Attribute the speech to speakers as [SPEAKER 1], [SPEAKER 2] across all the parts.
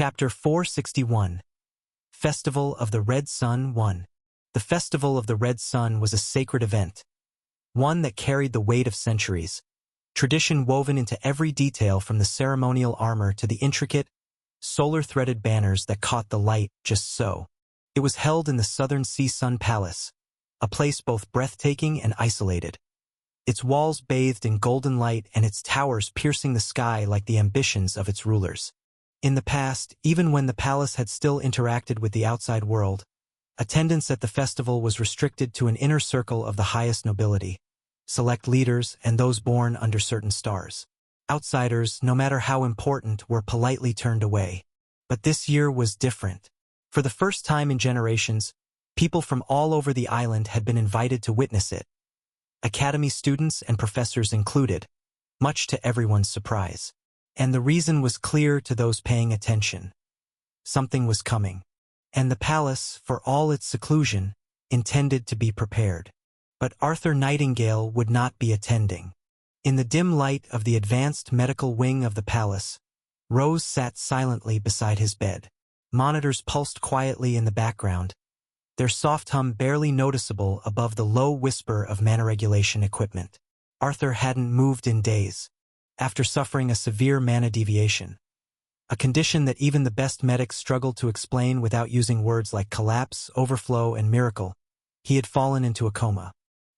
[SPEAKER 1] Chapter 461. Festival of the Red Sun 1. The Festival of the Red Sun was a sacred event, one that carried the weight of centuries, tradition woven into every detail from the ceremonial armor to the intricate, solar-threaded banners that caught the light just so. It was held in the Southern Sea Sun Palace, a place both breathtaking and isolated, its walls bathed in golden light and its towers piercing the sky like the ambitions of its rulers. In the past, even when the palace had still interacted with the outside world, attendance at the festival was restricted to an inner circle of the highest nobility, select leaders, and those born under certain stars. Outsiders, no matter how important, were politely turned away. But this year was different. For the first time in generations, people from all over the island had been invited to witness it, academy students and professors included, much to everyone's surprise. And the reason was clear to those paying attention. Something was coming, and the palace, for all its seclusion, intended to be prepared. But Arthur Nightingale would not be attending. In the dim light of the advanced medical wing of the palace, Rose sat silently beside his bed. Monitors pulsed quietly in the background, their soft hum barely noticeable above the low whisper of mana-regulation equipment. Arthur hadn't moved in days, after suffering a severe mana deviation, a condition that even the best medics struggled to explain without using words like collapse, overflow, and miracle. He had fallen into a coma.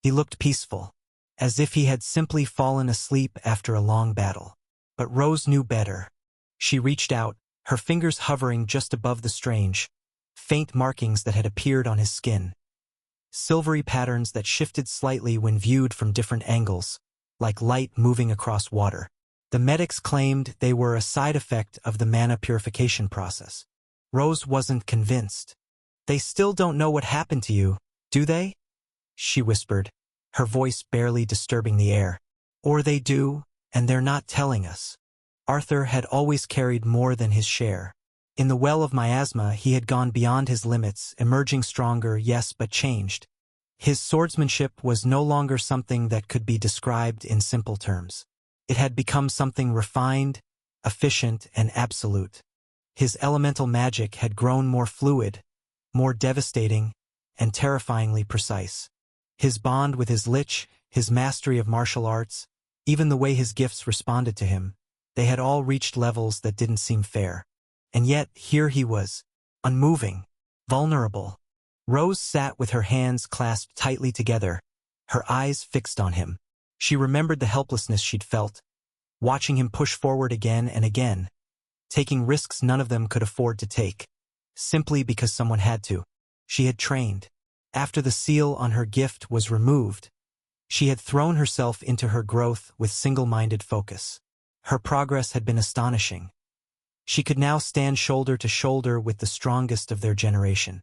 [SPEAKER 1] He looked peaceful, as if he had simply fallen asleep after a long battle. But Rose knew better. She reached out, her fingers hovering just above the strange, faint markings that had appeared on his skin. Silvery patterns that shifted slightly when viewed from different angles, like light moving across water. The medics claimed they were a side effect of the mana purification process. Rose wasn't convinced. "They still don't know what happened to you, do they?" she whispered, her voice barely disturbing the air. "Or they do, and they're not telling us." Arthur had always carried more than his share. In the well of miasma, he had gone beyond his limits, emerging stronger, yes, but changed. His swordsmanship was no longer something that could be described in simple terms. It had become something refined, efficient, and absolute. His elemental magic had grown more fluid, more devastating, and terrifyingly precise. His bond with his lich, his mastery of martial arts, even the way his gifts responded to him, they had all reached levels that didn't seem fair. And yet, here he was, unmoving, vulnerable. Rose sat with her hands clasped tightly together, her eyes fixed on him. She remembered the helplessness she'd felt, watching him push forward again and again, taking risks none of them could afford to take, simply because someone had to. She had trained. After the seal on her gift was removed, she had thrown herself into her growth with single-minded focus. Her progress had been astonishing. She could now stand shoulder to shoulder with the strongest of their generation.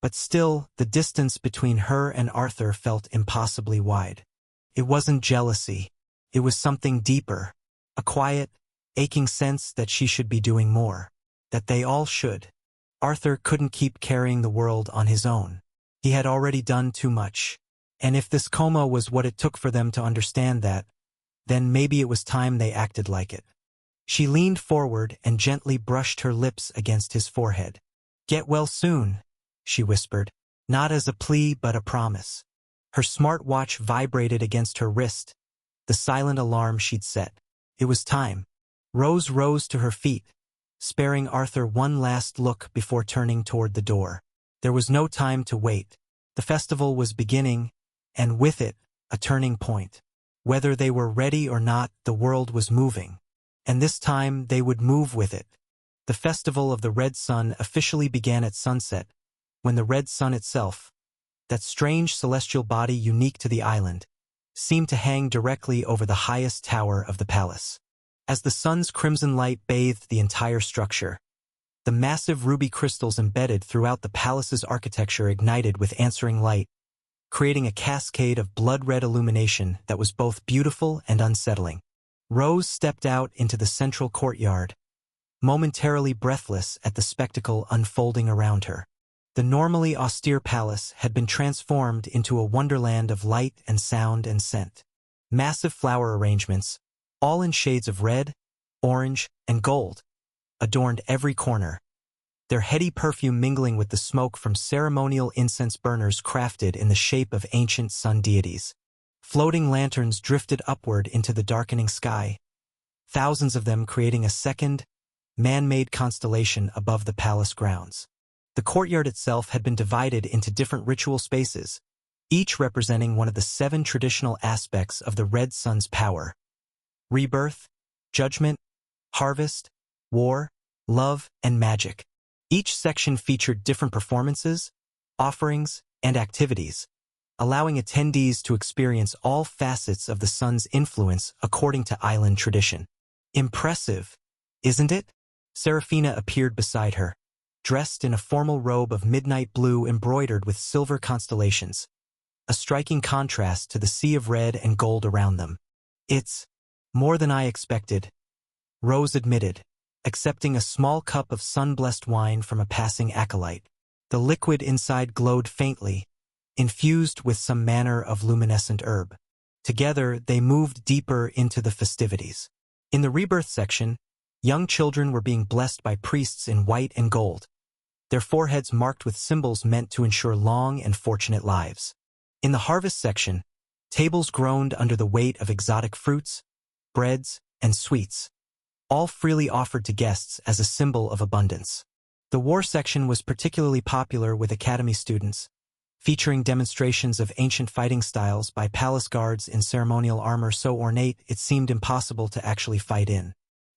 [SPEAKER 1] But still, the distance between her and Arthur felt impossibly wide. It wasn't jealousy. It was something deeper, a quiet, aching sense that she should be doing more, that they all should. Arthur couldn't keep carrying the world on his own. He had already done too much. And if this coma was what it took for them to understand that, then maybe it was time they acted like it. She leaned forward and gently brushed her lips against his forehead. "Get well soon," she whispered, not as a plea but a promise. Her smart watch vibrated against her wrist, the silent alarm she'd set. It was time. Rose rose to her feet, sparing Arthur one last look before turning toward the door. There was no time to wait. The festival was beginning, and with it, a turning point. Whether they were ready or not, the world was moving. And this time they would move with it. The Festival of the Red Sun officially began at sunset, when the Red Sun itself, that strange celestial body unique to the island, seemed to hang directly over the highest tower of the palace. As the sun's crimson light bathed the entire structure, the massive ruby crystals embedded throughout the palace's architecture ignited with answering light, creating a cascade of blood-red illumination that was both beautiful and unsettling. Rose stepped out into the central courtyard, momentarily breathless at the spectacle unfolding around her. The normally austere palace had been transformed into a wonderland of light and sound and scent. Massive flower arrangements, all in shades of red, orange, and gold, adorned every corner, their heady perfume mingling with the smoke from ceremonial incense burners crafted in the shape of ancient sun deities. Floating lanterns drifted upward into the darkening sky, thousands of them creating a second, man-made constellation above the palace grounds. The courtyard itself had been divided into different ritual spaces, each representing one of the 7 traditional aspects of the Red Sun's power: rebirth, judgment, harvest, war, love, and magic. Each section featured different performances, offerings, and activities, allowing attendees to experience all facets of the sun's influence according to island tradition. Impressive, isn't it? Serafina appeared beside her, dressed in a formal robe of midnight blue embroidered with silver constellations, a striking contrast to the sea of red and gold around them. It's more than I expected, Rose admitted, accepting a small cup of sun-blessed wine from a passing acolyte. The liquid inside glowed faintly, infused with some manner of luminescent herb. Together, they moved deeper into the festivities. In the rebirth section, young children were being blessed by priests in white and gold, their foreheads marked with symbols meant to ensure long and fortunate lives. In the harvest section, tables groaned under the weight of exotic fruits, breads, and sweets, all freely offered to guests as a symbol of abundance. The war section was particularly popular with academy students, featuring demonstrations of ancient fighting styles by palace guards in ceremonial armor so ornate it seemed impossible to actually fight in.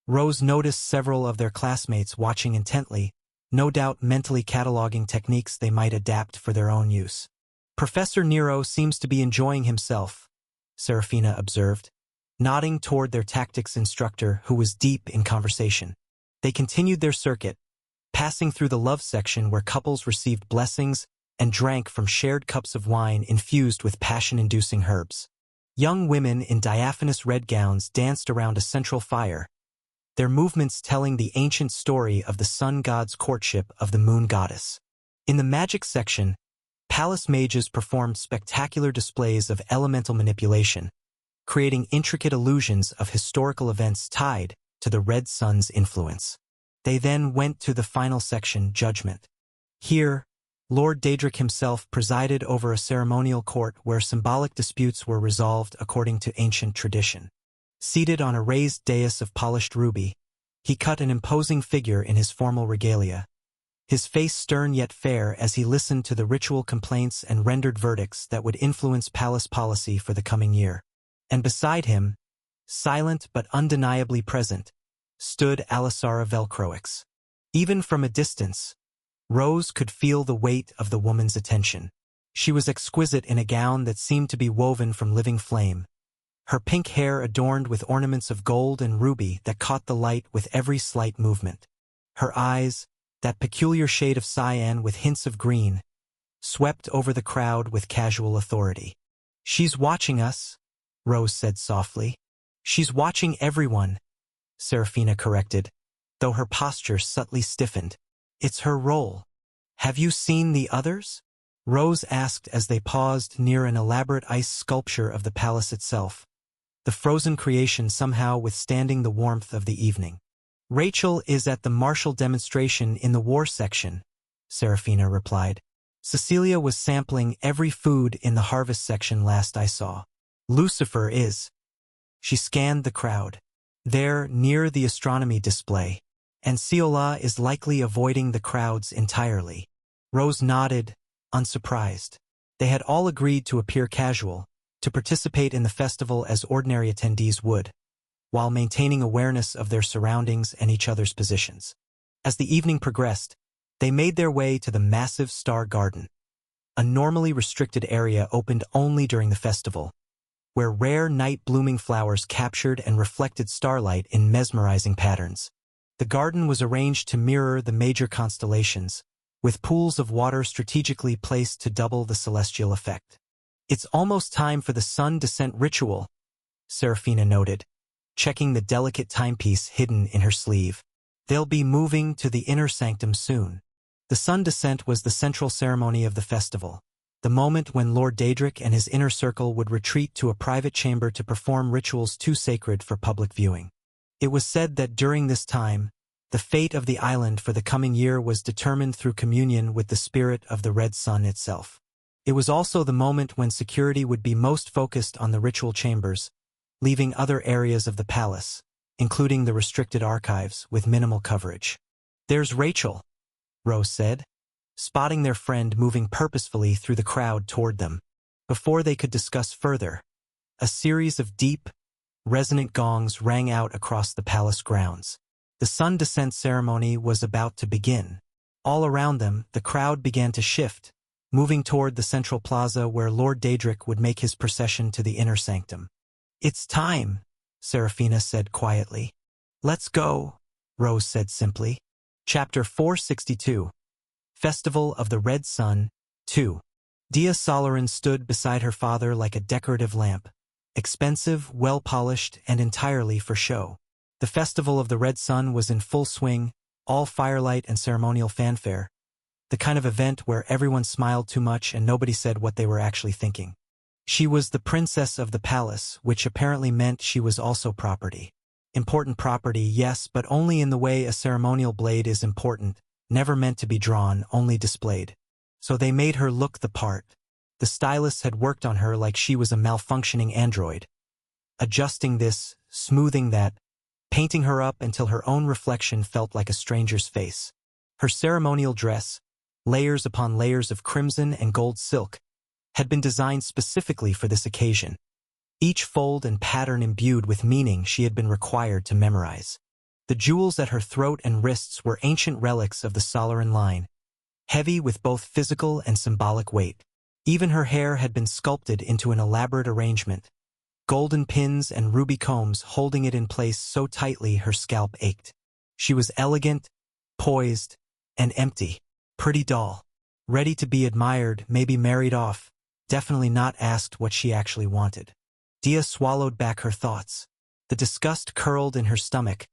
[SPEAKER 1] Rose noticed several of their classmates watching intently, no doubt mentally cataloging techniques they might adapt for their own use. Professor Nero seems to be enjoying himself, Serafina observed, nodding toward their tactics instructor who was deep in conversation. They continued their circuit, passing through the love section where couples received blessings and drank from shared cups of wine infused with passion-inducing herbs. Young women in diaphanous red gowns danced around a central fire, their movements telling the ancient story of the sun god's courtship of the moon goddess. In the magic section, palace mages performed spectacular displays of elemental manipulation, creating intricate illusions of historical events tied to the red sun's influence. They then went to the final section, Judgment. Here, Lord Daedric himself presided over a ceremonial court where symbolic disputes were resolved according to ancient tradition. Seated on a raised dais of polished ruby, he cut an imposing figure in his formal regalia, his face stern yet fair as he listened to the ritual complaints and rendered verdicts that would influence palace policy for the coming year. And beside him, silent but undeniably present, stood Alisara Velcroix. Even from a distance, Rose could feel the weight of the woman's attention. She was exquisite in a gown that seemed to be woven from living flame, her pink hair adorned with ornaments of gold and ruby that caught the light with every slight movement. Her eyes, that peculiar shade of cyan with hints of green, swept over the crowd with casual authority. "She's watching us," Rose said softly. "She's watching everyone," Serafina corrected, though her posture subtly stiffened. "It's her role. Have you seen the others?" Rose asked as they paused near an elaborate ice sculpture of the palace itself, the frozen creation somehow withstanding the warmth of the evening. "Rachel is at the martial demonstration in the war section," Serafina replied. "Cecilia was sampling every food in the harvest section last I saw. Lucifer is." She scanned the crowd. "There, near the astronomy display. And Ciola is likely avoiding the crowds entirely." Rose nodded, unsurprised. They had all agreed to appear casual, to participate in the festival as ordinary attendees would, while maintaining awareness of their surroundings and each other's positions. As the evening progressed, they made their way to the massive Star Garden, a normally restricted area opened only during the festival, where rare night-blooming flowers captured and reflected starlight in mesmerizing patterns. The garden was arranged to mirror the major constellations, with pools of water strategically placed to double the celestial effect. "It's almost time for the sun descent ritual," Serafina noted, checking the delicate timepiece hidden in her sleeve. "They'll be moving to the inner sanctum soon." The sun descent was the central ceremony of the festival, the moment when Lord Daedric and his inner circle would retreat to a private chamber to perform rituals too sacred for public viewing. It was said that during this time, The fate of the island for the coming year was determined through communion with the spirit of the Red Sun itself. It was also the moment when security would be most focused on the ritual chambers, leaving other areas of the palace, including the restricted archives, with minimal coverage. "There's Rachel," Rose said, spotting their friend moving purposefully through the crowd toward them. Before they could discuss further, a series of deep, resonant gongs rang out across the palace grounds. The sun descent ceremony was about to begin. All around them, the crowd began to shift, moving toward the central plaza where Lord Daedric would make his procession to the inner sanctum. "It's time," Seraphina said quietly. "Let's go," Rose said simply. Chapter 462. Festival of the Red Sun, 2. Dia Solaran stood beside her father like a decorative lamp, expensive, well-polished, and entirely for show. The Festival of the Red Sun was in full swing, all firelight and ceremonial fanfare, the kind of event where everyone smiled too much and nobody said what they were actually thinking. She was the princess of the palace, which apparently meant she was also property. Important property, yes, but only in the way a ceremonial blade is important, never meant to be drawn, only displayed. So they made her look the part. The stylists had worked on her like she was a malfunctioning android, adjusting this, smoothing that, painting her up until her own reflection felt like a stranger's face. Her ceremonial dress, layers upon layers of crimson and gold silk, had been designed specifically for this occasion. Each fold and pattern imbued with meaning she had been required to memorize. The jewels at her throat and wrists were ancient relics of the Solaran line, heavy with both physical and symbolic weight. Even her hair had been sculpted into an elaborate arrangement, golden pins and ruby combs holding it in place so tightly her scalp ached. She was elegant, poised, and empty. Pretty doll. Ready to be admired, maybe married off, definitely not asked what she actually wanted. Dia swallowed back her thoughts. The disgust curled in her stomach,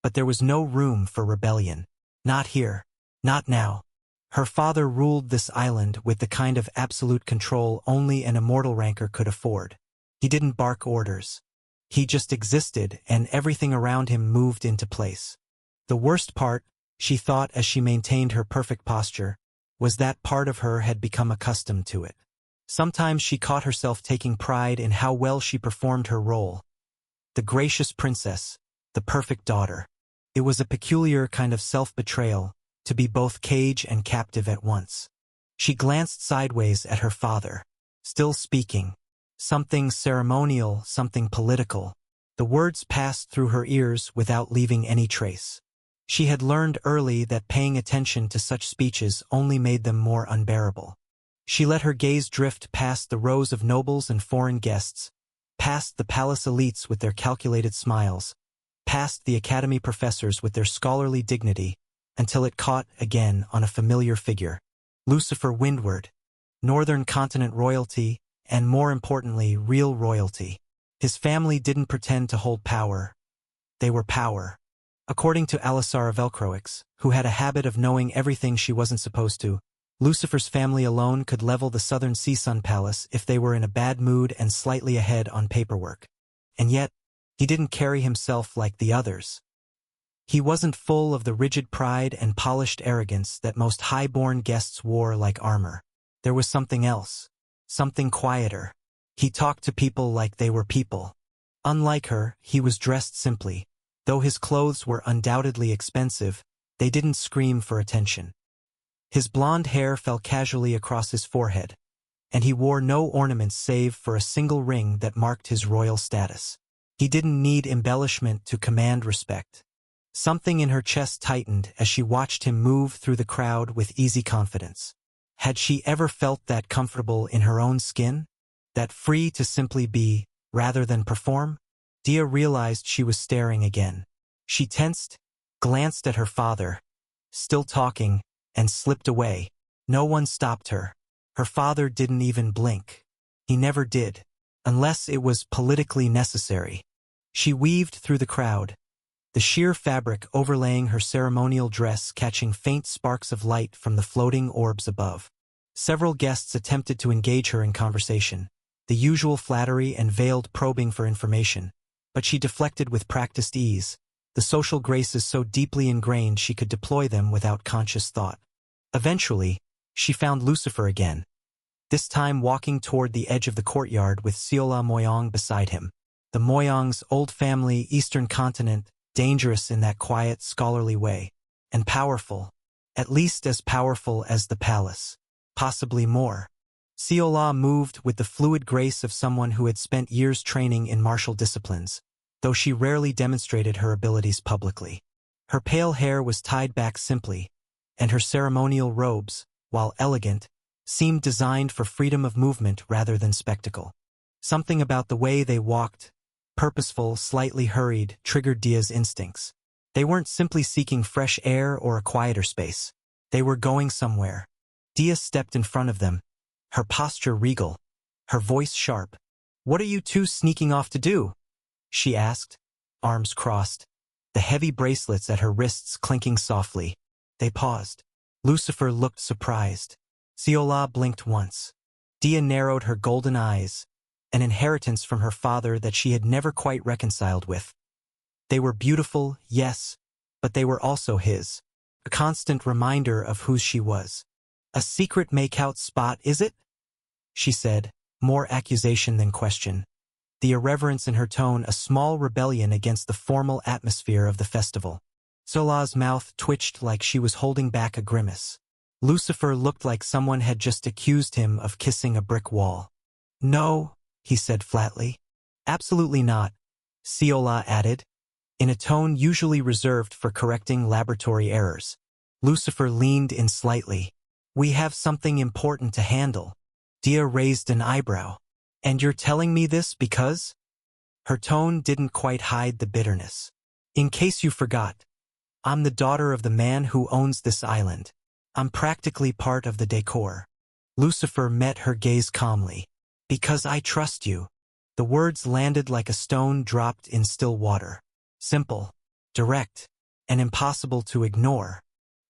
[SPEAKER 1] but there was no room for rebellion. Not here. Not now. Her father ruled this island with the kind of absolute control only an immortal ranker could afford. He didn't bark orders. He just existed, and everything around him moved into place. The worst part, she thought as she maintained her perfect posture, was that part of her had become accustomed to it. Sometimes she caught herself taking pride in how well she performed her role. The gracious princess, the perfect daughter. It was a peculiar kind of self-betrayal, to be both cage and captive at once. She glanced sideways at her father, still speaking. Something ceremonial, something political. The words passed through her ears without leaving any trace. She had learned early that paying attention to such speeches only made them more unbearable. She let her gaze drift past the rows of nobles and foreign guests, past the palace elites with their calculated smiles, past the academy professors with their scholarly dignity, until it caught again on a familiar figure. Lucifer Windward, Northern Continent royalty, and more importantly, real royalty. His family didn't pretend to hold power. They were power. According to Alisara Velcroix, who had a habit of knowing everything she wasn't supposed to, Lucifer's family alone could level the Southern Sea Sun Palace if they were in a bad mood and slightly ahead on paperwork. And yet, he didn't carry himself like the others. He wasn't full of the rigid pride and polished arrogance that most high-born guests wore like armor. There was something else, something quieter. He talked to people like they were people. Unlike her, he was dressed simply. Though his clothes were undoubtedly expensive, they didn't scream for attention. His blonde hair fell casually across his forehead, and he wore no ornaments save for a single ring that marked his royal status. He didn't need embellishment to command respect. Something in her chest tightened as she watched him move through the crowd with easy confidence. Had she ever felt that comfortable in her own skin? That free to simply be, rather than perform? Dia realized she was staring again. She tensed, glanced at her father, still talking, and slipped away. No one stopped her. Her father didn't even blink. He never did, unless it was politically necessary. She weaved through the crowd, the sheer fabric overlaying her ceremonial dress catching faint sparks of light from the floating orbs above. Several guests attempted to engage her in conversation, the usual flattery and veiled probing for information, but she deflected with practiced ease, the social graces so deeply ingrained she could deploy them without conscious thought. Eventually, she found Lucifer again, this time walking toward the edge of the courtyard with Seola Moyong beside him. The Moyong's old family, Eastern continent, dangerous in that quiet, scholarly way, and powerful, at least as powerful as the palace, possibly more. Seola moved with the fluid grace of someone who had spent years training in martial disciplines, though she rarely demonstrated her abilities publicly. Her pale hair was tied back simply, and her ceremonial robes, while elegant, seemed designed for freedom of movement rather than spectacle. Something about the way they walked, purposeful, slightly hurried, triggered Dia's instincts. They weren't simply seeking fresh air or a quieter space. They were going somewhere. Dia stepped in front of them, her posture regal, her voice sharp. "What are you two sneaking off to do?" she asked, arms crossed, the heavy bracelets at her wrists clinking softly. They paused. Lucifer looked surprised. Seola blinked once. Dia narrowed her golden eyes, an inheritance from her father that she had never quite reconciled with. They were beautiful, yes, but they were also his, a constant reminder of who she was. "A secret makeout spot, is it?" she said, more accusation than question. The irreverence in her tone a small rebellion against the formal atmosphere of the festival. Seola's mouth twitched like she was holding back a grimace. Lucifer looked like someone had just accused him of kissing a brick wall. "No," he said flatly. "Absolutely not," Seola added, in a tone usually reserved for correcting laboratory errors. Lucifer leaned in slightly. "We have something important to handle." Dia raised an eyebrow. "And you're telling me this because?" Her tone didn't quite hide the bitterness. "In case you forgot, I'm the daughter of the man who owns this island. I'm practically part of the decor." Lucifer met her gaze calmly. "Because I trust you." The words landed like a stone dropped in still water. Simple, direct, and impossible to ignore.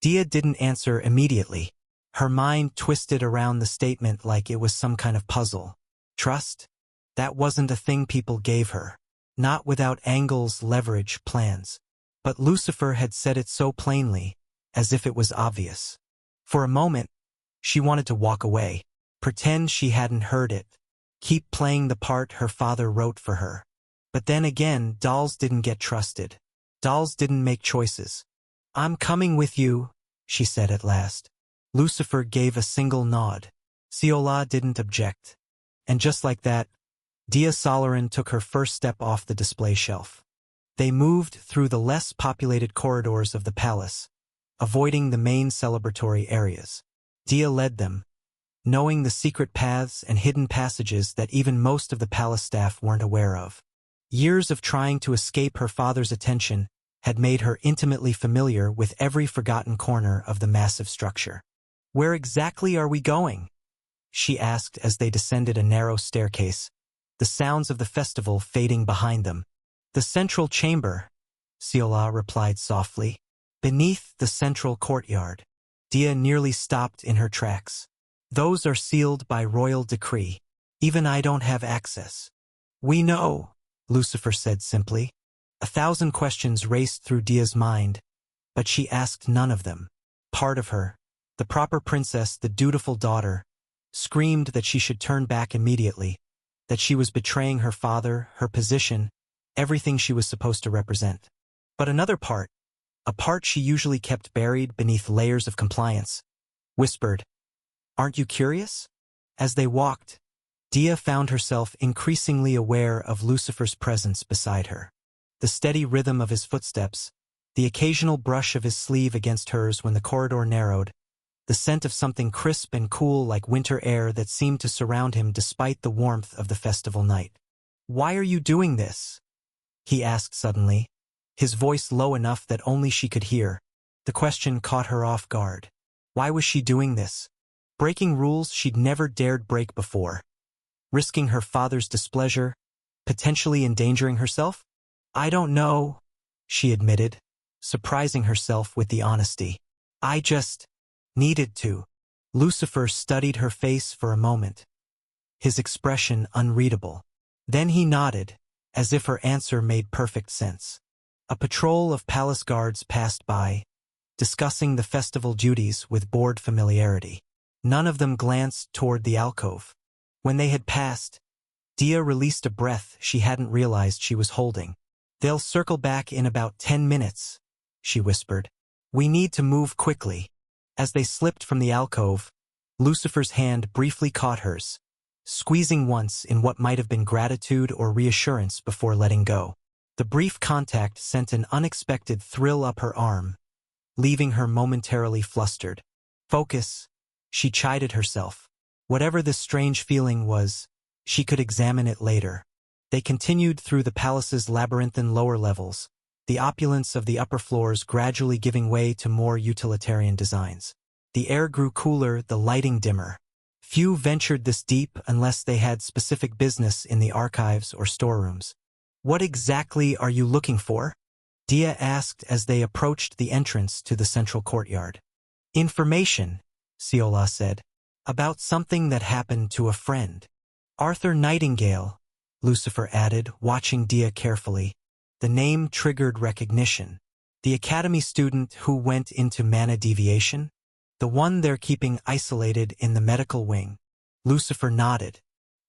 [SPEAKER 1] Dia didn't answer immediately. Her mind twisted around the statement like it was some kind of puzzle. Trust? That wasn't a thing people gave her. Not without angles, leverage, plans. But Lucifer had said it so plainly, as if it was obvious. For a moment, she wanted to walk away, pretend she hadn't heard it, keep playing the part her father wrote for her. But then again, dolls didn't get trusted. Dolls didn't make choices. "I'm coming with you," she said at last. Lucifer gave a single nod. Seola didn't object. And just like that, Dia Solarin took her first step off the display shelf. They moved through the less populated corridors of the palace, avoiding the main celebratory areas. Dia led them, knowing the secret paths and hidden passages that even most of the palace staff weren't aware of. Years of trying to escape her father's attention had made her intimately familiar with every forgotten corner of the massive structure. "Where exactly are we going?" she asked as they descended a narrow staircase, the sounds of the festival fading behind them. "The central chamber," Seola replied softly. "Beneath the central courtyard." Dia nearly stopped in her tracks. "Those are sealed by royal decree. Even I don't have access." "We know," Lucifer said simply. 1,000 questions raced through Dia's mind, but she asked none of them. Part of her, the proper princess, the dutiful daughter, screamed that she should turn back immediately, that she was betraying her father, her position, everything she was supposed to represent. But another part, a part she usually kept buried beneath layers of compliance, whispered, "Aren't you curious?" As they walked, Dia found herself increasingly aware of Lucifer's presence beside her. The steady rhythm of his footsteps, the occasional brush of his sleeve against hers when the corridor narrowed, the scent of something crisp and cool like winter air that seemed to surround him despite the warmth of the festival night. "Why are you doing this?" he asked suddenly, his voice low enough that only she could hear. The question caught her off guard. Why was she doing this? Breaking rules she'd never dared break before. Risking her father's displeasure, potentially endangering herself? "I don't know," she admitted, surprising herself with the honesty. "I just needed to." Lucifer studied her face for a moment, his expression unreadable. Then he nodded, as if her answer made perfect sense. A patrol of palace guards passed by, discussing the festival duties with bored familiarity. None of them glanced toward the alcove. When they had passed, Dia released a breath she hadn't realized she was holding. "They'll circle back in about 10 minutes, she whispered. "We need to move quickly." As they slipped from the alcove, Lucifer's hand briefly caught hers, squeezing once in what might have been gratitude or reassurance before letting go. The brief contact sent an unexpected thrill up her arm, leaving her momentarily flustered. "Focus," she chided herself. Whatever this strange feeling was, she could examine it later. They continued through the palace's labyrinthine lower levels, the opulence of the upper floors gradually giving way to more utilitarian designs. The air grew cooler, the lighting dimmer. Few ventured this deep unless they had specific business in the archives or storerooms. "What exactly are you looking for?" Dia asked as they approached the entrance to the central courtyard. "Information," Seola said, "about something that happened to a friend." "Arthur Nightingale," Lucifer added, watching Dia carefully. The name triggered recognition. "The academy student who went into mana deviation? The one they're keeping isolated in the medical wing." Lucifer nodded.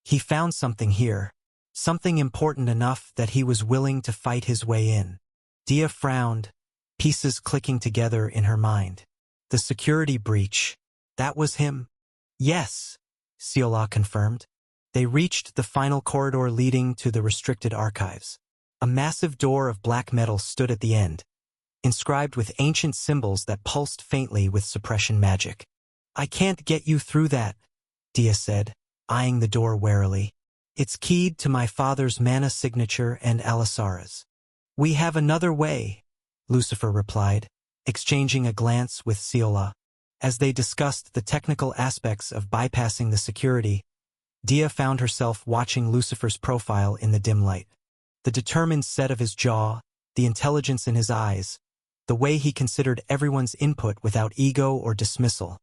[SPEAKER 1] "He found something here. Something important enough that he was willing to fight his way in." Dia frowned, pieces clicking together in her mind. The security breach. That was him? "Yes," Seola confirmed. They reached the final corridor leading to the restricted archives. A massive door of black metal stood at the end, inscribed with ancient symbols that pulsed faintly with suppression magic. "I can't get you through that," Dia said, eyeing the door warily. "It's keyed to my father's mana signature and Alisara's." "We have another way," Lucifer replied, exchanging a glance with Seola. As they discussed the technical aspects of bypassing the security, Dia found herself watching Lucifer's profile in the dim light. The determined set of his jaw, the intelligence in his eyes, the way he considered everyone's input without ego or dismissal.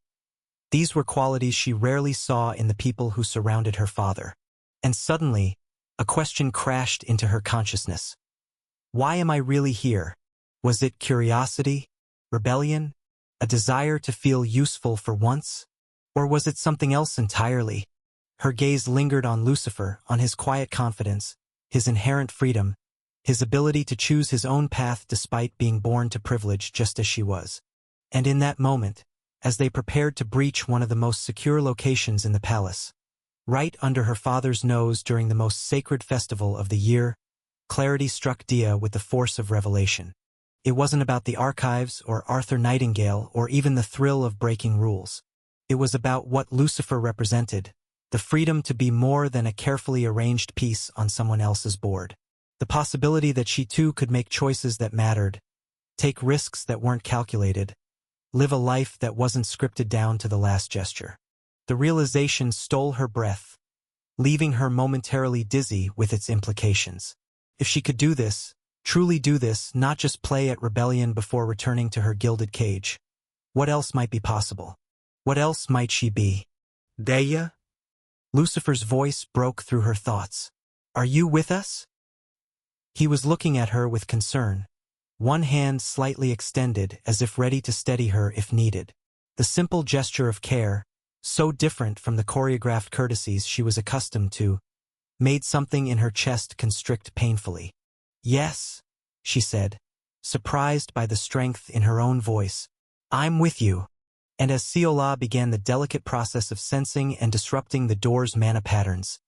[SPEAKER 1] These were qualities she rarely saw in the people who surrounded her father. And suddenly, a question crashed into her consciousness. Why am I really here? Was it curiosity? Rebellion? A desire to feel useful for once? Or was it something else entirely? Her gaze lingered on Lucifer, on his quiet confidence, his inherent freedom, his ability to choose his own path despite being born to privilege just as she was. And in that moment, as they prepared to breach one of the most secure locations in the palace, right under her father's nose during the most sacred festival of the year, clarity struck Dia with the force of revelation. It wasn't about the archives or Arthur Nightingale or even the thrill of breaking rules. It was about what Lucifer represented, the freedom to be more than a carefully arranged piece on someone else's board. The possibility that she too could make choices that mattered, take risks that weren't calculated, live a life that wasn't scripted down to the last gesture. The realization stole her breath, leaving her momentarily dizzy with its implications. If she could do this, truly do this, not just play at rebellion before returning to her gilded cage, what else might be possible? What else might she be? "Daya?" Lucifer's voice broke through her thoughts. "Are you with us?" He was looking at her with concern, one hand slightly extended as if ready to steady her if needed. The simple gesture of care, so different from the choreographed courtesies she was accustomed to, made something in her chest constrict painfully. "Yes," she said, surprised by the strength in her own voice. "I'm with you." And as Seola began the delicate process of sensing and disrupting the door's mana patterns,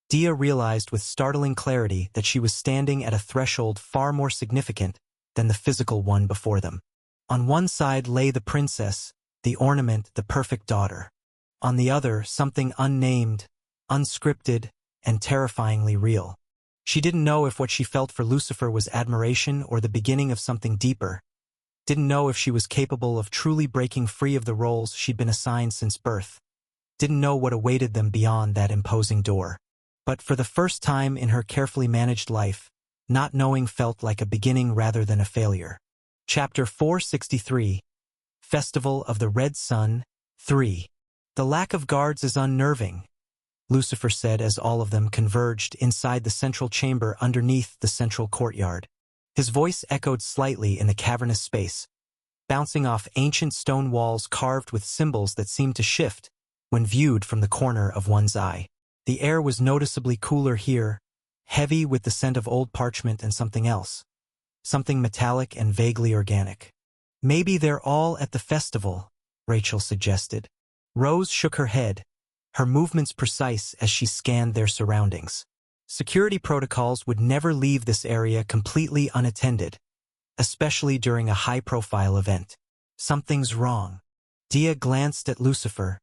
[SPEAKER 1] Dia realized with startling clarity that she was standing at a threshold far more significant than the physical one before them. On one side lay the princess, the ornament, the perfect daughter. On the other, something unnamed, unscripted, and terrifyingly real. She didn't know if what she felt for Lucifer was admiration or the beginning of something deeper. Didn't know if she was capable of truly breaking free of the roles she'd been assigned since birth. Didn't know what awaited them beyond that imposing door. But for the first time in her carefully managed life, not knowing felt like a beginning rather than a failure. Chapter 463, Festival of the Red Sun, 3. "The lack of guards is unnerving," Lucifer said as all of them converged inside the central chamber underneath the central courtyard. His voice echoed slightly in the cavernous space, bouncing off ancient stone walls carved with symbols that seemed to shift when viewed from the corner of one's eye. The air was noticeably cooler here, heavy with the scent of old parchment and something else, something metallic and vaguely organic. Maybe they're all at the festival, Rachel suggested. Rose shook her head, her movements precise as she scanned their surroundings. Security protocols would never leave this area completely unattended, especially during a high-profile event. Something's wrong. Dia glanced at Lucifer,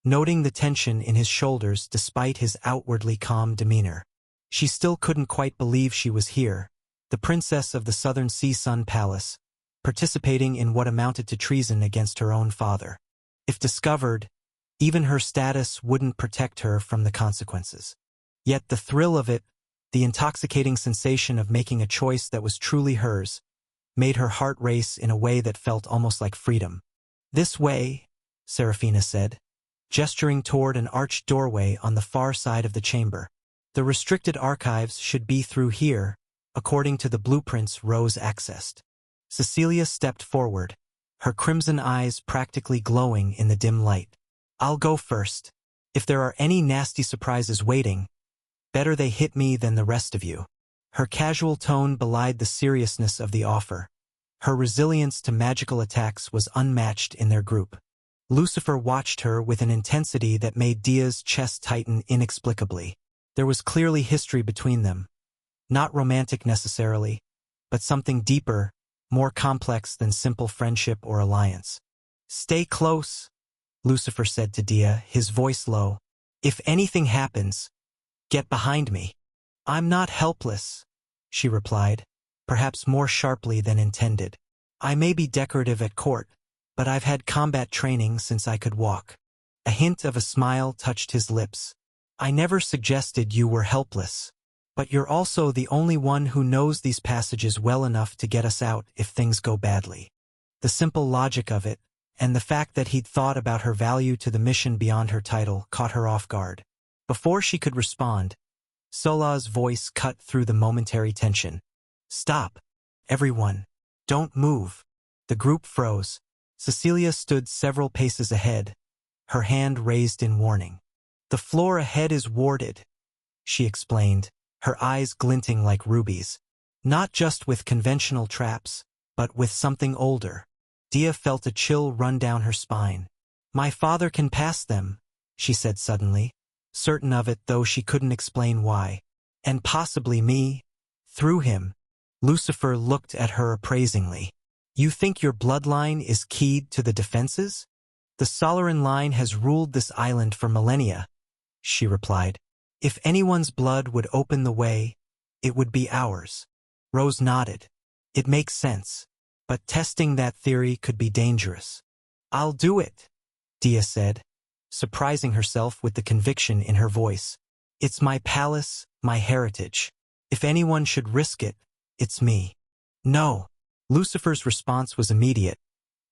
[SPEAKER 1] noting the tension in his shoulders despite his outwardly calm demeanor. She still couldn't quite believe she was here, the princess of the Southern Sea Sun Palace, participating in what amounted to treason against her own father. If discovered, even her status wouldn't protect her from the consequences. Yet the thrill of it, the intoxicating sensation of making a choice that was truly hers, made her heart race in a way that felt almost like freedom. "This way," Serafina said, gesturing toward an arched doorway on the far side of the chamber. "The restricted archives should be through here, according to the blueprints Rose accessed." Cecilia stepped forward, her crimson eyes practically glowing in the dim light. "I'll go first. If there are any nasty surprises waiting, better they hit me than the rest of you." Her casual tone belied the seriousness of the offer. Her resilience to magical attacks was unmatched in their group. Lucifer watched her with an intensity that made Dia's chest tighten inexplicably. There was clearly history between them. Not romantic necessarily, but something deeper, more complex than simple friendship or alliance. "Stay close," Lucifer said to Dia, his voice low. "If anything happens, get behind me." "I'm not helpless," she replied, perhaps more sharply than intended. "I may be decorative at court, but I've had combat training since I could walk." A hint of a smile touched his lips. "I never suggested you were helpless, but you're also the only one who knows these passages well enough to get us out if things go badly." The simple logic of it, and the fact that he'd thought about her value to the mission beyond her title, caught her off guard. Before she could respond, Solah's voice cut through the momentary tension. "Stop. Everyone. Don't move." The group froze. Cecilia stood several paces ahead, her hand raised in warning. "The floor ahead is warded," she explained, her eyes glinting like rubies. "Not just with conventional traps, but with something older." Dia felt a chill run down her spine. "My father can pass them," she said suddenly, certain of it though she couldn't explain why. "And possibly me, through him." Lucifer looked at her appraisingly. "You think your bloodline is keyed to the defenses?" "The Solaran line has ruled this island for millennia," she replied. "If anyone's blood would open the way, it would be ours." Rose nodded. "It makes sense. But testing that theory could be dangerous." "I'll do it," Dia said, surprising herself with the conviction in her voice. "It's my palace, my heritage. If anyone should risk it, it's me." "No." Lucifer's response was immediate,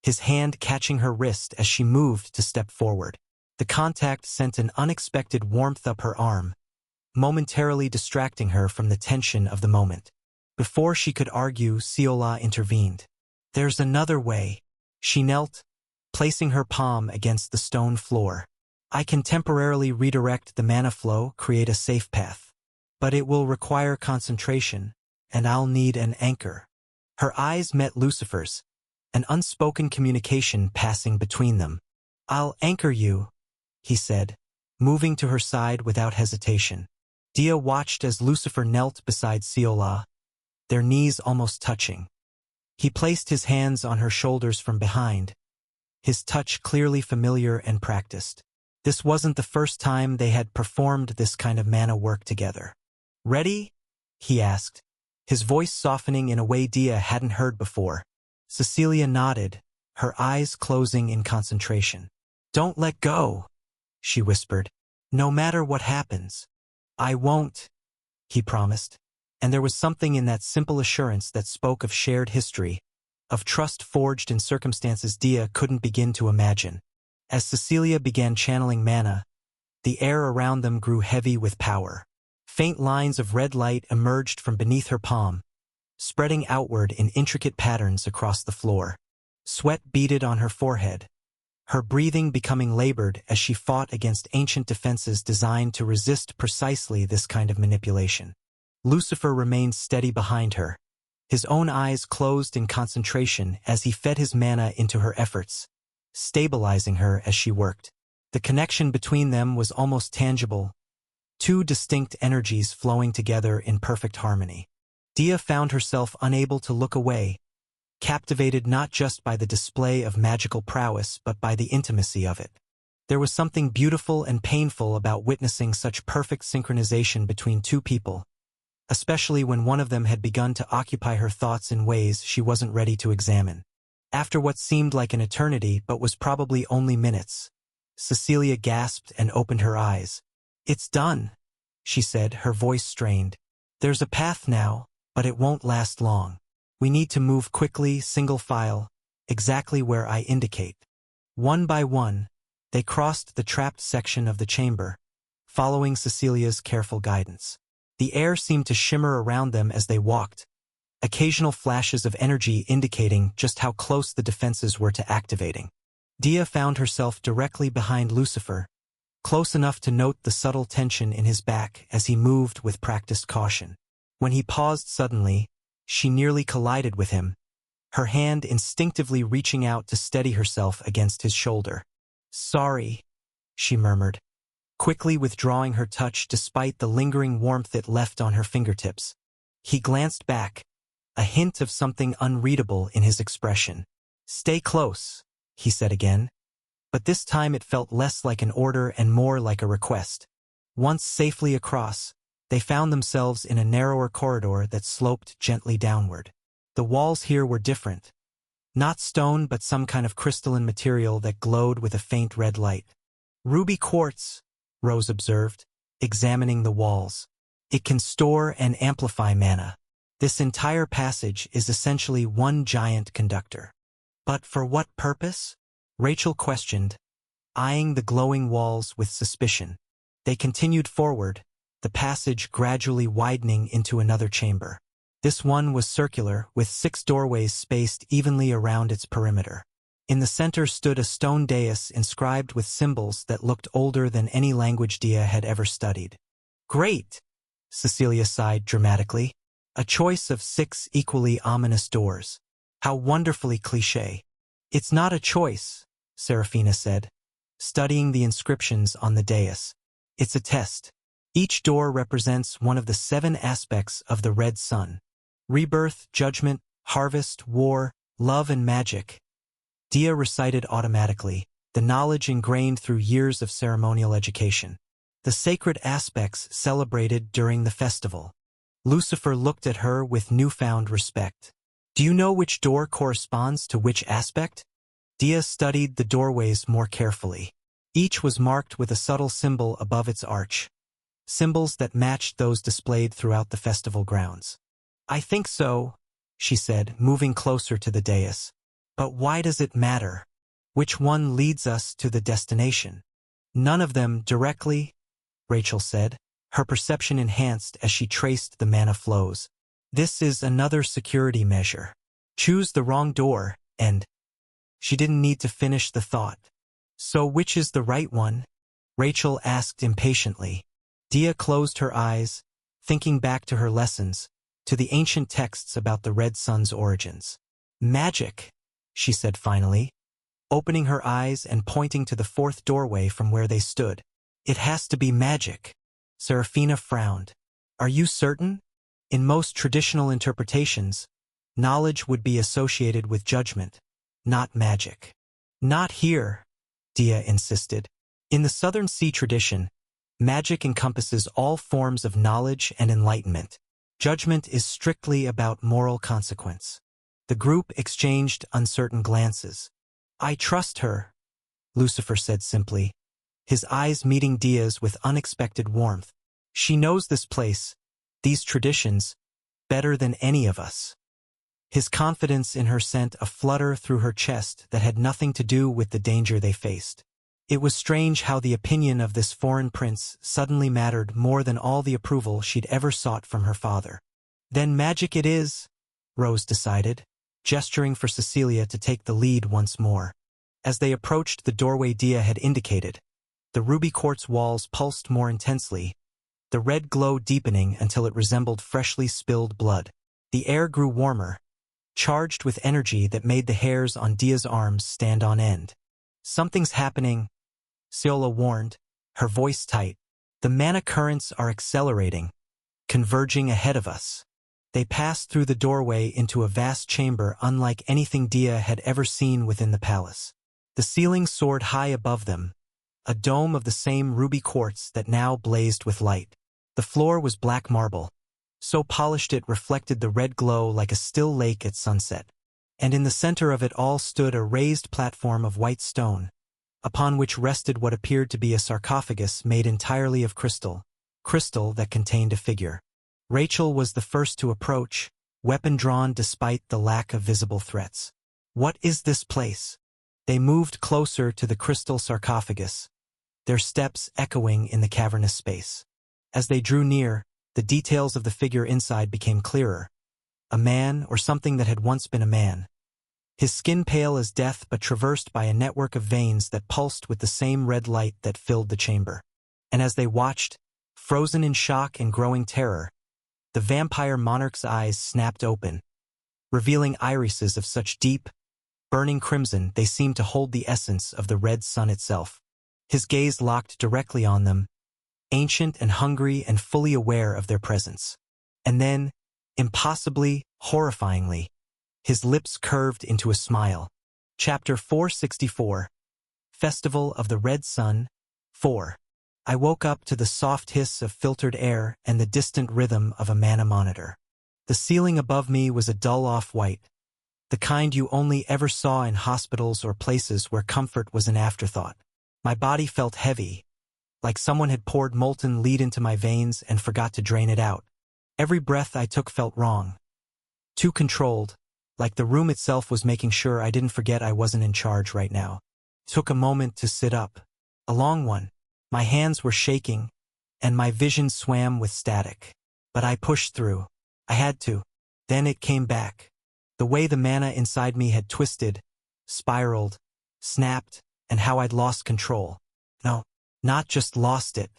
[SPEAKER 1] his hand catching her wrist as she moved to step forward. The contact sent an unexpected warmth up her arm, momentarily distracting her from the tension of the moment. Before she could argue, Seolah intervened. "There's another way." She knelt, placing her palm against the stone floor. "I can temporarily redirect the mana flow, create a safe path. But it will require concentration, and I'll need an anchor." Her eyes met Lucifer's, an unspoken communication passing between them. "I'll anchor you," he said, moving to her side without hesitation. Dia watched as Lucifer knelt beside Seolah, their knees almost touching. He placed his hands on her shoulders from behind, his touch clearly familiar and practiced. This wasn't the first time they had performed this kind of mana work together. "Ready?" he asked, his voice softening in a way Dia hadn't heard before. Cecilia nodded, her eyes closing in concentration. "Don't let go," she whispered. "No matter what happens." "I won't," he promised. And there was something in that simple assurance that spoke of shared history, of trust forged in circumstances Dia couldn't begin to imagine. As Cecilia began channeling mana, the air around them grew heavy with power. Faint lines of red light emerged from beneath her palm, spreading outward in intricate patterns across the floor. Sweat beaded on her forehead, her breathing becoming labored as she fought against ancient defenses designed to resist precisely this kind of manipulation. Lucifer remained steady behind her, his own eyes closed in concentration as he fed his mana into her efforts, stabilizing her as she worked. The connection between them was almost tangible, two distinct energies flowing together in perfect harmony. Dia found herself unable to look away, captivated not just by the display of magical prowess but by the intimacy of it. There was something beautiful and painful about witnessing such perfect synchronization between two people, especially when one of them had begun to occupy her thoughts in ways she wasn't ready to examine. After what seemed like an eternity but was probably only minutes, Cecilia gasped and opened her eyes. "It's done," she said, her voice strained. "There's a path now, but it won't last long. We need to move quickly, single file, exactly where I indicate." One by one, they crossed the trapped section of the chamber, following Cecilia's careful guidance. The air seemed to shimmer around them as they walked, occasional flashes of energy indicating just how close the defenses were to activating. Dia found herself directly behind Lucifer, close enough to note the subtle tension in his back as he moved with practiced caution. When he paused suddenly, she nearly collided with him, her hand instinctively reaching out to steady herself against his shoulder. "Sorry," she murmured, quickly withdrawing her touch despite the lingering warmth it left on her fingertips. He glanced back, a hint of something unreadable in his expression. "Stay close," he said again, but this time it felt less like an order and more like a request. Once safely across, they found themselves in a narrower corridor that sloped gently downward. The walls here were different. Not stone but some kind of crystalline material that glowed with a faint red light. "Ruby quartz," Rose observed, examining the walls. "It can store and amplify mana. This entire passage is essentially one giant conductor." "But for what purpose?" Rachel questioned, eyeing the glowing walls with suspicion. They continued forward, the passage gradually widening into another chamber. This one was circular, with 6 doorways spaced evenly around its perimeter. In the center stood a stone dais inscribed with symbols that looked older than any language Dia had ever studied. "Great!" Cecilia sighed dramatically. "A choice of 6 equally ominous doors. How wonderfully cliché." "It's not a choice," Serafina said, studying the inscriptions on the dais. "It's a test. Each door represents one of the 7 aspects of the Red Sun. Rebirth, judgment, harvest, war, love and magic." Dia recited automatically, the knowledge ingrained through years of ceremonial education. The sacred aspects celebrated during the festival. Lucifer looked at her with newfound respect. "Do you know which door corresponds to which aspect?" Dia studied the doorways more carefully. Each was marked with a subtle symbol above its arch, symbols that matched those displayed throughout the festival grounds. "I think so," she said, moving closer to the dais. "But why does it matter? Which one leads us to the destination?" "None of them directly," Rachel said, her perception enhanced as she traced the mana flows. "This is another security measure. Choose the wrong door, and—" She didn't need to finish the thought. "So which is the right one?" Rachel asked impatiently. Dia closed her eyes, thinking back to her lessons, to the ancient texts about the Red Sun's origins. "Magic," she said finally, opening her eyes and pointing to the 4th doorway from where they stood. "It has to be magic." Serafina frowned. "Are you certain? In most traditional interpretations, knowledge would be associated with judgment, not magic." "Not here," Dia insisted. "In the Southern Sea tradition, magic encompasses all forms of knowledge and enlightenment. Judgment is strictly about moral consequence." The group exchanged uncertain glances. "I trust her," Lucifer said simply, his eyes meeting Dia's with unexpected warmth. "She knows this place, these traditions, better than any of us." His confidence in her sent a flutter through her chest that had nothing to do with the danger they faced. It was strange how the opinion of this foreign prince suddenly mattered more than all the approval she'd ever sought from her father. "Then magic it is," Rose decided, gesturing for Cecilia to take the lead once more. As they approached the doorway Dia had indicated, the ruby quartz walls pulsed more intensely, the red glow deepening until it resembled freshly spilled blood. The air grew warmer, charged with energy that made the hairs on Dia's arms stand on end. "Something's happening," Ciola warned, her voice tight. "The mana currents are accelerating, converging ahead of us." They passed through the doorway into a vast chamber unlike anything Dia had ever seen within the palace. The ceiling soared high above them, a dome of the same ruby quartz that now blazed with light. The floor was black marble, so polished it reflected the red glow like a still lake at sunset. And in the center of it all stood a raised platform of white stone, upon which rested what appeared to be a sarcophagus made entirely of crystal that contained a figure. Rachel was the first to approach, weapon drawn despite the lack of visible threats. "What is this place?" They moved closer to the crystal sarcophagus, their steps echoing in the cavernous space. As they drew near, the details of the figure inside became clearer. A man, or something that had once been a man. His skin pale as death but traversed by a network of veins that pulsed with the same red light that filled the chamber. And as they watched, frozen in shock and growing terror, the vampire monarch's eyes snapped open, revealing irises of such deep, burning crimson they seemed to hold the essence of the red sun itself. His gaze locked directly on them, ancient and hungry and fully aware of their presence. And then, impossibly, horrifyingly, his lips curved into a smile. Chapter 464. Festival of the Red Sun. 4. I woke up to the soft hiss of filtered air and the distant rhythm of a mana monitor. The ceiling above me was a dull off-white, the kind you only ever saw in hospitals or places where comfort was an afterthought. My body felt heavy, like someone had poured molten lead into my veins and forgot to drain it out. Every breath I took felt wrong, too controlled, like the room itself was making sure I didn't forget I wasn't in charge right now. It took a moment to sit up, a long one. My hands were shaking, and my vision swam with static. But I pushed through. I had to. Then it came back. The way the mana inside me had twisted, spiraled, snapped, and how I'd lost control. No, not just lost it,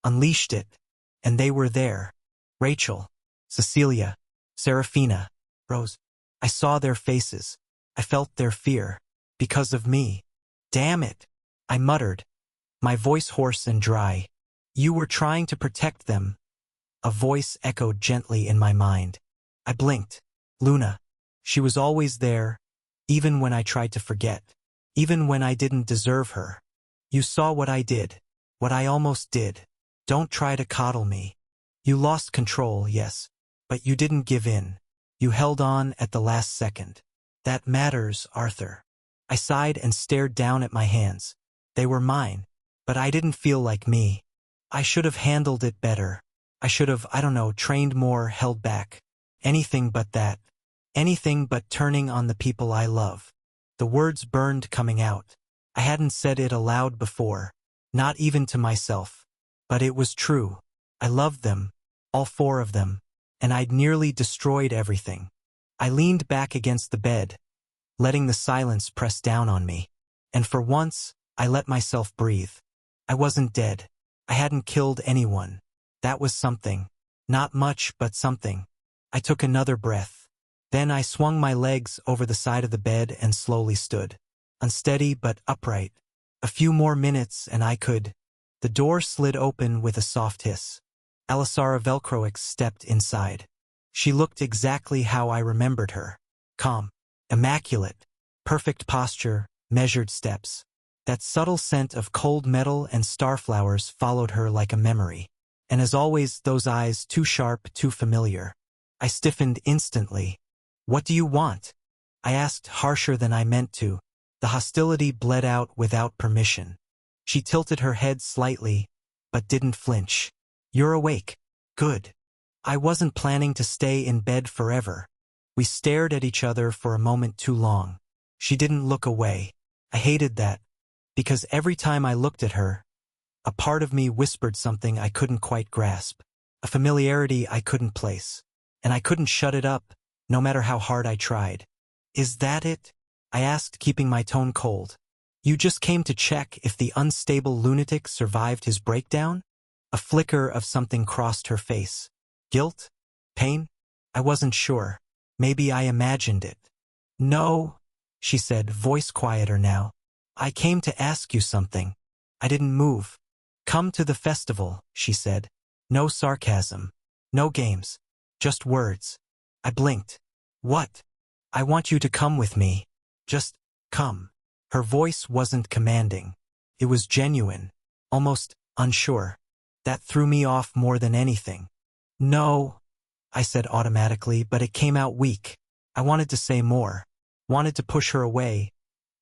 [SPEAKER 1] unleashed it. And they were there. Rachel, Cecilia, Serafina, Rose. I saw their faces. I felt their fear. Because of me. "Damn it," I muttered, my voice hoarse and dry. "You were trying to protect them." A voice echoed gently in my mind. I blinked. Luna. She was always there, even when I tried to forget. Even when I didn't deserve her. "You saw what I did. What I almost did. Don't try to coddle me. You lost control, yes, but you didn't give in. You held on at the last second. That matters, Arthur." I sighed and stared down at my hands. They were mine, but I didn't feel like me. I should have handled it better. I should have, trained more, held back. Anything but that. Anything but turning on the people I love. The words burned coming out. I hadn't said it aloud before, not even to myself. But it was true. I loved them, all four of them, and I'd nearly destroyed everything. I leaned back against the bed, letting the silence press down on me. And for once, I let myself breathe. I wasn't dead. I hadn't killed anyone. That was something. Not much, but something. I took another breath. Then I swung my legs over the side of the bed and slowly stood. Unsteady but upright. A few more minutes and I could. The door slid open with a soft hiss. Alisara Velcroix stepped inside. She looked exactly how I remembered her. Calm. Immaculate. Perfect posture, measured steps. That subtle scent of cold metal and starflowers followed her like a memory. And as always, those eyes too sharp, too familiar. I stiffened instantly. "What do you want?" I asked harsher than I meant to. The hostility bled out without permission. She tilted her head slightly, but didn't flinch. "You're awake. Good." I wasn't planning to stay in bed forever. We stared at each other for a moment too long. She didn't look away. I hated that, because every time I looked at her, a part of me whispered something I couldn't quite grasp, a familiarity I couldn't place. And I couldn't shut it up, no matter how hard I tried. Is that it? I asked, keeping my tone cold. You just came to check if the unstable lunatic survived his breakdown? A flicker of something crossed her face. Guilt? Pain? I wasn't sure. Maybe I imagined it. No, she said, voice quieter now. I came to ask you something. I didn't move. Come to the festival, she said. No sarcasm. No games. Just words. I blinked. What? I want you to come with me. Just come. Her voice wasn't commanding. It was genuine, almost unsure. That threw me off more than anything. No, I said automatically, but it came out weak. I wanted to say more. Wanted to push her away.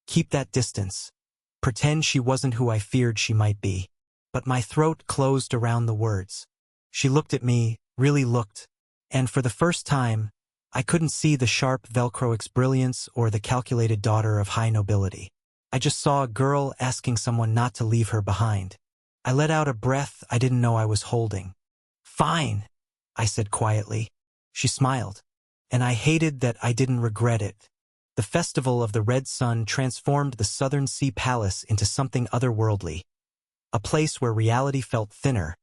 [SPEAKER 1] Keep that distance. Pretend she wasn't who I feared she might be. But my throat closed around the words. She looked at me, really looked. And for the first time, I couldn't see the sharp Velcroix brilliance or the calculated daughter of high nobility. I just saw a girl asking someone not to leave her behind. I let out a breath I didn't know I was holding. Fine, I said quietly. She smiled. And I hated that I didn't regret it. The Festival of the Red Sun transformed the Southern Sea Palace into something otherworldly. A place where reality felt thinner,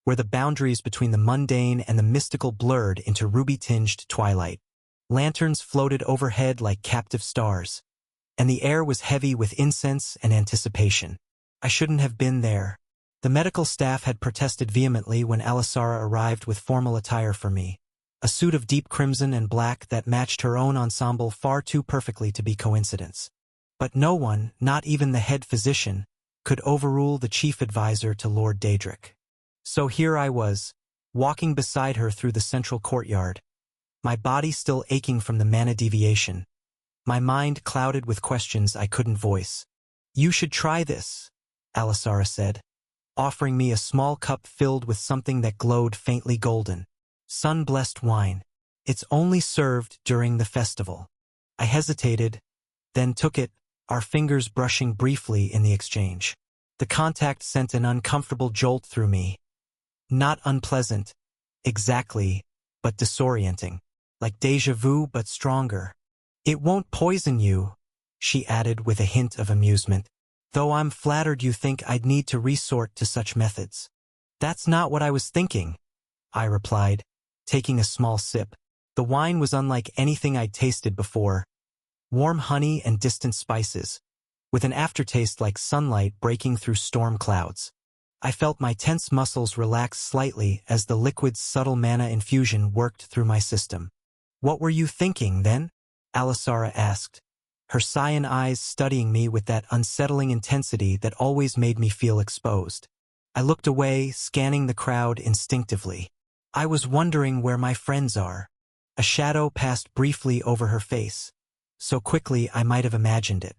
[SPEAKER 1] where the boundaries between the mundane and the mystical blurred into ruby-tinged twilight. Lanterns floated overhead like captive stars, and the air was heavy with incense and anticipation. I shouldn't have been there. The medical staff had protested vehemently when Alisara arrived with formal attire for me, a suit of deep crimson and black that matched her own ensemble far too perfectly to be coincidence. But no one, not even the head physician, could overrule the chief advisor to Lord Daedric. So here I was, walking beside her through the central courtyard, my body still aching from the mana deviation, my mind clouded with questions I couldn't voice. You should try this, Alisara said, offering me a small cup filled with something that glowed faintly golden. Sun-blessed wine. It's only served during the festival. I hesitated, then took it, our fingers brushing briefly in the exchange. The contact sent an uncomfortable jolt through me. Not unpleasant, exactly, but disorienting. Like déjà vu but stronger. It won't poison you, she added with a hint of amusement. Though I'm flattered you think I'd need to resort to such methods. That's not what I was thinking, I replied, taking a small sip. The wine was unlike anything I'd tasted before. Warm honey and distant spices, with an aftertaste like sunlight breaking through storm clouds. I felt my tense muscles relax slightly as the liquid's subtle mana infusion worked through my system. What were you thinking, then? Alisara asked, her cyan eyes studying me with that unsettling intensity that always made me feel exposed. I looked away, scanning the crowd instinctively. I was wondering where my friends are. A shadow passed briefly over her face, so quickly I might have imagined it.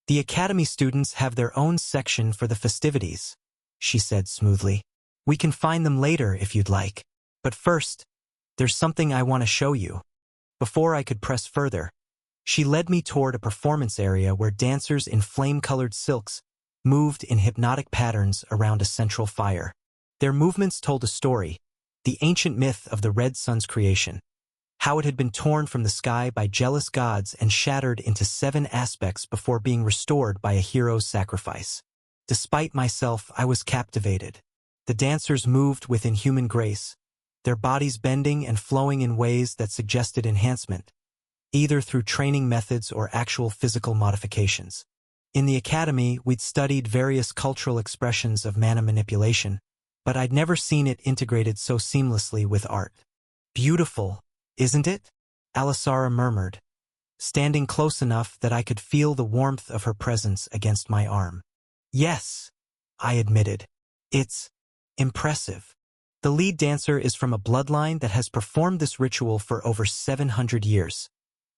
[SPEAKER 1] The academy students have their own section for the festivities, she said smoothly. We can find them later if you'd like. But first, there's something I want to show you. Before I could press further, she led me toward a performance area where dancers in flame-colored silks moved in hypnotic patterns around a central fire. Their movements told a story, the ancient myth of the Red Sun's creation, how it had been torn from the sky by jealous gods and shattered into 7 aspects before being restored by a hero's sacrifice. Despite myself, I was captivated. The dancers moved with inhuman grace, their bodies bending and flowing in ways that suggested enhancement, either through training methods or actual physical modifications. In the academy, we'd studied various cultural expressions of mana manipulation, but I'd never seen it integrated so seamlessly with art. Beautiful, isn't it? Alisara murmured, standing close enough that I could feel the warmth of her presence against my arm. Yes, I admitted. It's impressive. The lead dancer is from a bloodline that has performed this ritual for over 700 years,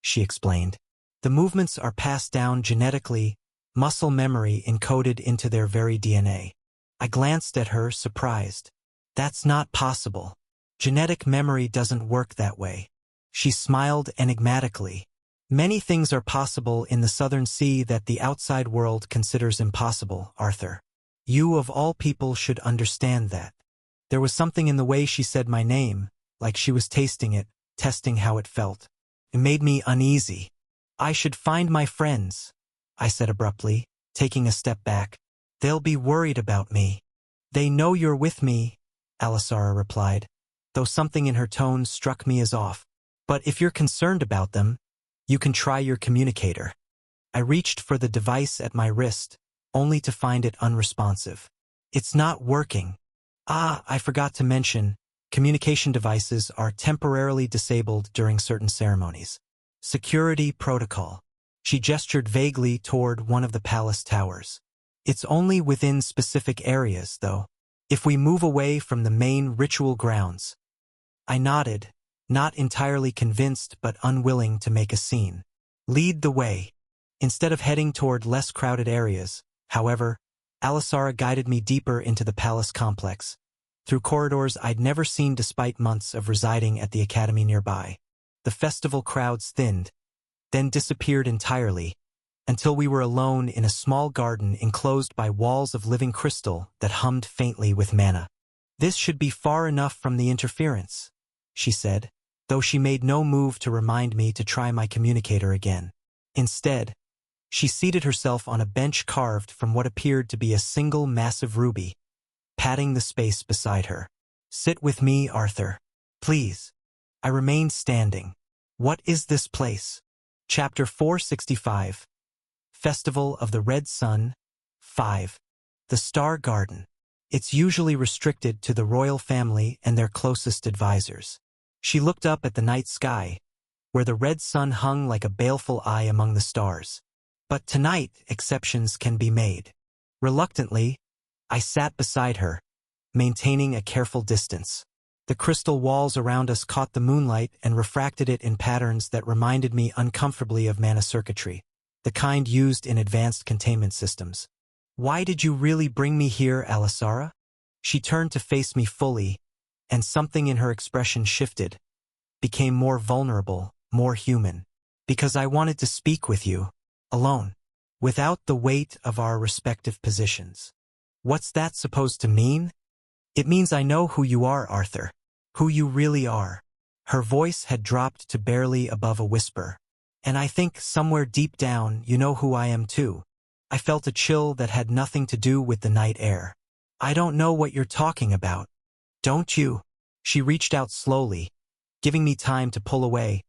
[SPEAKER 1] she explained. The movements are passed down genetically, muscle memory encoded into their very DNA. I glanced at her, surprised. That's not possible. Genetic memory doesn't work that way. She smiled enigmatically. Many things are possible in the Southern Sea that the outside world considers impossible, Arthur. You of all people should understand that. There was something in the way she said my name, like she was tasting it, testing how it felt. It made me uneasy. I should find my friends, I said abruptly, taking a step back. They'll be worried about me. They know you're with me, Alisara replied, though something in her tone struck me as off. But if you're concerned about them, you can try your communicator. I reached for the device at my wrist, only to find it unresponsive. It's not working. I forgot to mention, communication devices are temporarily disabled during certain ceremonies. Security protocol. She gestured vaguely toward one of the palace towers. It's only within specific areas, though. If we move away from the main ritual grounds. I nodded, not entirely convinced but unwilling to make a scene. Lead the way. Instead of heading toward less crowded areas, however, Alisara guided me deeper into the palace complex, through corridors I'd never seen despite months of residing at the academy nearby. The festival crowds thinned, then disappeared entirely, until we were alone in a small garden enclosed by walls of living crystal that hummed faintly with mana. This should be far enough from the interference, she said, though she made no move to remind me to try my communicator again. Instead, she seated herself on a bench carved from what appeared to be a single massive ruby, patting the space beside her. Sit with me, Arthur. Please. I remained standing. What is this place? Chapter 465. Festival of the Red Sun. 5. The Star Garden. It's usually restricted to the royal family and their closest advisors. She looked up at the night sky, where the red sun hung like a baleful eye among the stars. But tonight, exceptions can be made. Reluctantly, I sat beside her, maintaining a careful distance. The crystal walls around us caught the moonlight and refracted it in patterns that reminded me uncomfortably of mana circuitry, the kind used in advanced containment systems. Why did you really bring me here, Alisara? She turned to face me fully, and something in her expression shifted, became more vulnerable, more human. Because I wanted to speak with you, alone, without the weight of our respective positions. What's that supposed to mean? It means I know who you are, Arthur. Who you really are. Her voice had dropped to barely above a whisper. And I think somewhere deep down you know who I am too. I felt a chill that had nothing to do with the night air. I don't know what you're talking about. Don't you? She reached out slowly, giving me time to pull away,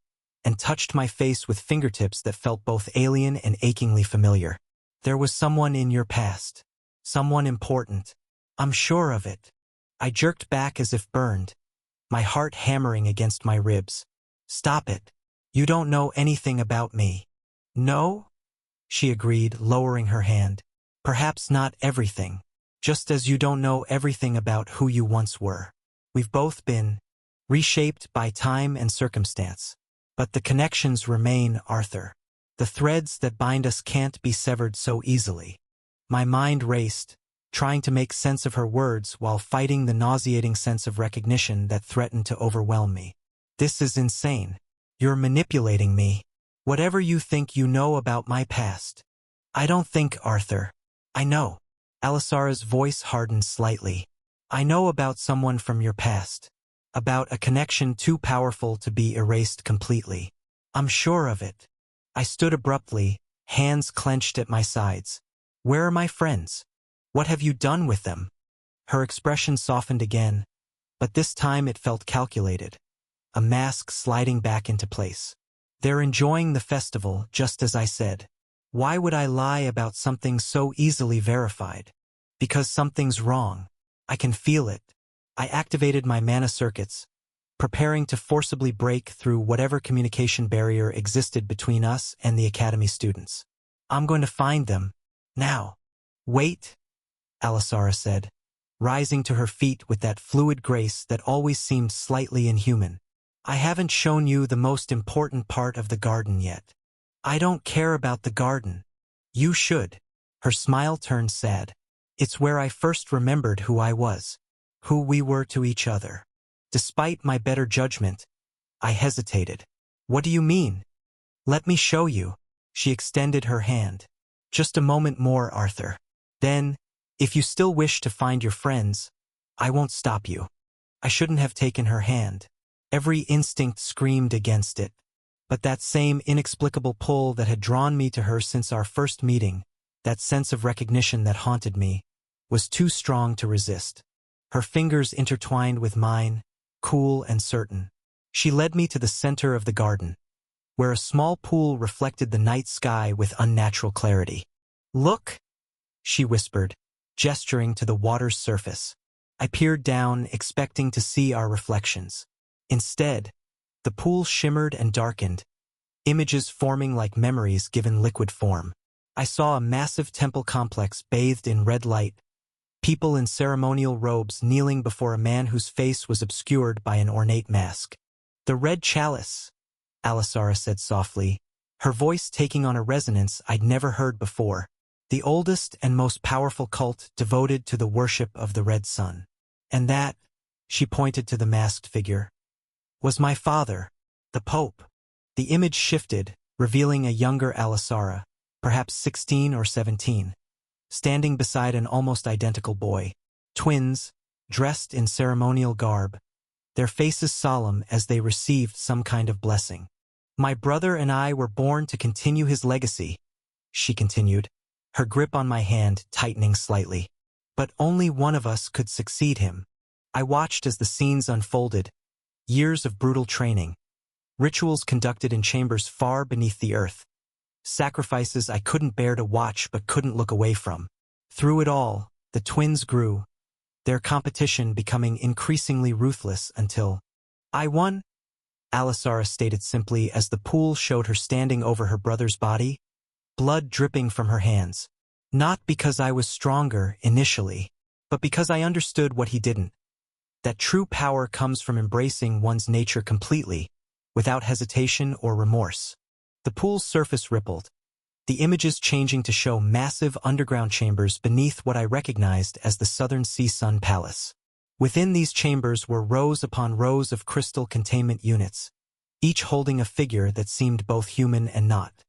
[SPEAKER 1] and touched my face with fingertips that felt both alien and achingly familiar. There was someone in your past. Someone important. I'm sure of it. I jerked back as if burned, my heart hammering against my ribs. Stop it. You don't know anything about me. No? She agreed, lowering her hand. Perhaps not everything. Just as you don't know everything about who you once were. We've both been reshaped by time and circumstance. But the connections remain, Arthur. The threads that bind us can't be severed so easily. My mind raced, trying to make sense of her words while fighting the nauseating sense of recognition that threatened to overwhelm me. This is insane. You're manipulating me. Whatever you think you know about my past. I don't think, Arthur. I know. Alisara's voice hardened slightly. I know about someone from your past. About a connection too powerful to be erased completely. I'm sure of it. I stood abruptly, hands clenched at my sides. Where are my friends? What have you done with them? Her expression softened again, but this time it felt calculated. A mask sliding back into place. They're enjoying the festival, just as I said. Why would I lie about something so easily verified? Because something's wrong. I can feel it. I activated my mana circuits, preparing to forcibly break through whatever communication barrier existed between us and the academy students. I'm going to find them. Now. Wait, Alisara said, rising to her feet with that fluid grace that always seemed slightly inhuman. I haven't shown you the most important part of the garden yet. I don't care about the garden. You should. Her smile turned sad. It's where I first remembered who I was, who we were to each other. Despite my better judgment, I hesitated. What do you mean? Let me show you. She extended her hand. Just a moment more, Arthur. Then, if you still wish to find your friends, I won't stop you. I shouldn't have taken her hand. Every instinct screamed against it. But that same inexplicable pull that had drawn me to her since our first meeting, that sense of recognition that haunted me, was too strong to resist. Her fingers intertwined with mine, cool and certain. She led me to the center of the garden, where a small pool reflected the night sky with unnatural clarity. "Look," she whispered, gesturing to the water's surface. I peered down, expecting to see our reflections. Instead, the pool shimmered and darkened, images forming like memories given liquid form. I saw a massive temple complex bathed in red light, people in ceremonial robes kneeling before a man whose face was obscured by an ornate mask. "The red chalice," Alisara said softly, her voice taking on a resonance I'd never heard before. "The oldest and most powerful cult devoted to the worship of the red sun. And that," she pointed to the masked figure, "was my father, the Pope." The image shifted, revealing a younger Alisara, perhaps 16 or 17, standing beside an almost identical boy. Twins, dressed in ceremonial garb, their faces solemn as they received some kind of blessing. "My brother and I were born to continue his legacy," she continued, her grip on my hand tightening slightly. "But only one of us could succeed him." I watched as the scenes unfolded, years of brutal training, rituals conducted in chambers far beneath the earth, sacrifices I couldn't bear to watch but couldn't look away from. Through it all, the twins grew, their competition becoming increasingly ruthless until I won, Alisara stated simply as the pool showed her standing over her brother's body, blood dripping from her hands. "Not because I was stronger initially, but because I understood what he didn't. That true power comes from embracing one's nature completely, without hesitation or remorse." The pool's surface rippled, the images changing to show massive underground chambers beneath what I recognized as the Southern Sea Sun Palace. Within these chambers were rows upon rows of crystal containment units, each holding a figure that seemed both human and not.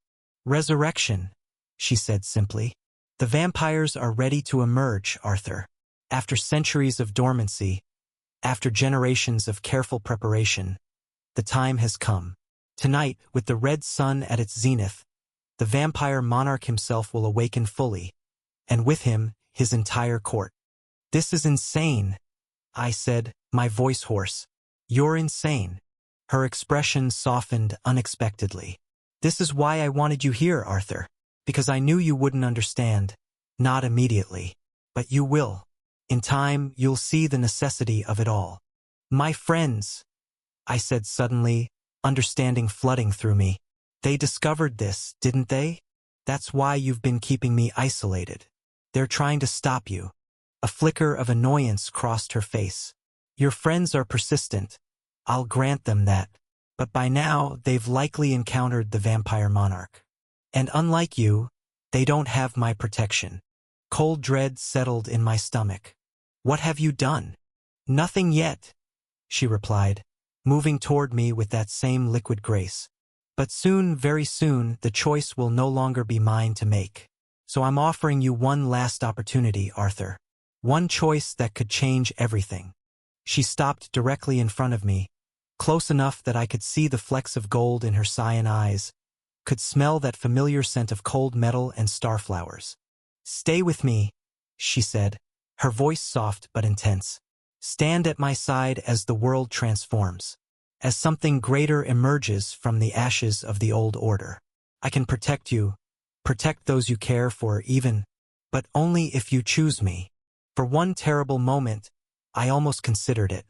[SPEAKER 1] "Resurrection," she said simply. "The vampires are ready to emerge, Arthur. After centuries of dormancy, after generations of careful preparation, the time has come. Tonight, with the red sun at its zenith, the vampire monarch himself will awaken fully, and with him, his entire court." "This is insane," I said, my voice hoarse. "You're insane." Her expression softened unexpectedly. "This is why I wanted you here, Arthur, because I knew you wouldn't understand. Not immediately. But you will. In time, you'll see the necessity of it all." "My friends," I said suddenly, understanding flooding through me. "They discovered this, didn't they? That's why you've been keeping me isolated. They're trying to stop you." A flicker of annoyance crossed her face. "Your friends are persistent. I'll grant them that. But by now, they've likely encountered the vampire monarch. And unlike you, they don't have my protection." Cold dread settled in my stomach. "What have you done?" "Nothing yet," she replied, moving toward me with that same liquid grace. "But soon, very soon, the choice will no longer be mine to make. So I'm offering you one last opportunity, Arthur. One choice that could change everything." She stopped directly in front of me, close enough that I could see the flecks of gold in her cyan eyes, could smell that familiar scent of cold metal and starflowers. "Stay with me," she said, her voice soft but intense. "Stand at my side as the world transforms, as something greater emerges from the ashes of the old order. I can protect you, protect those you care for even, but only if you choose me." For one terrible moment, I almost considered it.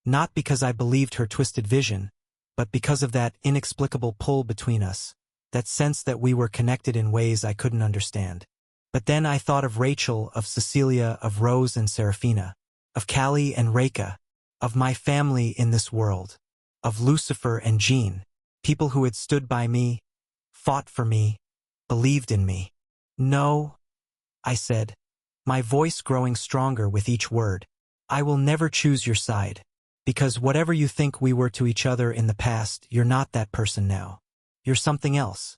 [SPEAKER 1] Not because I believed her twisted vision, but because of that inexplicable pull between us, that sense that we were connected in ways I couldn't understand. But then I thought of Rachel, of Cecilia, of Rose and Serafina, of Callie and Reka, of my family in this world, of Lucifer and Jean, people who had stood by me, fought for me, believed in me. "No," I said, my voice growing stronger with each word. "I will never choose your side. Because whatever you think we were to each other in the past, you're not that person now. You're something else.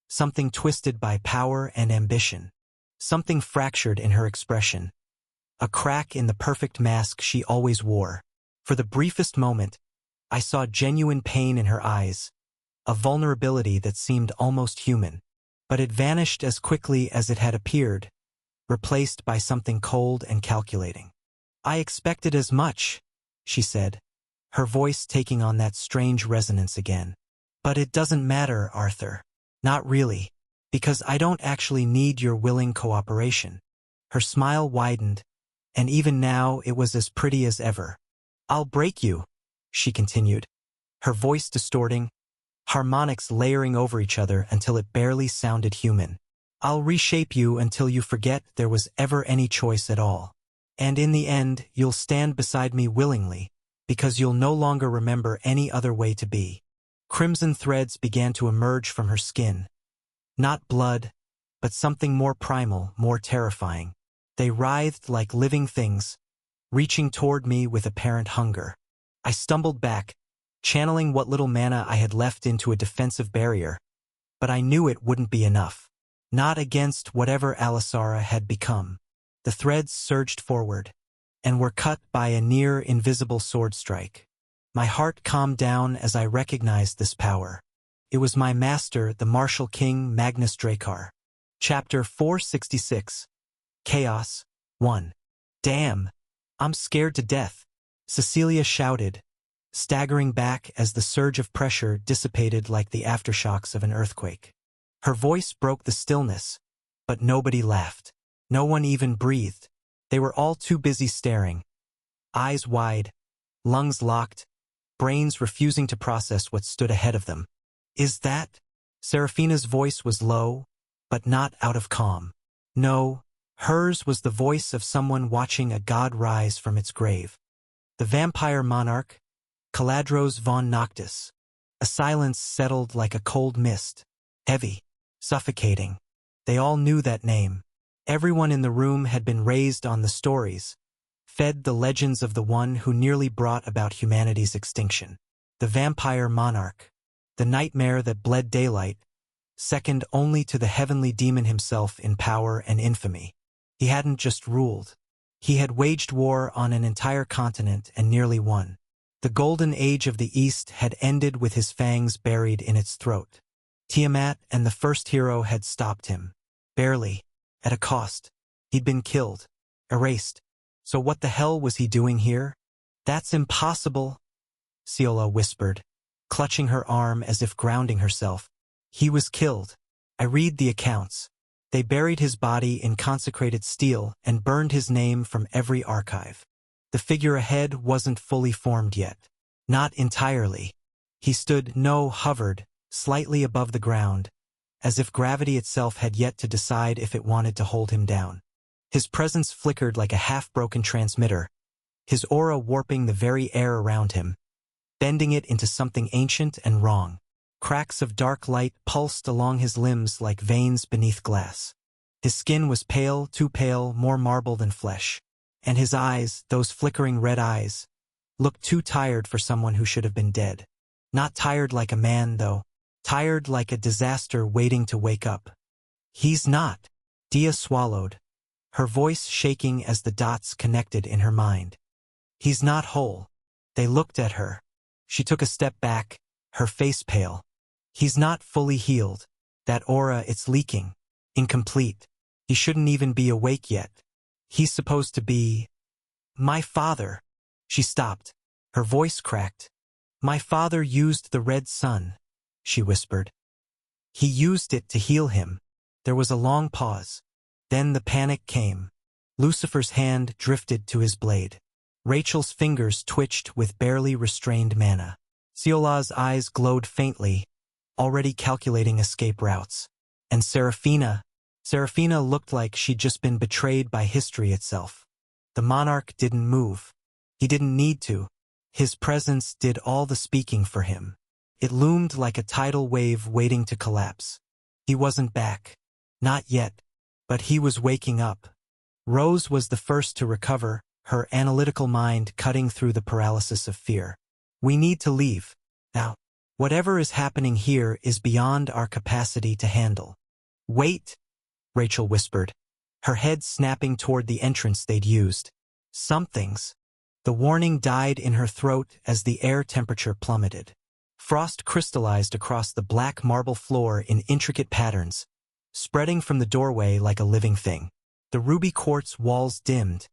[SPEAKER 1] Something twisted by power and ambition. Something fractured in her expression. A crack in the perfect mask she always wore. For the briefest moment, I saw genuine pain in her eyes, a vulnerability that seemed almost human. But it vanished as quickly as it had appeared, replaced by something cold and calculating. "I expected as much," she said, her voice taking on that strange resonance again. "But it doesn't matter, Arthur. Not really, because I don't actually need your willing cooperation." Her smile widened, and even now it was as pretty as ever. "I'll break you," she continued, her voice distorting, harmonics layering over each other until it barely sounded human. "I'll reshape you until you forget there was ever any choice at all. And in the end, you'll stand beside me willingly, because you'll no longer remember any other way to be." Crimson threads began to emerge from her skin. Not blood, but something more primal, more terrifying. They writhed like living things, reaching toward me with apparent hunger. I stumbled back, channeling what little mana I had left into a defensive barrier, but I knew it wouldn't be enough. Not against whatever Alisara had become. The threads surged forward, and were cut by a near-invisible sword strike. My heart calmed down as I recognized this power. It was my master, the martial king Magnus Drakkar. Chapter 466. Chaos 1. "Damn! I'm scared to death," Cecilia shouted, staggering back as the surge of pressure dissipated like the aftershocks of an earthquake. Her voice broke the stillness, but nobody laughed. No one even breathed. They were all too busy staring, eyes wide, lungs locked, brains refusing to process what stood ahead of them. "Is that?" Seraphina's voice was low, but not out of calm. No, hers was the voice of someone watching a god rise from its grave. The vampire monarch, Caladros von Noctis. A silence settled like a cold mist, heavy, suffocating. They all knew that name. Everyone in the room had been raised on the stories, fed the legends of the one who nearly brought about humanity's extinction. The vampire monarch, the nightmare that bled daylight, second only to the heavenly demon himself in power and infamy. He hadn't just ruled. He had waged war on an entire continent and nearly won. The golden age of the East had ended with his fangs buried in its throat. Tiamat and the first hero had stopped him. Barely. At a cost. He'd been killed. Erased. So what the hell was he doing here? "That's impossible," Ciola whispered, clutching her arm as if grounding herself. "He was killed. I read the accounts. They buried his body in consecrated steel and burned his name from every archive. The figure ahead wasn't fully formed yet. Not entirely. He hovered, slightly above the ground, as if gravity itself had yet to decide if it wanted to hold him down. His presence flickered like a half-broken transmitter, his aura warping the very air around him, bending it into something ancient and wrong. Cracks of dark light pulsed along his limbs like veins beneath glass. His skin was pale, too pale, more marble than flesh. And his eyes, those flickering red eyes, looked too tired for someone who should have been dead. Not tired like a man, though. Tired like a disaster waiting to wake up. "He's not." Dia swallowed, her voice shaking as the dots connected in her mind. "He's not whole." They looked at her. She took a step back, her face pale. "He's not fully healed. That aura, it's leaking. Incomplete. He shouldn't even be awake yet. He's supposed to be... my father." She stopped. Her voice cracked. "My father used the red sun," she whispered. "He used it to heal him." There was a long pause. Then the panic came. Lucifer's hand drifted to his blade. Rachel's fingers twitched with barely restrained mana. Ciola's eyes glowed faintly, already calculating escape routes. And Seraphina looked like she'd just been betrayed by history itself. The monarch didn't move. He didn't need to. His presence did all the speaking for him. It loomed like a tidal wave waiting to collapse. He wasn't back. Not yet. But he was waking up. Rose was the first to recover, her analytical mind cutting through the paralysis of fear. "We need to leave. Now. Whatever is happening here is beyond our capacity to handle." "Wait," Rachel whispered, her head snapping toward the entrance they'd used. "Something's." The warning died in her throat as the air temperature plummeted. Frost crystallized across the black marble floor in intricate patterns, spreading from the doorway like a living thing. The ruby quartz walls dimmed,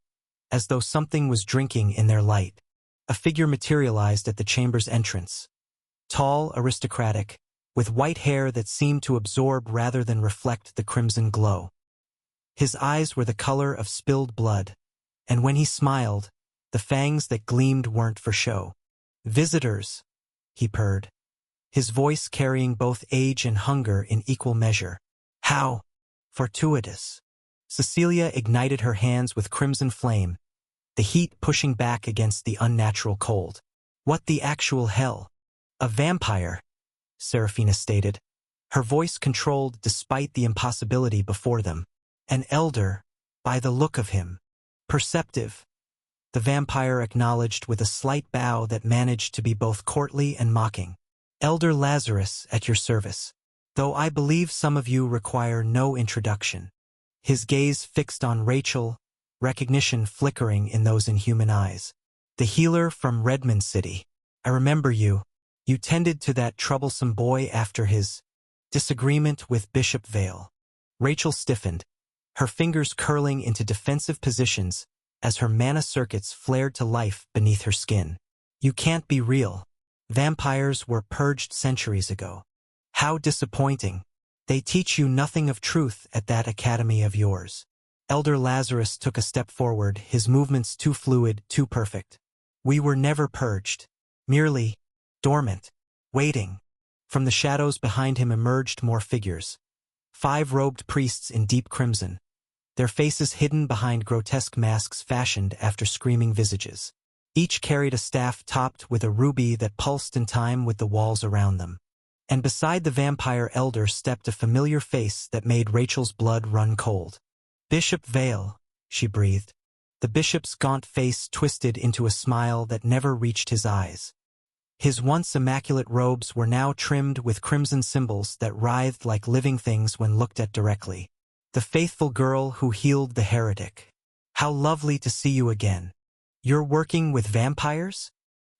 [SPEAKER 1] as though something was drinking in their light. A figure materialized at the chamber's entrance. Tall, aristocratic, with white hair that seemed to absorb rather than reflect the crimson glow. His eyes were the color of spilled blood, and when he smiled, the fangs that gleamed weren't for show. "Visitors," he purred, his voice carrying both age and hunger in equal measure. "How fortuitous." Cecilia ignited her hands with crimson flame, the heat pushing back against the unnatural cold. "What the actual hell?" "A vampire," Serafina stated, her voice controlled despite the impossibility before them. "An elder, by the look of him. Perceptive." The vampire acknowledged with a slight bow that managed to be both courtly and mocking. "Elder Lazarus, at your service. Though I believe some of you require no introduction." His gaze fixed on Rachel, recognition flickering in those inhuman eyes. "The healer from Redmond City. I remember you. You tended to that troublesome boy after his disagreement with Bishop Vale." Rachel stiffened, her fingers curling into defensive positions as her mana circuits flared to life beneath her skin. "You can't be real. Vampires were purged centuries ago." "How disappointing. They teach you nothing of truth at that academy of yours." Elder Lazarus took a step forward, his movements too fluid, too perfect. "We were never purged. Merely dormant, waiting." From the shadows behind him emerged more figures. 5 robed priests in deep crimson, their faces hidden behind grotesque masks fashioned after screaming visages. Each carried a staff topped with a ruby that pulsed in time with the walls around them. And beside the vampire elder stepped a familiar face that made Rachel's blood run cold. "Bishop Vale," she breathed. The bishop's gaunt face twisted into a smile that never reached his eyes. His once immaculate robes were now trimmed with crimson symbols that writhed like living things when looked at directly. "The faithful girl who healed the heretic. How lovely to see you again. You're working with vampires?"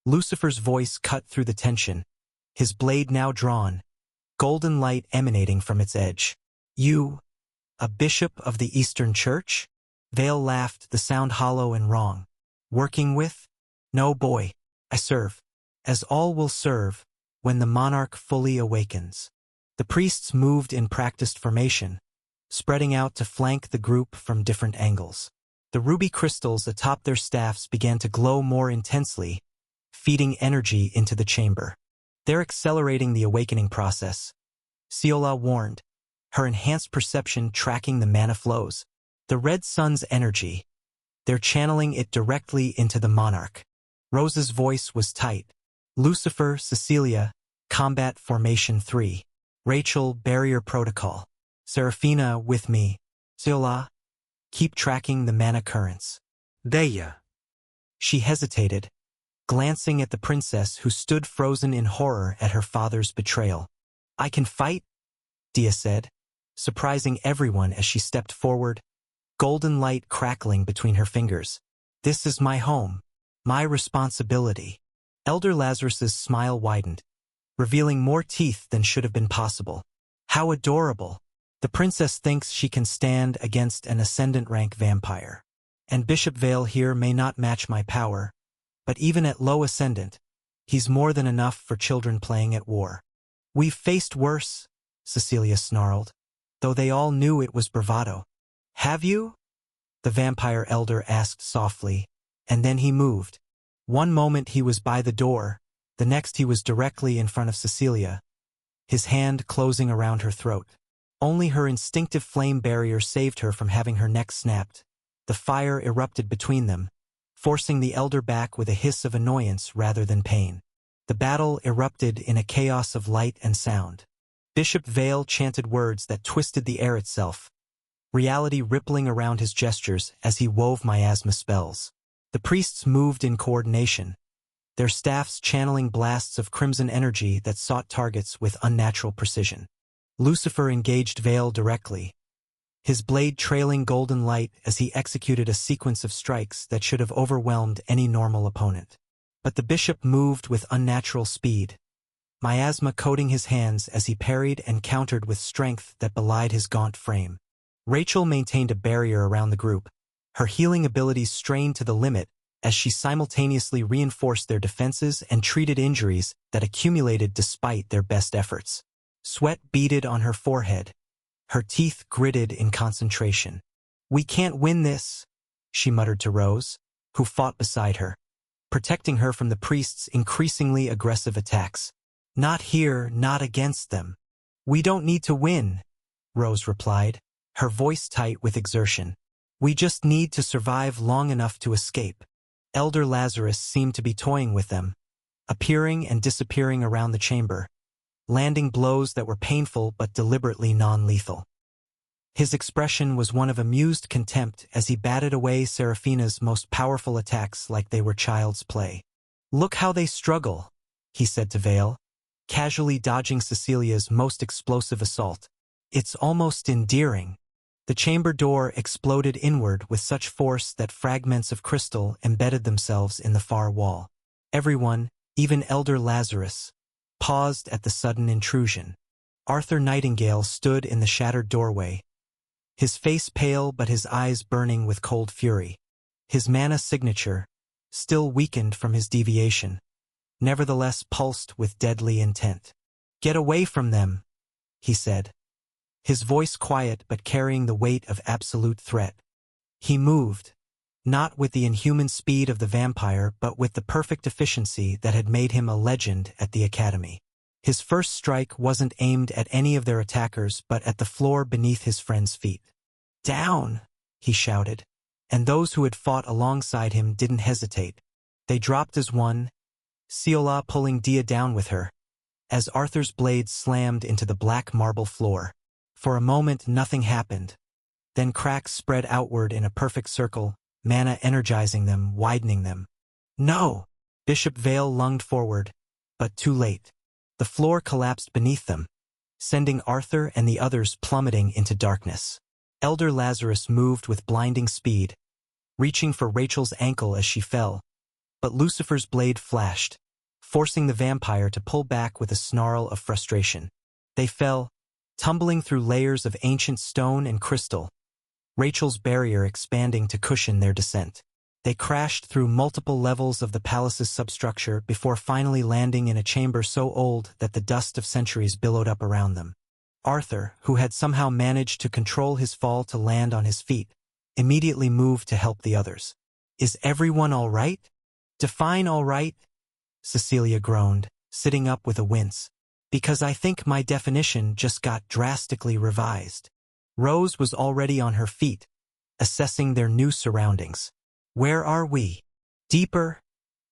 [SPEAKER 1] Lucifer's voice cut through the tension, his blade now drawn, golden light emanating from its edge. "You, a bishop of the Eastern Church?" Vale laughed, the sound hollow and wrong. "Working with? No, boy. I serve. As all will serve, when the monarch fully awakens." The priests moved in practiced formation, spreading out to flank the group from different angles. The ruby crystals atop their staffs began to glow more intensely, feeding energy into the chamber. "They're accelerating the awakening process," Ciola warned, her enhanced perception tracking the mana flows. "The red sun's energy. They're channeling it directly into the monarch." Rose's voice was tight. "Lucifer, Cecilia, Combat Formation 3. Rachel, Barrier Protocol. Serafina, with me. Ciola, keep tracking the mana currents."
[SPEAKER 2] "Deya."
[SPEAKER 1] She hesitated, glancing at the princess who stood frozen in horror at her father's betrayal. "I can fight," Dia said, surprising everyone as she stepped forward, golden light crackling between her fingers. "This is my home, my responsibility." Elder Lazarus's smile widened, revealing more teeth than should have been possible. "How adorable. The princess thinks she can stand against an ascendant-rank vampire. And Bishop Vale here may not match my power, but even at low ascendant, he's more than enough for children playing at war." "We've faced worse," Cecilia snarled, though they all knew it was bravado. "Have you?" the vampire elder asked softly, and then he moved. One moment he was by the door, the next he was directly in front of Cecilia, his hand closing around her throat. Only her instinctive flame barrier saved her from having her neck snapped. The fire erupted between them, forcing the elder back with a hiss of annoyance rather than pain. The battle erupted in a chaos of light and sound. Bishop Vale chanted words that twisted the air itself, reality rippling around his gestures as he wove miasma spells. The priests moved in coordination, their staffs channeling blasts of crimson energy that sought targets with unnatural precision. Lucifer engaged Vale directly, his blade trailing golden light as he executed a sequence of strikes that should have overwhelmed any normal opponent. But the bishop moved with unnatural speed, miasma coating his hands as he parried and countered with strength that belied his gaunt frame. Rachel maintained a barrier around the group, her healing abilities strained to the limit as she simultaneously reinforced their defenses and treated injuries that accumulated despite their best efforts. Sweat beaded on her forehead, her teeth gritted in concentration. "We can't win this," she muttered to Rose, who fought beside her, protecting her from the priest's increasingly aggressive attacks. "Not here, not against them." "We don't need to win," Rose replied, her voice tight with exertion. "We just need to survive long enough to escape." Elder Lazarus seemed to be toying with them, appearing and disappearing around the chamber, landing blows that were painful but deliberately non-lethal. His expression was one of amused contempt as he batted away Seraphina's most powerful attacks like they were child's play. "Look how they struggle," he said to Vale, casually dodging Cecilia's most explosive assault. "It's almost endearing." The chamber door exploded inward with such force that fragments of crystal embedded themselves in the far wall. Everyone, even Elder Lazarus, paused at the sudden intrusion. Arthur Nightingale stood in the shattered doorway, his face pale but his eyes burning with cold fury. His mana signature, still weakened from his deviation, nevertheless pulsed with deadly intent. "Get away from them," he said, his voice quiet but carrying the weight of absolute threat. He moved, not with the inhuman speed of the vampire but with the perfect efficiency that had made him a legend at the academy. His first strike wasn't aimed at any of their attackers but at the floor beneath his friend's feet. "Down!" he shouted, and those who had fought alongside him didn't hesitate. They dropped as one, Ciola pulling Dia down with her, as Arthur's blade slammed into the black marble floor. For a moment nothing happened. Then cracks spread outward in a perfect circle, mana energizing them, widening them. "No!" Bishop Vale lunged forward, but too late. The floor collapsed beneath them, sending Arthur and the others plummeting into darkness. Elder Lazarus moved with blinding speed, reaching for Rachel's ankle as she fell, but Lucifer's blade flashed, forcing the vampire to pull back with a snarl of frustration. They fell, tumbling through layers of ancient stone and crystal, Rachel's barrier expanding to cushion their descent. They crashed through multiple levels of the palace's substructure before finally landing in a chamber so old that the dust of centuries billowed up around them. Arthur, who had somehow managed to control his fall to land on his feet, immediately moved to help the others. "Is everyone all right?" "Define all right," Cecilia groaned, sitting up with a wince. "Because I think my definition just got drastically revised." Rose was already on her feet, assessing their new surroundings. "Where are we?" "Deeper,"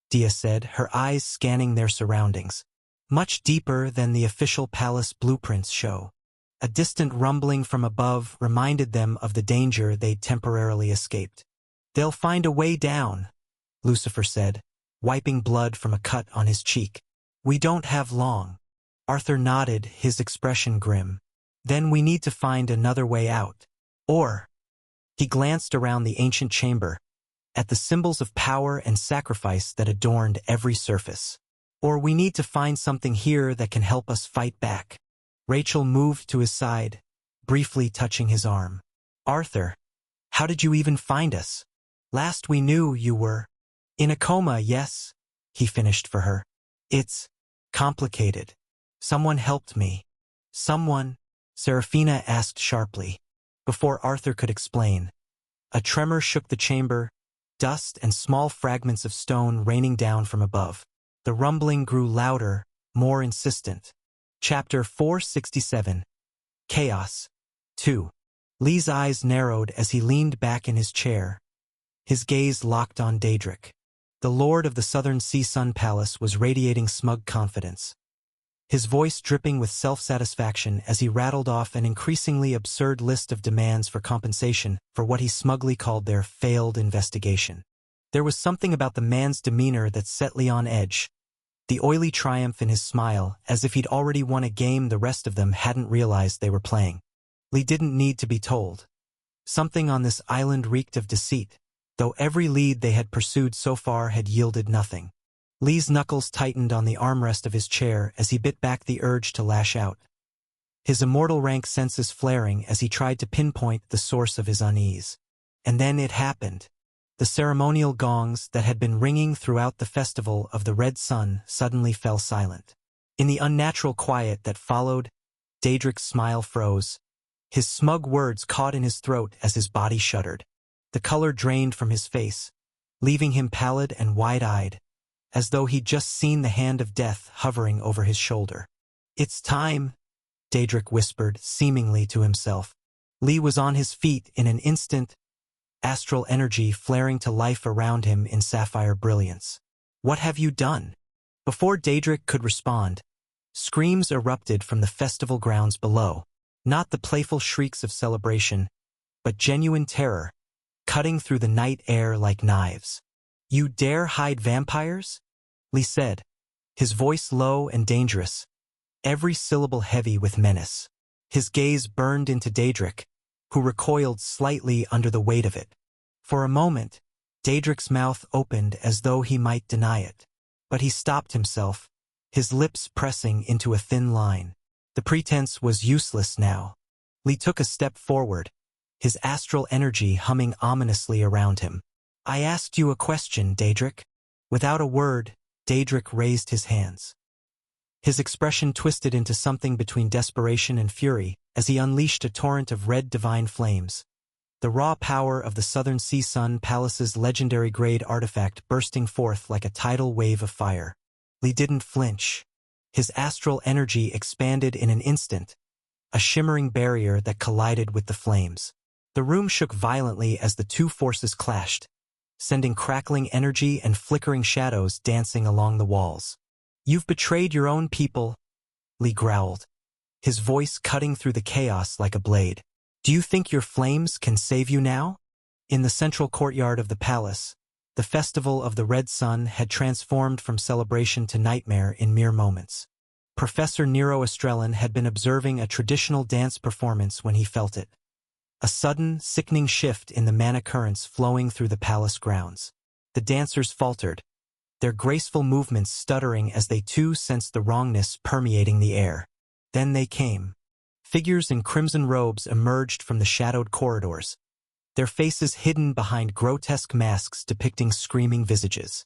[SPEAKER 1] Dia said, her eyes scanning their surroundings. "Much deeper than the official palace blueprints show." A distant rumbling from above reminded them of the danger they'd temporarily escaped. "They'll find a way down," Lucifer said, wiping blood from a cut on his cheek. "We don't have long." Arthur nodded, his expression grim. "Then we need to find another way out. Or—" he glanced around the ancient chamber, at the symbols of power and sacrifice that adorned every surface. "Or we need to find something here that can help us fight back." Rachel moved to his side, briefly touching his arm. "Arthur, how did you even find us? Last we knew you were in a coma, yes?" he finished for her. "It's complicated. Someone helped me." "Someone?" Seraphina asked sharply. Before Arthur could explain, a tremor shook the chamber, dust and small fragments of stone raining down from above. The rumbling grew louder, more insistent. Chapter 467. Chaos. 2. Lee's eyes narrowed as he leaned back in his chair, his gaze locked on Daedric. The lord of the Southern Sea Sun Palace was radiating smug confidence, his voice dripping with self-satisfaction as he rattled off an increasingly absurd list of demands for compensation for what he smugly called their failed investigation. There was something about the man's demeanor that set Lee on edge, the oily triumph in his smile, as if he'd already won a game the rest of them hadn't realized they were playing. Lee didn't need to be told. Something on this island reeked of deceit, though every lead they had pursued so far had yielded nothing. Lee's knuckles tightened on the armrest of his chair as he bit back the urge to lash out, his immortal rank senses flaring as he tried to pinpoint the source of his unease. And then it happened. The ceremonial gongs that had been ringing throughout the festival of the Red Sun suddenly fell silent. In the unnatural quiet that followed, Daedric's smile froze. His smug words caught in his throat as his body shuddered. The color drained from his face, leaving him pallid and wide-eyed, as though he'd just seen the hand of death hovering over his shoulder. "It's time," Daedric whispered, seemingly to himself. Lee was on his feet in an instant, astral energy flaring to life around him in sapphire brilliance. "What have you done?" Before Daedric could respond, screams erupted from the festival grounds below, not the playful shrieks of celebration, but genuine terror, cutting through the night air like knives. "You dare hide vampires?" Lee said, his voice low and dangerous, every syllable heavy with menace. His gaze burned into Daedric, who recoiled slightly under the weight of it. For a moment, Daedric's mouth opened as though he might deny it, but he stopped himself, his lips pressing into a thin line. The pretense was useless now. Lee took a step forward, his astral energy humming ominously around him. "I asked you a question, Daedric." Without a word, Daedric raised his hands. His expression twisted into something between desperation and fury as he unleashed a torrent of red divine flames. The raw power of the Southern Sea Sun Palace's legendary grade artifact bursting forth like a tidal wave of fire. Lee didn't flinch. His astral energy expanded in an instant, a shimmering barrier that collided with the flames. The room shook violently as the two forces clashed, sending crackling energy and flickering shadows dancing along the walls. "You've betrayed your own people," Lee growled, his voice cutting through the chaos like a blade. "Do you think your flames can save you now?" In the central courtyard of the palace, the festival of the Red Sun had transformed from celebration to nightmare in mere moments. Professor Nero Estrellan had been observing a traditional dance performance when he felt it. A sudden, sickening shift in the mana currents flowing through the palace grounds. The dancers faltered, their graceful movements stuttering as they too sensed the wrongness permeating the air. Then they came. Figures in crimson robes emerged from the shadowed corridors, their faces hidden behind grotesque masks depicting screaming visages.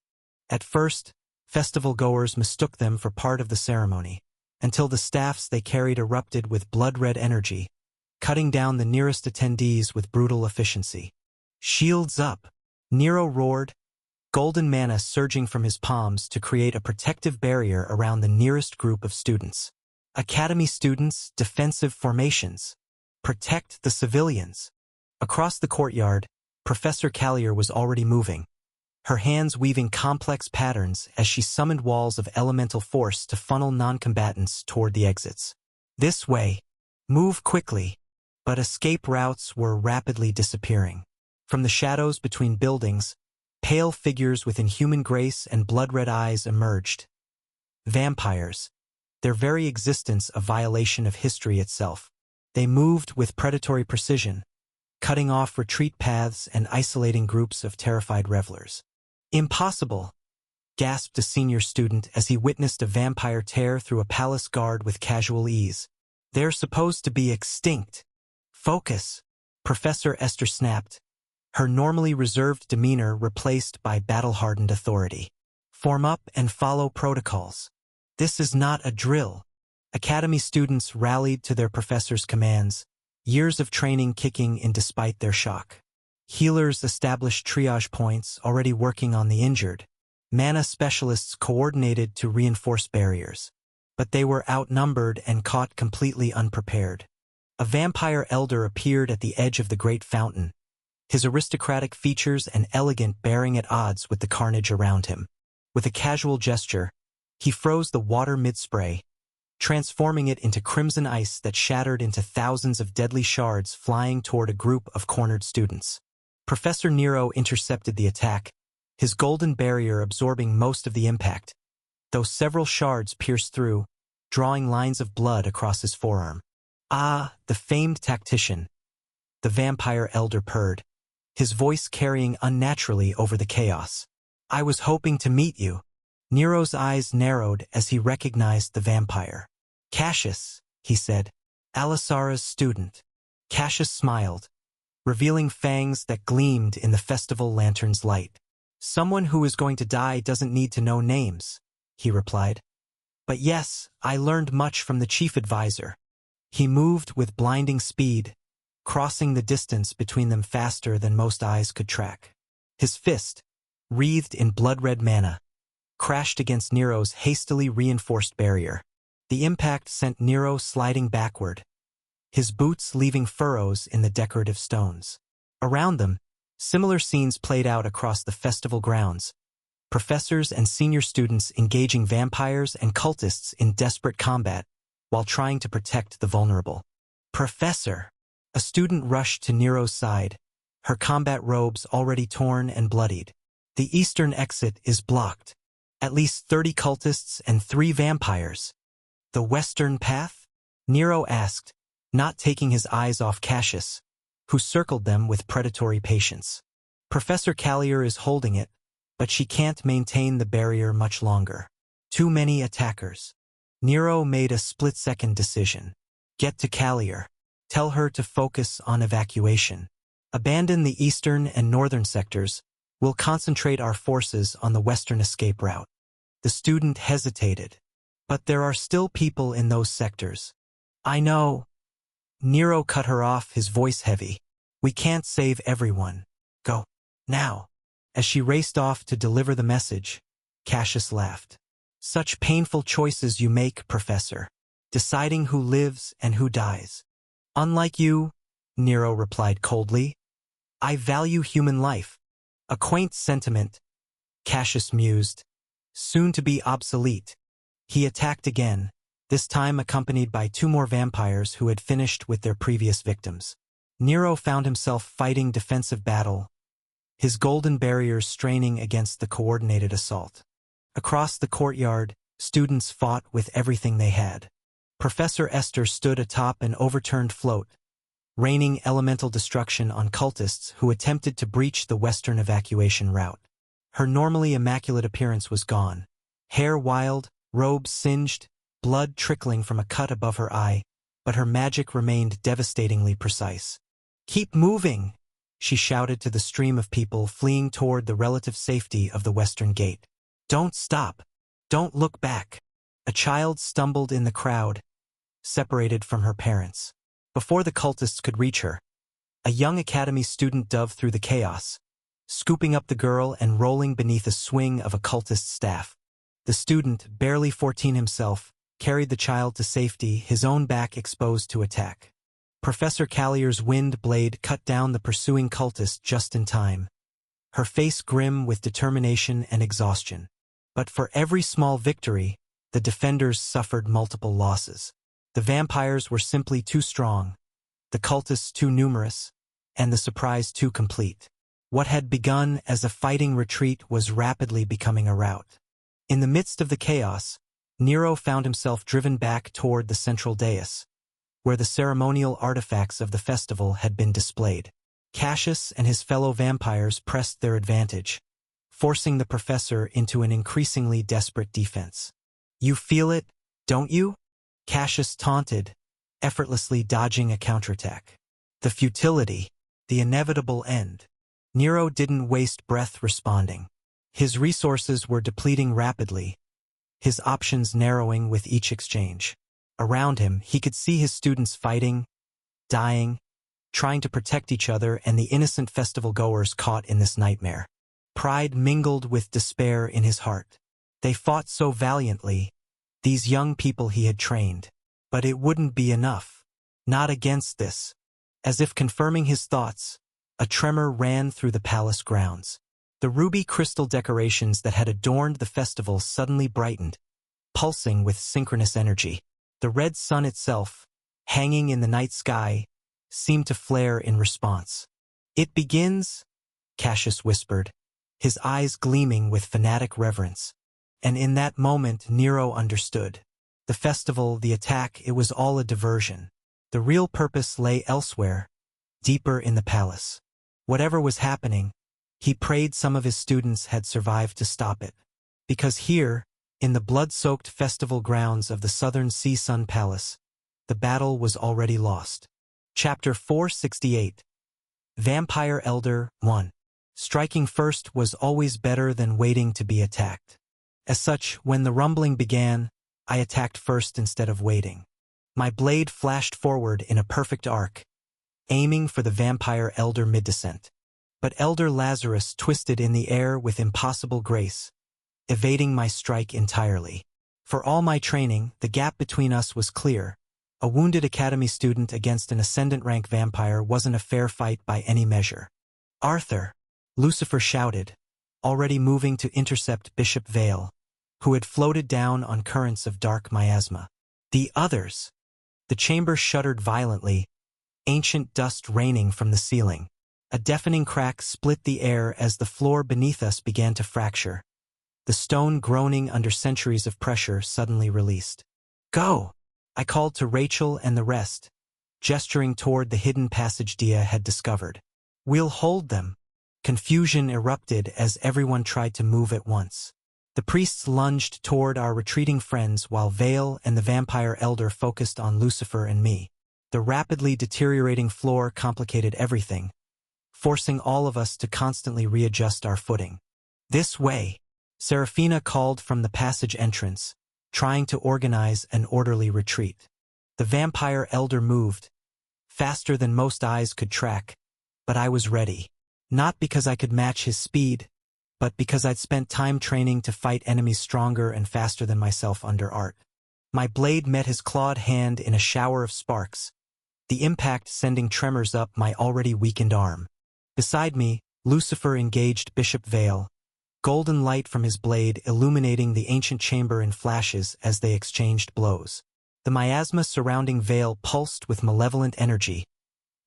[SPEAKER 1] At first, festival-goers mistook them for part of the ceremony, until the staffs they carried erupted with blood-red energy, cutting down the nearest attendees with brutal efficiency. "Shields up!" Nero roared, golden mana surging from his palms to create a protective barrier around the nearest group of students. "Academy students, defensive formations. Protect the civilians." Across the courtyard, Professor Callier was already moving, her hands weaving complex patterns as she summoned walls of elemental force to funnel non-combatants toward the exits. "This way. Move quickly." But escape routes were rapidly disappearing. From the shadows between buildings, pale figures with inhuman grace and blood-red eyes emerged. Vampires, their very existence a violation of history itself. They moved with predatory precision, cutting off retreat paths and isolating groups of terrified revelers. "Impossible," gasped a senior student as he witnessed a vampire tear through a palace guard with casual ease. "They're supposed to be extinct." "Focus," Professor Esther snapped, her normally reserved demeanor replaced by battle-hardened authority. "Form up and follow protocols. This is not a drill." Academy students rallied to their professor's commands, years of training kicking in despite their shock. Healers established triage points already working on the injured. Mana specialists coordinated to reinforce barriers. But they were outnumbered and caught completely unprepared. A vampire elder appeared at the edge of the great fountain, his aristocratic features and elegant bearing at odds with the carnage around him. With a casual gesture, he froze the water mid-spray, transforming it into crimson ice that shattered into thousands of deadly shards flying toward a group of cornered students. Professor Nero intercepted the attack, his golden barrier absorbing most of the impact, though several shards pierced through, drawing lines of blood across his forearm. "Ah, the famed tactician," the vampire elder purred, his voice carrying unnaturally over the chaos. "I was hoping to meet you." Nero's eyes narrowed as he recognized the vampire. Cassius, he said, Alisara's student. Cassius smiled, revealing fangs that gleamed in the festival lantern's light. Someone who is going to die doesn't need to know names, he replied. But yes, I learned much from the chief advisor. He moved with blinding speed, crossing the distance between them faster than most eyes could track. His fist, wreathed in blood-red mana, crashed against Nero's hastily reinforced barrier. The impact sent Nero sliding backward, his boots leaving furrows in the decorative stones. Around them, similar scenes played out across the festival grounds, professors and senior students engaging vampires and cultists in desperate combat while trying to protect the vulnerable. Professor! A student rushed to Nero's side, her combat robes already torn and bloodied. The eastern exit is blocked. At least 30 cultists and 3 vampires. The western path? Nero asked, not taking his eyes off Cassius, who circled them with predatory patience. Professor Callier is holding it, but she can't maintain the barrier much longer. Too many attackers. Nero made a split-second decision. Get to Callier. Tell her to focus on evacuation. Abandon the eastern and northern sectors. We'll concentrate our forces on the western escape route. The student hesitated. But there are still people in those sectors. I know. Nero cut her off, his voice heavy. We can't save everyone. Go. Now. As she raced off to deliver the message, Cassius laughed. Such painful choices you make, Professor. Deciding who lives and who dies. Unlike you, Nero replied coldly. I value human life. A quaint sentiment, Cassius mused. Soon to be obsolete. He attacked again, this time accompanied by 2 more vampires who had finished with their previous victims. Nero found himself fighting defensive battle, his golden barriers straining against the coordinated assault. Across the courtyard, students fought with everything they had. Professor Esther stood atop an overturned float, raining elemental destruction on cultists who attempted to breach the western evacuation route. Her normally immaculate appearance was gone. Hair wild, robes singed, blood trickling from a cut above her eye, but her magic remained devastatingly precise. Keep moving, she shouted to the stream of people fleeing toward the relative safety of the western gate. Don't stop. Don't look back. A child stumbled in the crowd, separated from her parents. Before the cultists could reach her, a young academy student dove through the chaos, scooping up the girl and rolling beneath a swing of a cultist's staff. The student, barely 14 himself, carried the child to safety, his own back exposed to attack. Professor Callier's wind blade cut down the pursuing cultist just in time, her face grim with determination and exhaustion. But for every small victory, the defenders suffered multiple losses. The vampires were simply too strong, the cultists too numerous, and the surprise too complete. What had begun as a fighting retreat was rapidly becoming a rout. In the midst of the chaos, Nero found himself driven back toward the central dais, where the ceremonial artifacts of the festival had been displayed. Cassius and his fellow vampires pressed their advantage, forcing the professor into an increasingly desperate defense. You feel it, don't you? Cassius taunted, effortlessly dodging a counterattack. The futility, the inevitable end. Nero didn't waste breath responding. His resources were depleting rapidly, his options narrowing with each exchange. Around him, he could see his students fighting, dying, trying to protect each other, and the innocent festival-goers caught in this nightmare. Pride mingled with despair in his heart. They fought so valiantly, these young people he had trained. But it wouldn't be enough. Not against this. As if confirming his thoughts, a tremor ran through the palace grounds. The ruby crystal decorations that had adorned the festival suddenly brightened, pulsing with synchronous energy. The red sun itself, hanging in the night sky, seemed to flare in response. It begins, Cassius whispered, his eyes gleaming with fanatic reverence. And in that moment Nero understood. The festival, the attack, it was all a diversion. The real purpose lay elsewhere, deeper in the palace. Whatever was happening, he prayed some of his students had survived to stop it. Because here, in the blood-soaked festival grounds of the Southern Sea Sun Palace, the battle was already lost. Chapter 468. Vampire Elder 1. Striking first was always better than waiting to be attacked. As such, when the rumbling began, I attacked first instead of waiting. My blade flashed forward in a perfect arc, aiming for the Vampire Elder mid-descent. But Elder Lazarus twisted in the air with impossible grace, evading my strike entirely. For all my training, the gap between us was clear. A wounded academy student against an ascendant-rank vampire wasn't a fair fight by any measure. "Arthur!" Lucifer shouted, already moving to intercept Bishop Vale, who had floated down on currents of dark miasma. The others! The chamber shuddered violently, ancient dust raining from the ceiling. A deafening crack split the air as the floor beneath us began to fracture. The stone groaning under centuries of pressure suddenly released. "Go!" I called to Rachel and the rest, gesturing toward the hidden passage Dia had discovered. "We'll hold them." Confusion erupted as everyone tried to move at once. The priests lunged toward our retreating friends while Vale and the Vampire Elder focused on Lucifer and me. The rapidly deteriorating floor complicated everything, forcing all of us to constantly readjust our footing. "This way!" Seraphina called from the passage entrance, trying to organize an orderly retreat. The Vampire Elder moved, faster than most eyes could track, but I was ready. Not because I could match his speed, but because I'd spent time training to fight enemies stronger and faster than myself under art. My blade met his clawed hand in a shower of sparks, the impact sending tremors up my already weakened arm. Beside me, Lucifer engaged Bishop Vale, golden light from his blade illuminating the ancient chamber in flashes as they exchanged blows. The miasma surrounding Vale pulsed with malevolent energy,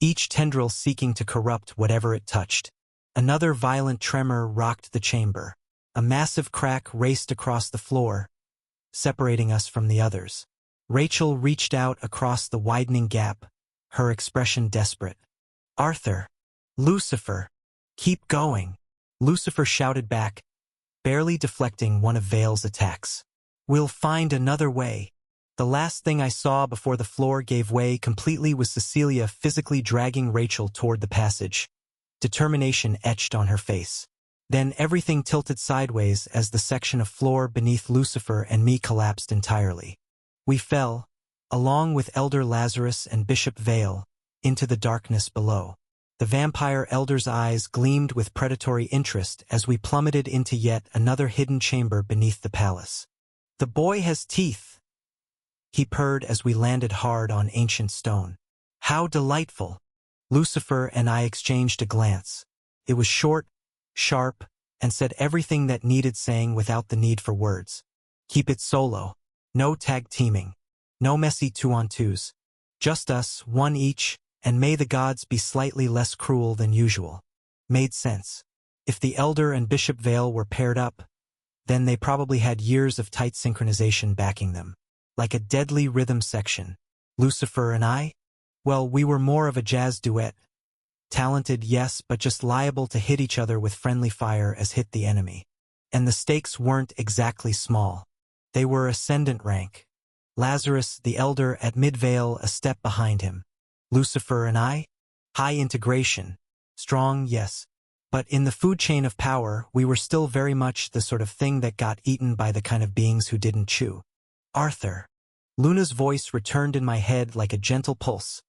[SPEAKER 1] each tendril seeking to corrupt whatever it touched. Another violent tremor rocked the chamber. A massive crack raced across the floor, separating us from the others. Rachel reached out across the widening gap, her expression desperate. "Arthur! Lucifer! Keep going!" Lucifer shouted back, barely deflecting one of Vale's attacks. "We'll find another way." The last thing I saw before the floor gave way completely was Cecilia physically dragging Rachel toward the passage, determination etched on her face. Then everything tilted sideways as the section of floor beneath Lucifer and me collapsed entirely. We fell, along with Elder Lazarus and Bishop Vale, into the darkness below. The Vampire Elder's eyes gleamed with predatory interest as we plummeted into yet another hidden chamber beneath the palace. "The boy has teeth," he purred as we landed hard on ancient stone. "How delightful!" Lucifer and I exchanged a glance. It was short, sharp, and said everything that needed saying without the need for words. Keep it solo. No tag teaming. No messy two-on-twos. Just us, one each, and may the gods be slightly less cruel than usual. Made sense. If the Elder and Bishop Vale were paired up, then they probably had years of tight synchronization backing them. Like a deadly rhythm section. Lucifer and I? Well, we were more of a jazz duet. Talented, yes, but just liable to hit each other with friendly fire as hit the enemy. And the stakes weren't exactly small. They were ascendant rank. Lazarus, the Elder, at mid-veil, a step behind him. Lucifer and I? High integration. Strong, yes. But in the food chain of power, we were still very much the sort of thing that got eaten by the kind of beings who didn't chew. "Arthur." Luna's voice returned in my head like a gentle pulse,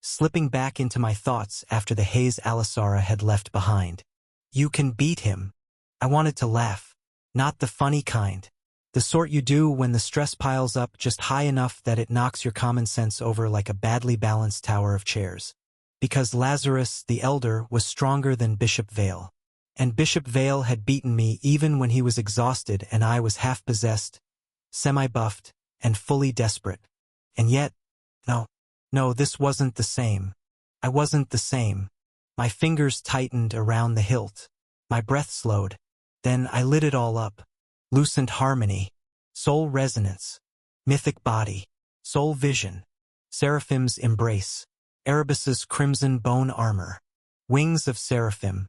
[SPEAKER 1] slipping back into my thoughts after the haze Alisara had left behind. "You can beat him." I wanted to laugh. Not the funny kind. The sort you do when the stress piles up just high enough that it knocks your common sense over like a badly balanced tower of chairs. Because Lazarus, the Elder, was stronger than Bishop Vale. And Bishop Vale had beaten me even when he was exhausted and I was half-possessed, semi-buffed, and fully desperate. And yet, no, this wasn't the same. I wasn't the same. My fingers tightened around the hilt. My breath slowed. Then I lit it all up. Lucent harmony, soul resonance, mythic body, soul vision, Seraphim's embrace, Erebus's crimson bone armor, wings of Seraphim,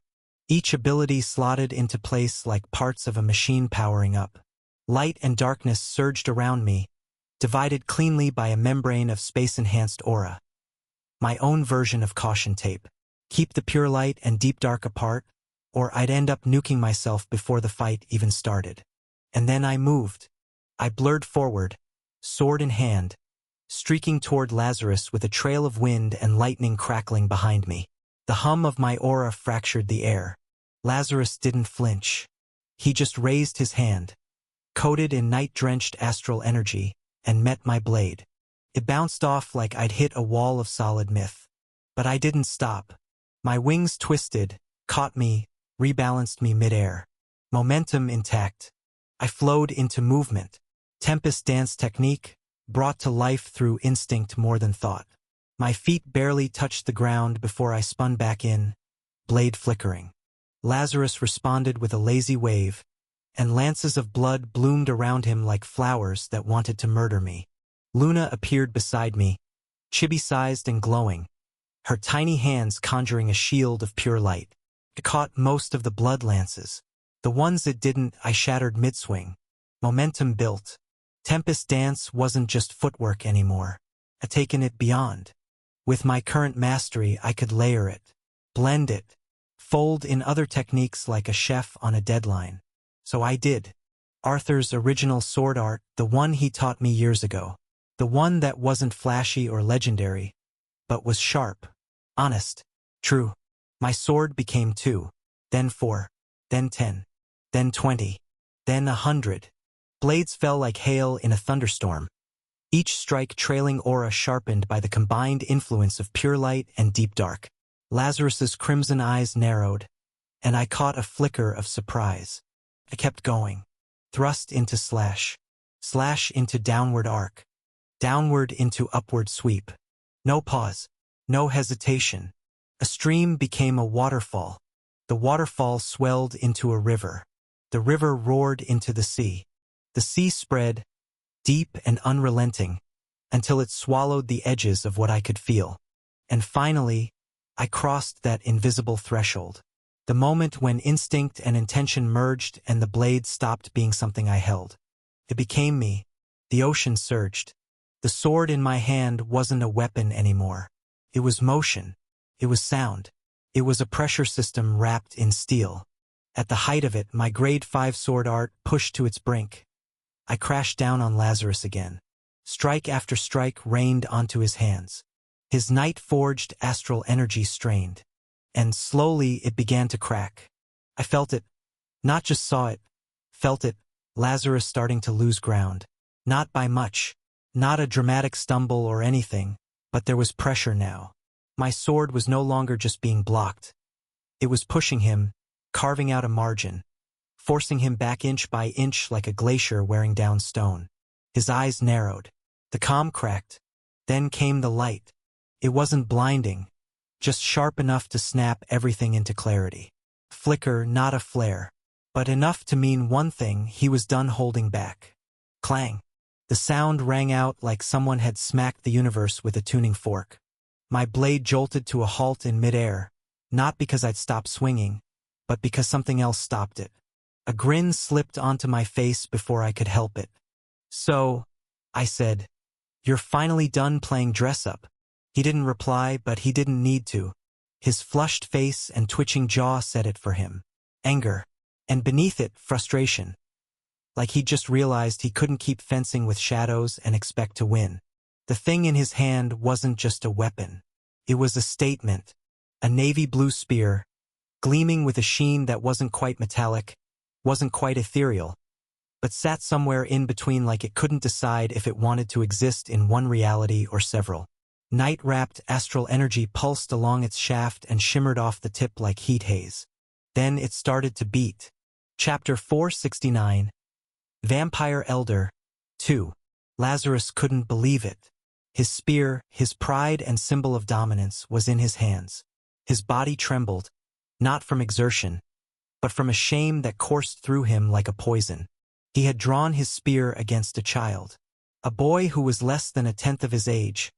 [SPEAKER 1] each ability slotted into place like parts of a machine powering up. Light and darkness surged around me, divided cleanly by a membrane of space-enhanced aura. My own version of caution tape. Keep the pure light and deep dark apart, or I'd end up nuking myself before the fight even started. And then I moved. I blurred forward, sword in hand, streaking toward Lazarus with a trail of wind and lightning crackling behind me. The hum of my aura fractured the air. Lazarus didn't flinch. He just raised his hand, coated in night-drenched astral energy, and met my blade. It bounced off like I'd hit a wall of solid myth. But I didn't stop. My wings twisted, caught me, rebalanced me midair. Momentum intact. I flowed into movement. Tempest dance technique, brought to life through instinct more than thought. My feet barely touched the ground before I spun back in, blade flickering. Lazarus responded with a lazy wave, and lances of blood bloomed around him like flowers that wanted to murder me. Luna appeared beside me, chibi-sized and glowing, her tiny hands conjuring a shield of pure light. It caught most of the blood lances. The ones it didn't, I shattered mid-swing. Momentum built. Tempest dance wasn't just footwork anymore. I'd taken it beyond. With my current mastery, I could layer it, blend it, fold in other techniques like a chef on a deadline. So I did. Arthur's original sword art, the one he taught me years ago. The one that wasn't flashy or legendary, but was sharp, honest, true. My sword became 2, then 4, then 10, then 20, then 100. Blades fell like hail in a thunderstorm, each strike trailing aura sharpened by the combined influence of pure light and deep dark. Lazarus's crimson eyes narrowed, and I caught a flicker of surprise. I kept going. Thrust into slash. Slash into downward arc. Downward into upward sweep. No pause. No hesitation. A stream became a waterfall. The waterfall swelled into a river. The river roared into the sea. The sea spread, deep and unrelenting, until it swallowed the edges of what I could feel. And finally, I crossed that invisible threshold. The moment when instinct and intention merged and the blade stopped being something I held. It became me. The ocean surged. The sword in my hand wasn't a weapon anymore. It was motion. It was sound. It was a pressure system wrapped in steel. At the height of it, my grade 5 sword art pushed to its brink. I crashed down on Lazarus again. Strike after strike rained onto his hands. His night-forged astral energy strained. And slowly it began to crack. I felt it. Not just saw it. Felt it. Lazarus starting to lose ground. Not by much. Not a dramatic stumble or anything. But there was pressure now. My sword was no longer just being blocked. It was pushing him, carving out a margin, forcing him back inch by inch like a glacier wearing down stone. His eyes narrowed. The calm cracked. Then came the light. It wasn't blinding, just sharp enough to snap everything into clarity. Flicker, not a flare, but enough to mean one thing: he was done holding back. Clang. The sound rang out like someone had smacked the universe with a tuning fork. My blade jolted to a halt in midair, not because I'd stopped swinging, but because something else stopped it. A grin slipped onto my face before I could help it. "So," I said, "you're finally done playing dress-up." He didn't reply, but he didn't need to. His flushed face and twitching jaw said it for him. Anger. And beneath it, frustration. Like he'd just realized he couldn't keep fencing with shadows and expect to win. The thing in his hand wasn't just a weapon. It was a statement. A navy blue spear, gleaming with a sheen that wasn't quite metallic, wasn't quite ethereal, but sat somewhere in between, like it couldn't decide if it wanted to exist in one reality or several. Night-wrapped astral energy pulsed along its shaft and shimmered off the tip like heat haze. Then it started to beat. Chapter 469. Vampire Elder 2. Lazarus couldn't believe it. His spear, his pride and symbol of dominance, was in his hands. His body trembled, not from exertion, but from a shame that coursed through him like a poison. He had drawn his spear against a child, a boy who was less than a tenth of his age,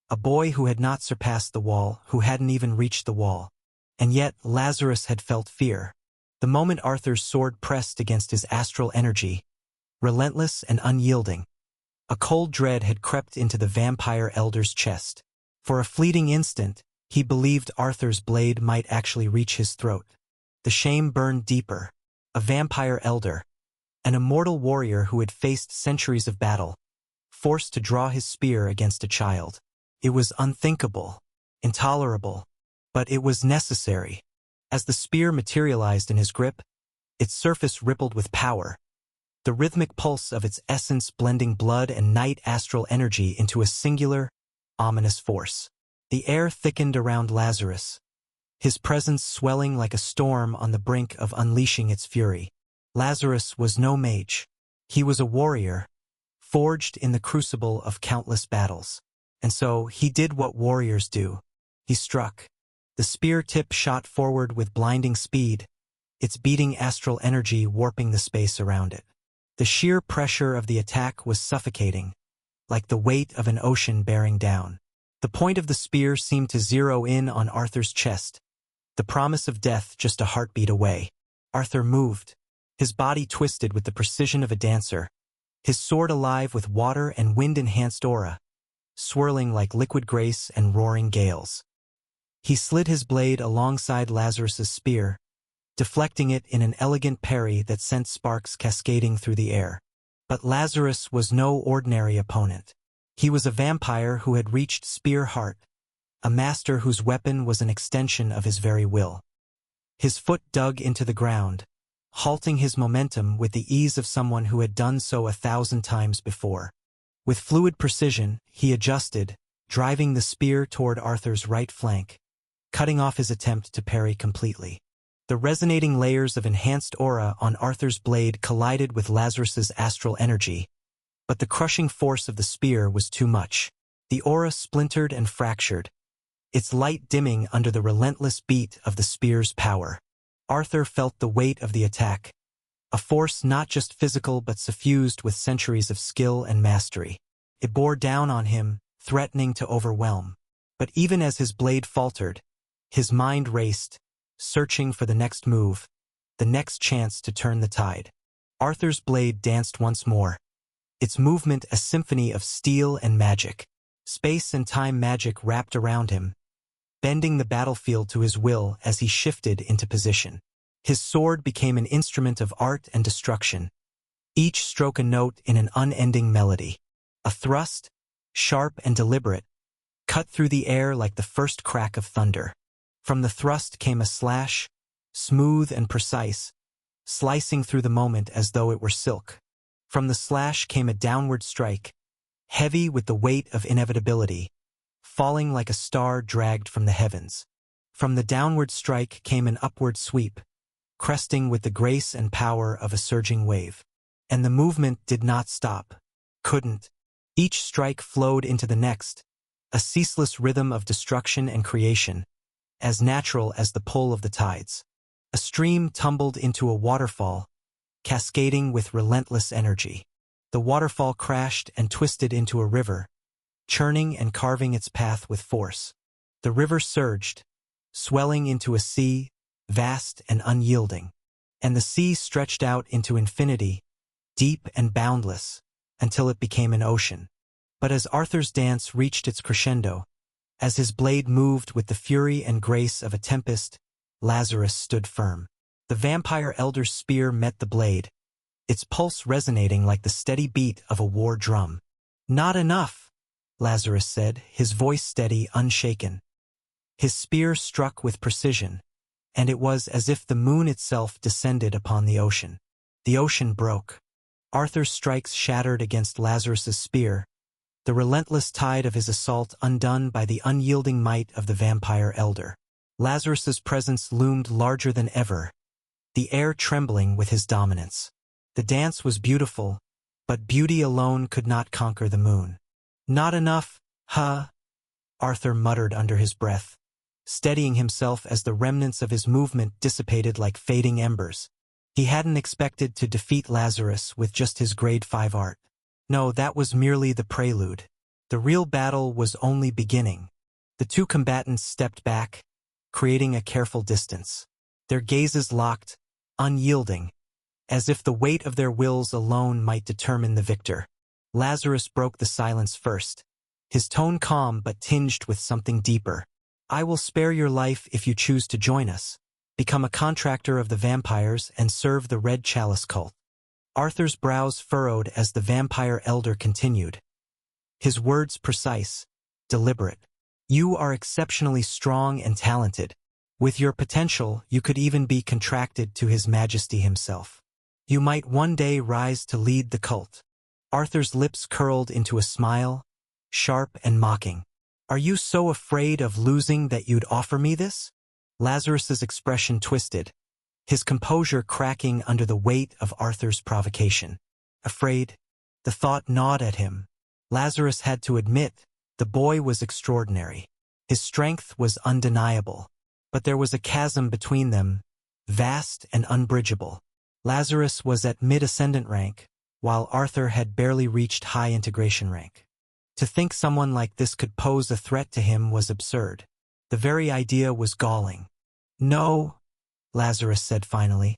[SPEAKER 1] a boy who had not surpassed the wall, who hadn't even reached the wall. And yet Lazarus had felt fear. The moment Arthur's sword pressed against his astral energy, relentless and unyielding. A cold dread had crept into the vampire elder's chest. For a fleeting instant, he believed Arthur's blade might actually reach his throat. The shame burned deeper. A vampire elder, an immortal warrior who had faced centuries of battle, forced to draw his spear against a child. It was unthinkable, intolerable, but it was necessary. As the spear materialized in his grip, its surface rippled with power, the rhythmic pulse of its essence blending blood and night astral energy into a singular, ominous force. The air thickened around Lazarus, his presence swelling like a storm on the brink of unleashing its fury. Lazarus was no mage. He was a warrior, forged in the crucible of countless battles. And so he did what warriors do. He struck. The spear tip shot forward with blinding speed, its beating astral energy warping the space around it. The sheer pressure of the attack was suffocating, like the weight of an ocean bearing down. The point of the spear seemed to zero in on Arthur's chest, the promise of death just a heartbeat away. Arthur moved, his body twisted with the precision of a dancer, his sword alive with water and wind-enhanced aura, swirling like liquid grace and roaring gales. He slid his blade alongside Lazarus's spear, deflecting it in an elegant parry that sent sparks cascading through the air. But Lazarus was no ordinary opponent. He was a vampire who had reached spear heart, a master whose weapon was an extension of his very will. His foot dug into the ground, halting his momentum with the ease of someone who had done so 1,000 times before. With fluid precision, he adjusted, driving the spear toward Arthur's right flank, cutting off his attempt to parry completely. The resonating layers of enhanced aura on Arthur's blade collided with Lazarus's astral energy, but the crushing force of the spear was too much. The aura splintered and fractured, its light dimming under the relentless beat of the spear's power. Arthur felt the weight of the attack, a force not just physical but suffused with centuries of skill and mastery. It bore down on him, threatening to overwhelm. But even as his blade faltered, his mind raced, searching for the next move, the next chance to turn the tide. Arthur's blade danced once more, its movement a symphony of steel and magic. Space and time magic wrapped around him, bending the battlefield to his will as he shifted into position. His sword became an instrument of art and destruction, each stroke a note in an unending melody. A thrust, sharp and deliberate, cut through the air like the first crack of thunder. From the thrust came a slash, smooth and precise, slicing through the moment as though it were silk. From the slash came a downward strike, heavy with the weight of inevitability, falling like a star dragged from the heavens. From the downward strike came an upward sweep, cresting with the grace and power of a surging wave. And the movement did not stop, couldn't. Each strike flowed into the next, a ceaseless rhythm of destruction and creation, as natural as the pull of the tides. A stream tumbled into a waterfall, cascading with relentless energy. The waterfall crashed and twisted into a river, churning and carving its path with force. The river surged, swelling into a sea, vast and unyielding. And the sea stretched out into infinity, deep and boundless, until it became an ocean. But as Arthur's dance reached its crescendo, as his blade moved with the fury and grace of a tempest, Lazarus stood firm. The vampire elder's spear met the blade, its pulse resonating like the steady beat of a war drum. "Not enough," Lazarus said, his voice steady, unshaken. His spear struck with precision, and it was as if the moon itself descended upon the ocean. The ocean broke. Arthur's strikes shattered against Lazarus's spear, the relentless tide of his assault undone by the unyielding might of the vampire elder. Lazarus's presence loomed larger than ever, the air trembling with his dominance. The dance was beautiful, but beauty alone could not conquer the moon. "Not enough, huh?" Arthur muttered under his breath, steadying himself as the remnants of his movement dissipated like fading embers. He hadn't expected to defeat Lazarus with just his grade 5 art. No, that was merely the prelude. The real battle was only beginning. The two combatants stepped back, creating a careful distance. Their gazes locked, unyielding, as if the weight of their wills alone might determine the victor. Lazarus broke the silence first, his tone calm but tinged with something deeper. I will spare your life if you choose to join us. Become a contractor of the vampires and serve the Red Chalice cult. Arthur's brows furrowed as the vampire elder continued, his words precise, deliberate. You are exceptionally strong and talented. With your potential, you could even be contracted to His Majesty himself. You might one day rise to lead the cult. Arthur's lips curled into a smile, sharp and mocking. Are you so afraid of losing that you'd offer me this? Lazarus's expression twisted, his composure cracking under the weight of Arthur's provocation. Afraid? The thought gnawed at him. Lazarus had to admit, the boy was extraordinary. His strength was undeniable. But there was a chasm between them, vast and unbridgeable. Lazarus was at mid-ascendant rank, while Arthur had barely reached high integration rank. To think someone like this could pose a threat to him was absurd. The very idea was galling. No, Lazarus said finally,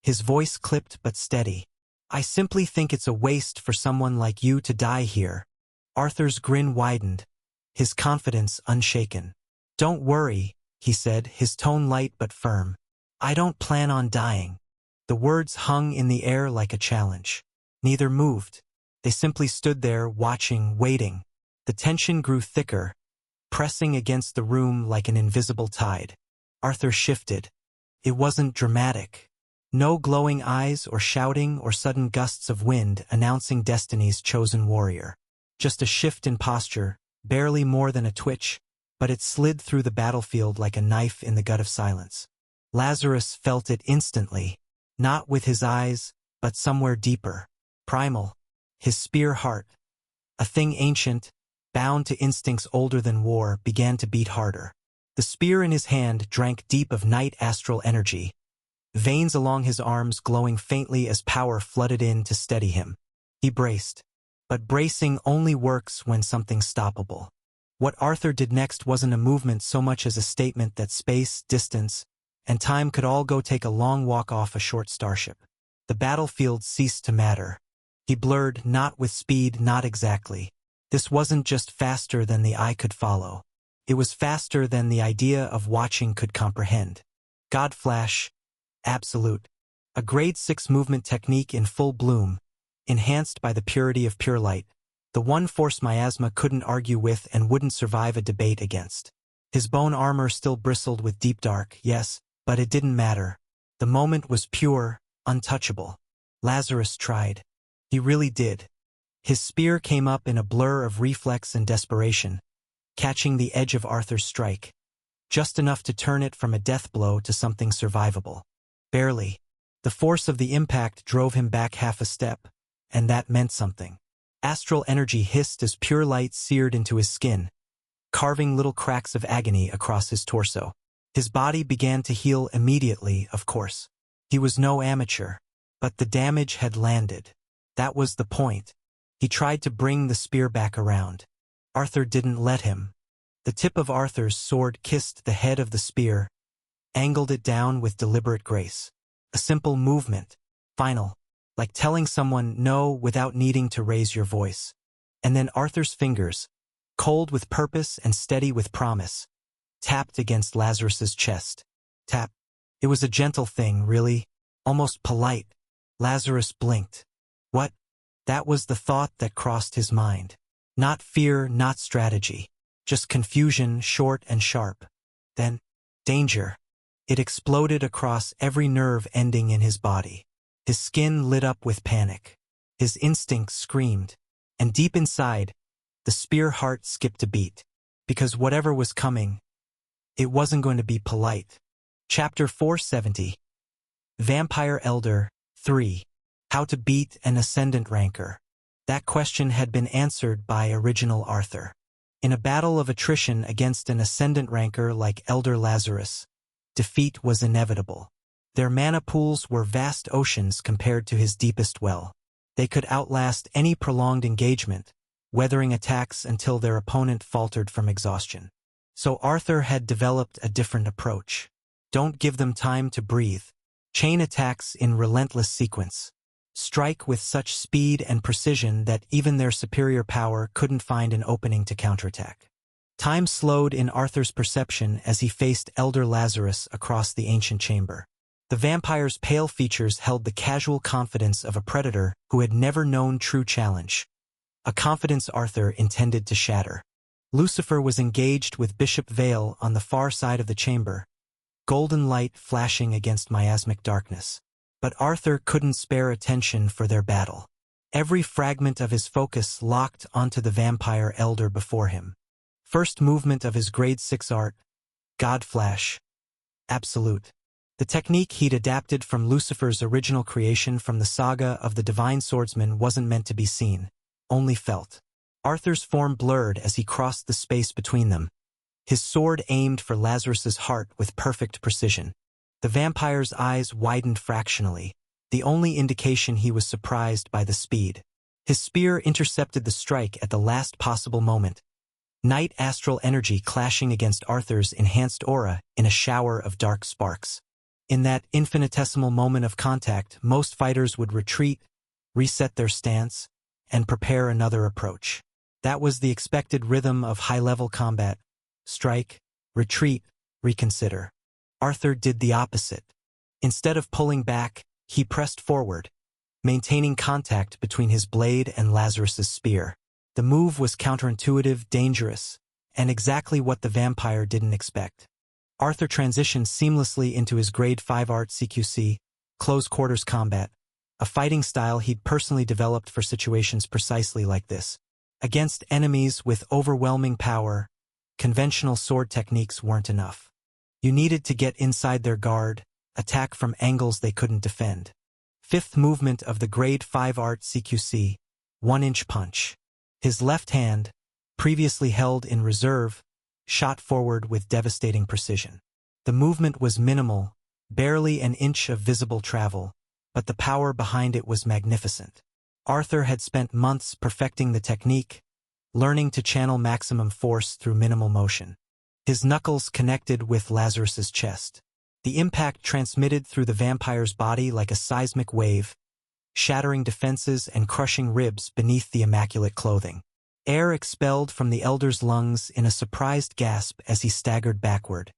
[SPEAKER 1] his voice clipped but steady. I simply think it's a waste for someone like you to die here. Arthur's grin widened, his confidence unshaken. Don't worry, he said, his tone light but firm. I don't plan on dying. The words hung in the air like a challenge. Neither moved. They simply stood there, watching, waiting. The tension grew thicker, pressing against the room like an invisible tide. Arthur shifted. It wasn't dramatic. No glowing eyes or shouting or sudden gusts of wind announcing destiny's chosen warrior. Just a shift in posture, barely more than a twitch, but it slid through the battlefield like a knife in the gut of silence. Lazarus felt it instantly, not with his eyes, but somewhere deeper, primal, his spear heart. A thing ancient, bound to instincts older than war, began to beat harder. The spear in his hand drank deep of night astral energy, veins along his arms glowing faintly as power flooded in to steady him. He braced. But bracing only works when something's stoppable. What Arthur did next wasn't a movement so much as a statement that space, distance, and time could all go take a long walk off a short starship. The battlefield ceased to matter. He blurred, not with speed, not exactly. This wasn't just faster than the eye could follow. It was faster than the idea of watching could comprehend. Godflash, absolute. A grade 6 movement technique in full bloom, enhanced by the purity of pure light. The one force miasma couldn't argue with and wouldn't survive a debate against. His bone armor still bristled with deep dark, yes, but it didn't matter. The moment was pure, untouchable. Lazarus tried. He really did. His spear came up in a blur of reflex and desperation, catching the edge of Arthur's strike, just enough to turn it from a death blow to something survivable. Barely. The force of the impact drove him back half a step, and that meant something. Astral energy hissed as pure light seared into his skin, carving little cracks of agony across his torso. His body began to heal immediately, of course. He was no amateur, but the damage had landed. That was the point. He tried to bring the spear back around. Arthur didn't let him. The tip of Arthur's sword kissed the head of the spear, angled it down with deliberate grace. A simple movement, final, like telling someone no without needing to raise your voice. And then Arthur's fingers, cold with purpose and steady with promise, tapped against Lazarus's chest. Tap. It was a gentle thing, really, almost polite. Lazarus blinked. What? That was the thought that crossed his mind. Not fear, not strategy. Just confusion, short and sharp. Then, danger. It exploded across every nerve ending in his body. His skin lit up with panic. His instincts screamed. And deep inside, the spear heart skipped a beat. Because whatever was coming, it wasn't going to be polite. Chapter 470. Vampire Elder 3. How to beat an ascendant ranker. That question had been answered by original Arthur. In a battle of attrition against an ascendant ranker like Elder Lazarus, defeat was inevitable. Their mana pools were vast oceans compared to his deepest well. They could outlast any prolonged engagement, weathering attacks until their opponent faltered from exhaustion. So Arthur had developed a different approach. Don't give them time to breathe. Chain attacks in relentless sequence. Strike with such speed and precision that even their superior power couldn't find an opening to counterattack. Time slowed in Arthur's perception as he faced Elder Lazarus across the ancient chamber. The vampire's pale features held the casual confidence of a predator who had never known true challenge. A confidence Arthur intended to shatter. Lucifer was engaged with Bishop Vale on the far side of the chamber, golden light flashing against miasmic darkness. But Arthur couldn't spare attention for their battle. Every fragment of his focus locked onto the vampire elder before him. First movement of his grade 6 art, God Flash. Absolute. The technique he'd adapted from Lucifer's original creation from the saga of the Divine Swordsman wasn't meant to be seen, only felt. Arthur's form blurred as he crossed the space between them. His sword aimed for Lazarus's heart with perfect precision. The vampire's eyes widened fractionally, the only indication he was surprised by the speed. His spear intercepted the strike at the last possible moment. Night astral energy clashing against Arthur's enhanced aura in a shower of dark sparks. In that infinitesimal moment of contact, most fighters would retreat, reset their stance, and prepare another approach. That was the expected rhythm of high-level combat. Strike, retreat, reconsider. Arthur did the opposite. Instead of pulling back, he pressed forward, maintaining contact between his blade and Lazarus's spear. The move was counterintuitive, dangerous, and exactly what the vampire didn't expect. Arthur transitioned seamlessly into his grade 5 art CQC, close quarters combat, a fighting style he'd personally developed for situations precisely like this. Against enemies with overwhelming power, conventional sword techniques weren't enough. You needed to get inside their guard, attack from angles they couldn't defend. Fifth movement of the grade 5 art CQC, 1-inch punch. His left hand, previously held in reserve, shot forward with devastating precision. The movement was minimal, barely an inch of visible travel, but the power behind it was magnificent. Arthur had spent months perfecting the technique, learning to channel maximum force through minimal motion. His knuckles connected with Lazarus's chest. The impact transmitted through the vampire's body like a seismic wave, shattering defenses and crushing ribs beneath the immaculate clothing. Air expelled from the elder's lungs in a surprised gasp as he staggered backward.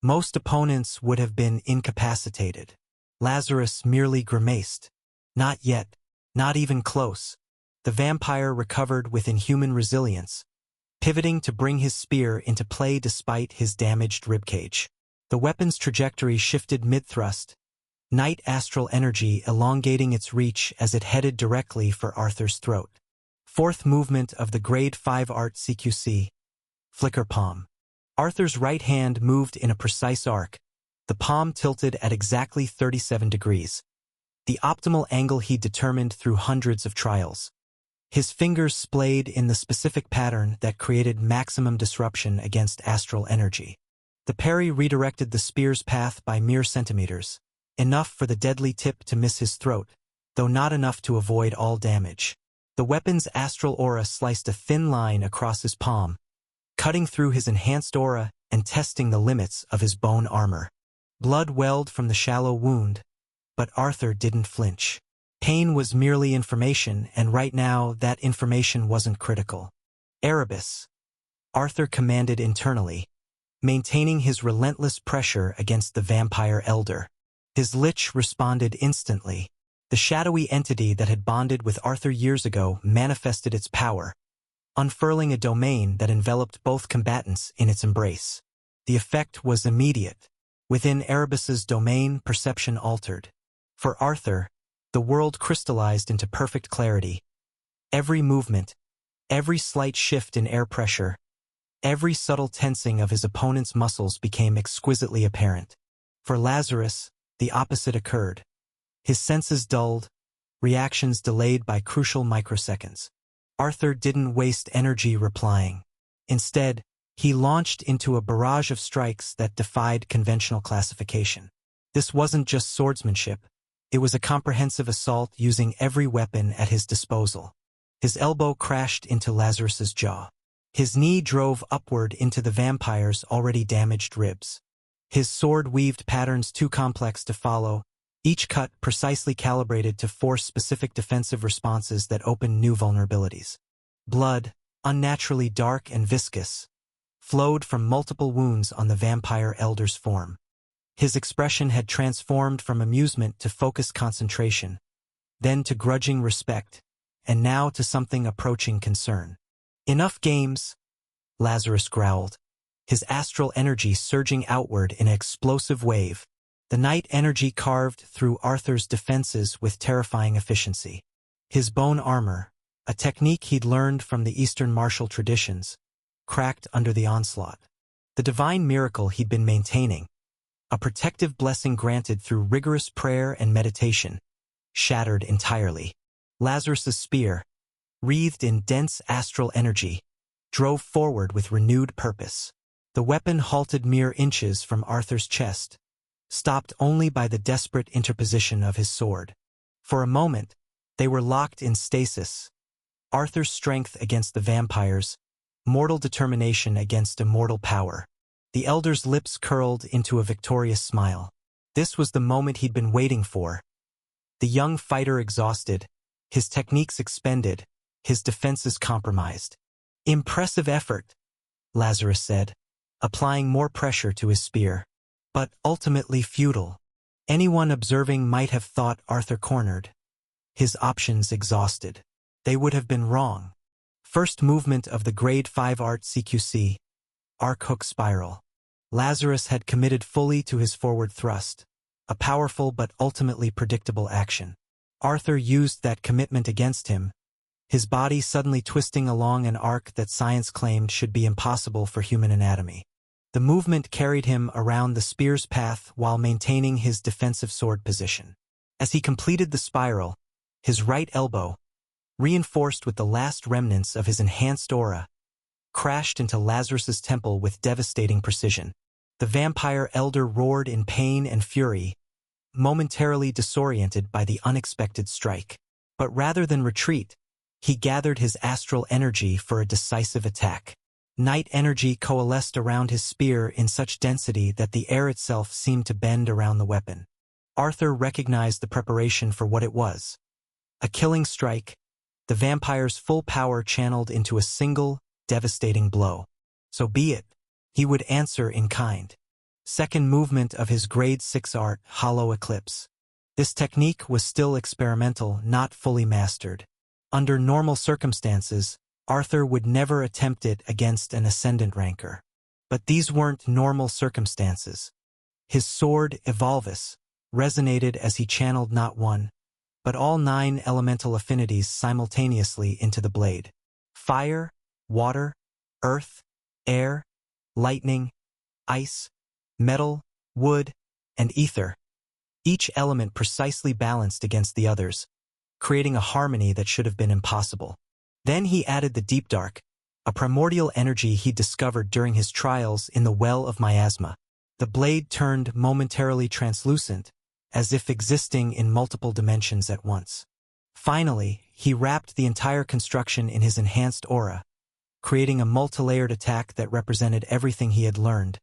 [SPEAKER 1] Most opponents would have been incapacitated. Lazarus merely grimaced. Not yet, not even close. The vampire recovered with inhuman resilience, pivoting to bring his spear into play despite his damaged ribcage. The weapon's trajectory shifted mid-thrust, night astral energy elongating its reach as it headed directly for Arthur's throat. Fourth movement of the grade 5 art CQC, flicker palm. Arthur's right hand moved in a precise arc, the palm tilted at exactly 37 degrees, the optimal angle he determined through hundreds of trials. His fingers splayed in the specific pattern that created maximum disruption against astral energy. The parry redirected the spear's path by mere centimeters, enough for the deadly tip to miss his throat, though not enough to avoid all damage. The weapon's astral aura sliced a thin line across his palm, cutting through his enhanced aura and testing the limits of his bone armor. Blood welled from the shallow wound, but Arthur didn't flinch. Pain was merely information, and right now that information wasn't critical. Erebus, Arthur commanded internally, maintaining his relentless pressure against the vampire elder. His lich responded instantly. The shadowy entity that had bonded with Arthur years ago manifested its power, unfurling a domain that enveloped both combatants in its embrace. The effect was immediate. Within Erebus's domain, perception altered. For Arthur, the world crystallized into perfect clarity. Every movement, every slight shift in air pressure, every subtle tensing of his opponent's muscles became exquisitely apparent. For Lazarus, the opposite occurred. His senses dulled, reactions delayed by crucial microseconds. Arthur didn't waste energy replying. Instead, he launched into a barrage of strikes that defied conventional classification. This wasn't just swordsmanship. It was a comprehensive assault using every weapon at his disposal. His elbow crashed into Lazarus's jaw. His knee drove upward into the vampire's already damaged ribs. His sword weaved patterns too complex to follow, each cut precisely calibrated to force specific defensive responses that opened new vulnerabilities. Blood, unnaturally dark and viscous, flowed from multiple wounds on the vampire elder's form. His expression had transformed from amusement to focused concentration, then to grudging respect, and now to something approaching concern. "Enough games," Lazarus growled, his astral energy surging outward in an explosive wave. The night energy carved through Arthur's defenses with terrifying efficiency. His bone armor, a technique he'd learned from the Eastern martial traditions, cracked under the onslaught. The divine miracle he'd been maintaining, a protective blessing granted through rigorous prayer and meditation, shattered entirely. Lazarus's spear, wreathed in dense astral energy, drove forward with renewed purpose. The weapon halted mere inches from Arthur's chest, stopped only by the desperate interposition of his sword. For a moment, they were locked in stasis. Arthur's strength against the vampires, mortal determination against immortal power. The elder's lips curled into a victorious smile. This was the moment he'd been waiting for. The young fighter exhausted, his techniques expended, his defenses compromised. "Impressive effort," Lazarus said, applying more pressure to his spear. But ultimately futile. Anyone observing might have thought Arthur cornered. His options exhausted. They would have been wrong. First movement of the Grade 5 Art CQC, Arc Hook Spiral. Lazarus had committed fully to his forward thrust, a powerful but ultimately predictable action. Arthur used that commitment against him, his body suddenly twisting along an arc that science claimed should be impossible for human anatomy. The movement carried him around the spear's path while maintaining his defensive sword position. As he completed the spiral, his right elbow, reinforced with the last remnants of his enhanced aura, crashed into Lazarus's temple with devastating precision. The vampire elder roared in pain and fury, momentarily disoriented by the unexpected strike. But rather than retreat, he gathered his astral energy for a decisive attack. Night energy coalesced around his spear in such density that the air itself seemed to bend around the weapon. Arthur recognized the preparation for what it was. A killing strike, the vampire's full power channeled into a single, devastating blow. So be it, he would answer in kind. Second movement of his Grade 6 art, Hollow Eclipse. This technique was still experimental, not fully mastered. Under normal circumstances, Arthur would never attempt it against an ascendant ranker. But these weren't normal circumstances. His sword, Evolvus, resonated as he channeled not one, but all 9 elemental affinities simultaneously into the blade. Fire, water, earth, air, lightning, ice, metal, wood, and ether. Each element precisely balanced against the others, creating a harmony that should have been impossible. Then he added the Deep Dark, a primordial energy he discovered during his trials in the Well of Miasma. The blade turned momentarily translucent, as if existing in multiple dimensions at once. Finally, he wrapped the entire construction in his enhanced aura, creating a multi-layered attack that represented everything he had learned,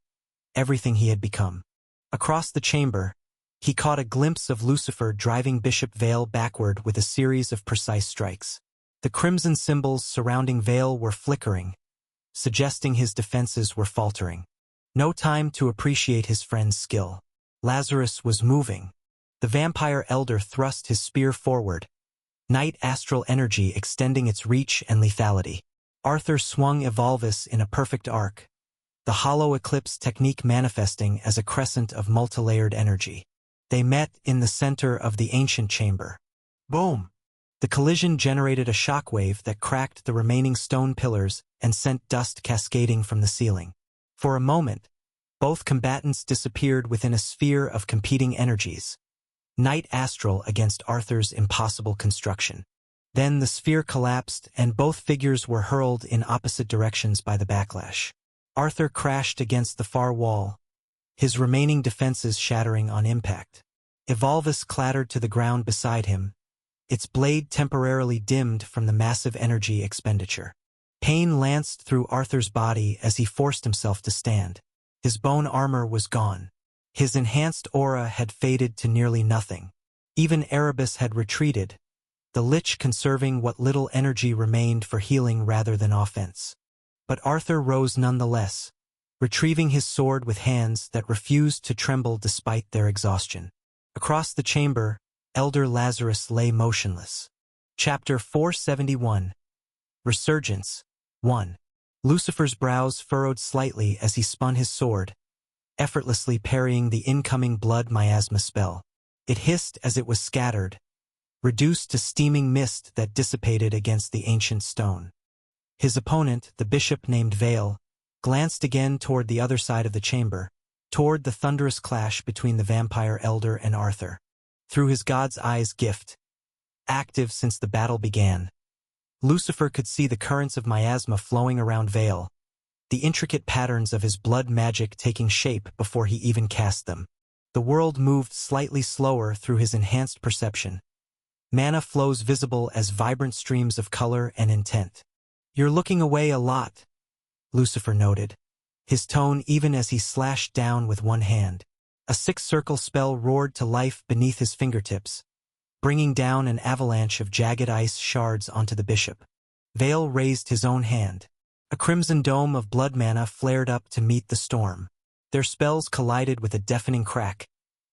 [SPEAKER 1] everything he had become. Across the chamber, he caught a glimpse of Lucifer driving Bishop Vale backward with a series of precise strikes. The crimson symbols surrounding Vale were flickering, suggesting his defenses were faltering. No time to appreciate his friend's skill. Lazarus was moving. The vampire elder thrust his spear forward, night astral energy extending its reach and lethality. Arthur swung Evolvus in a perfect arc, the hollow eclipse technique manifesting as a crescent of multi-layered energy. They met in the center of the ancient chamber. Boom! The collision generated a shockwave that cracked the remaining stone pillars and sent dust cascading from the ceiling. For a moment, both combatants disappeared within a sphere of competing energies. Night astral against Arthur's impossible construction. Then the sphere collapsed and both figures were hurled in opposite directions by the backlash. Arthur crashed against the far wall, his remaining defenses shattering on impact. Evolvus clattered to the ground beside him, its blade temporarily dimmed from the massive energy expenditure. Pain lanced through Arthur's body as he forced himself to stand. His bone armor was gone. His enhanced aura had faded to nearly nothing. Even Erebus had retreated, the Lich conserving what little energy remained for healing rather than offense. But Arthur rose nonetheless, retrieving his sword with hands that refused to tremble despite their exhaustion. Across the chamber, Elder Lazarus lay motionless. Chapter 471. Resurgence 1. Lucifer's brows furrowed slightly as he spun his sword, effortlessly parrying the incoming blood miasma spell. It hissed as it was scattered, reduced to steaming mist that dissipated against the ancient stone. His opponent, the bishop named Vale, glanced again toward the other side of the chamber, toward the thunderous clash between the vampire elder and Arthur. Through his god's eyes gift, active since the battle began, Lucifer could see the currents of miasma flowing around Vale, the intricate patterns of his blood magic taking shape before he even cast them. The world moved slightly slower through his enhanced perception. Mana flows visible as vibrant streams of color and intent. "You're looking away a lot," Lucifer noted, his tone even as he slashed down with one hand. A six-circle spell roared to life beneath his fingertips, bringing down an avalanche of jagged ice shards onto the bishop. Vale raised his own hand. A crimson dome of blood mana flared up to meet the storm. Their spells collided with a deafening crack,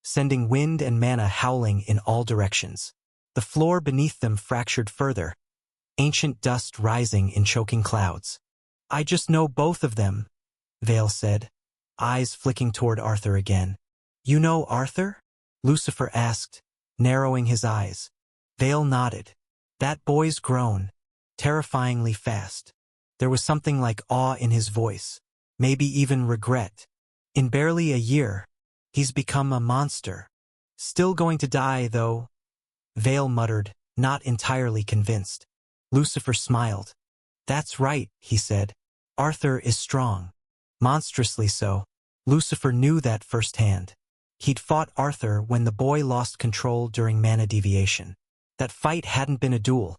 [SPEAKER 1] sending wind and mana howling in all directions. The floor beneath them fractured further, ancient dust rising in choking clouds. "I just know both of them," Vale said, eyes flicking toward Arthur again. "You know Arthur?" Lucifer asked, narrowing his eyes. Vale nodded. That boy's grown, terrifyingly fast. There was something like awe in his voice, maybe even regret. In barely a year, he's become a monster. "Still going to die, though," Vale muttered, not entirely convinced. Lucifer smiled. "That's right," he said. "Arthur is strong. Monstrously so." Lucifer knew that firsthand. He'd fought Arthur when the boy lost control during mana deviation. That fight hadn't been a duel.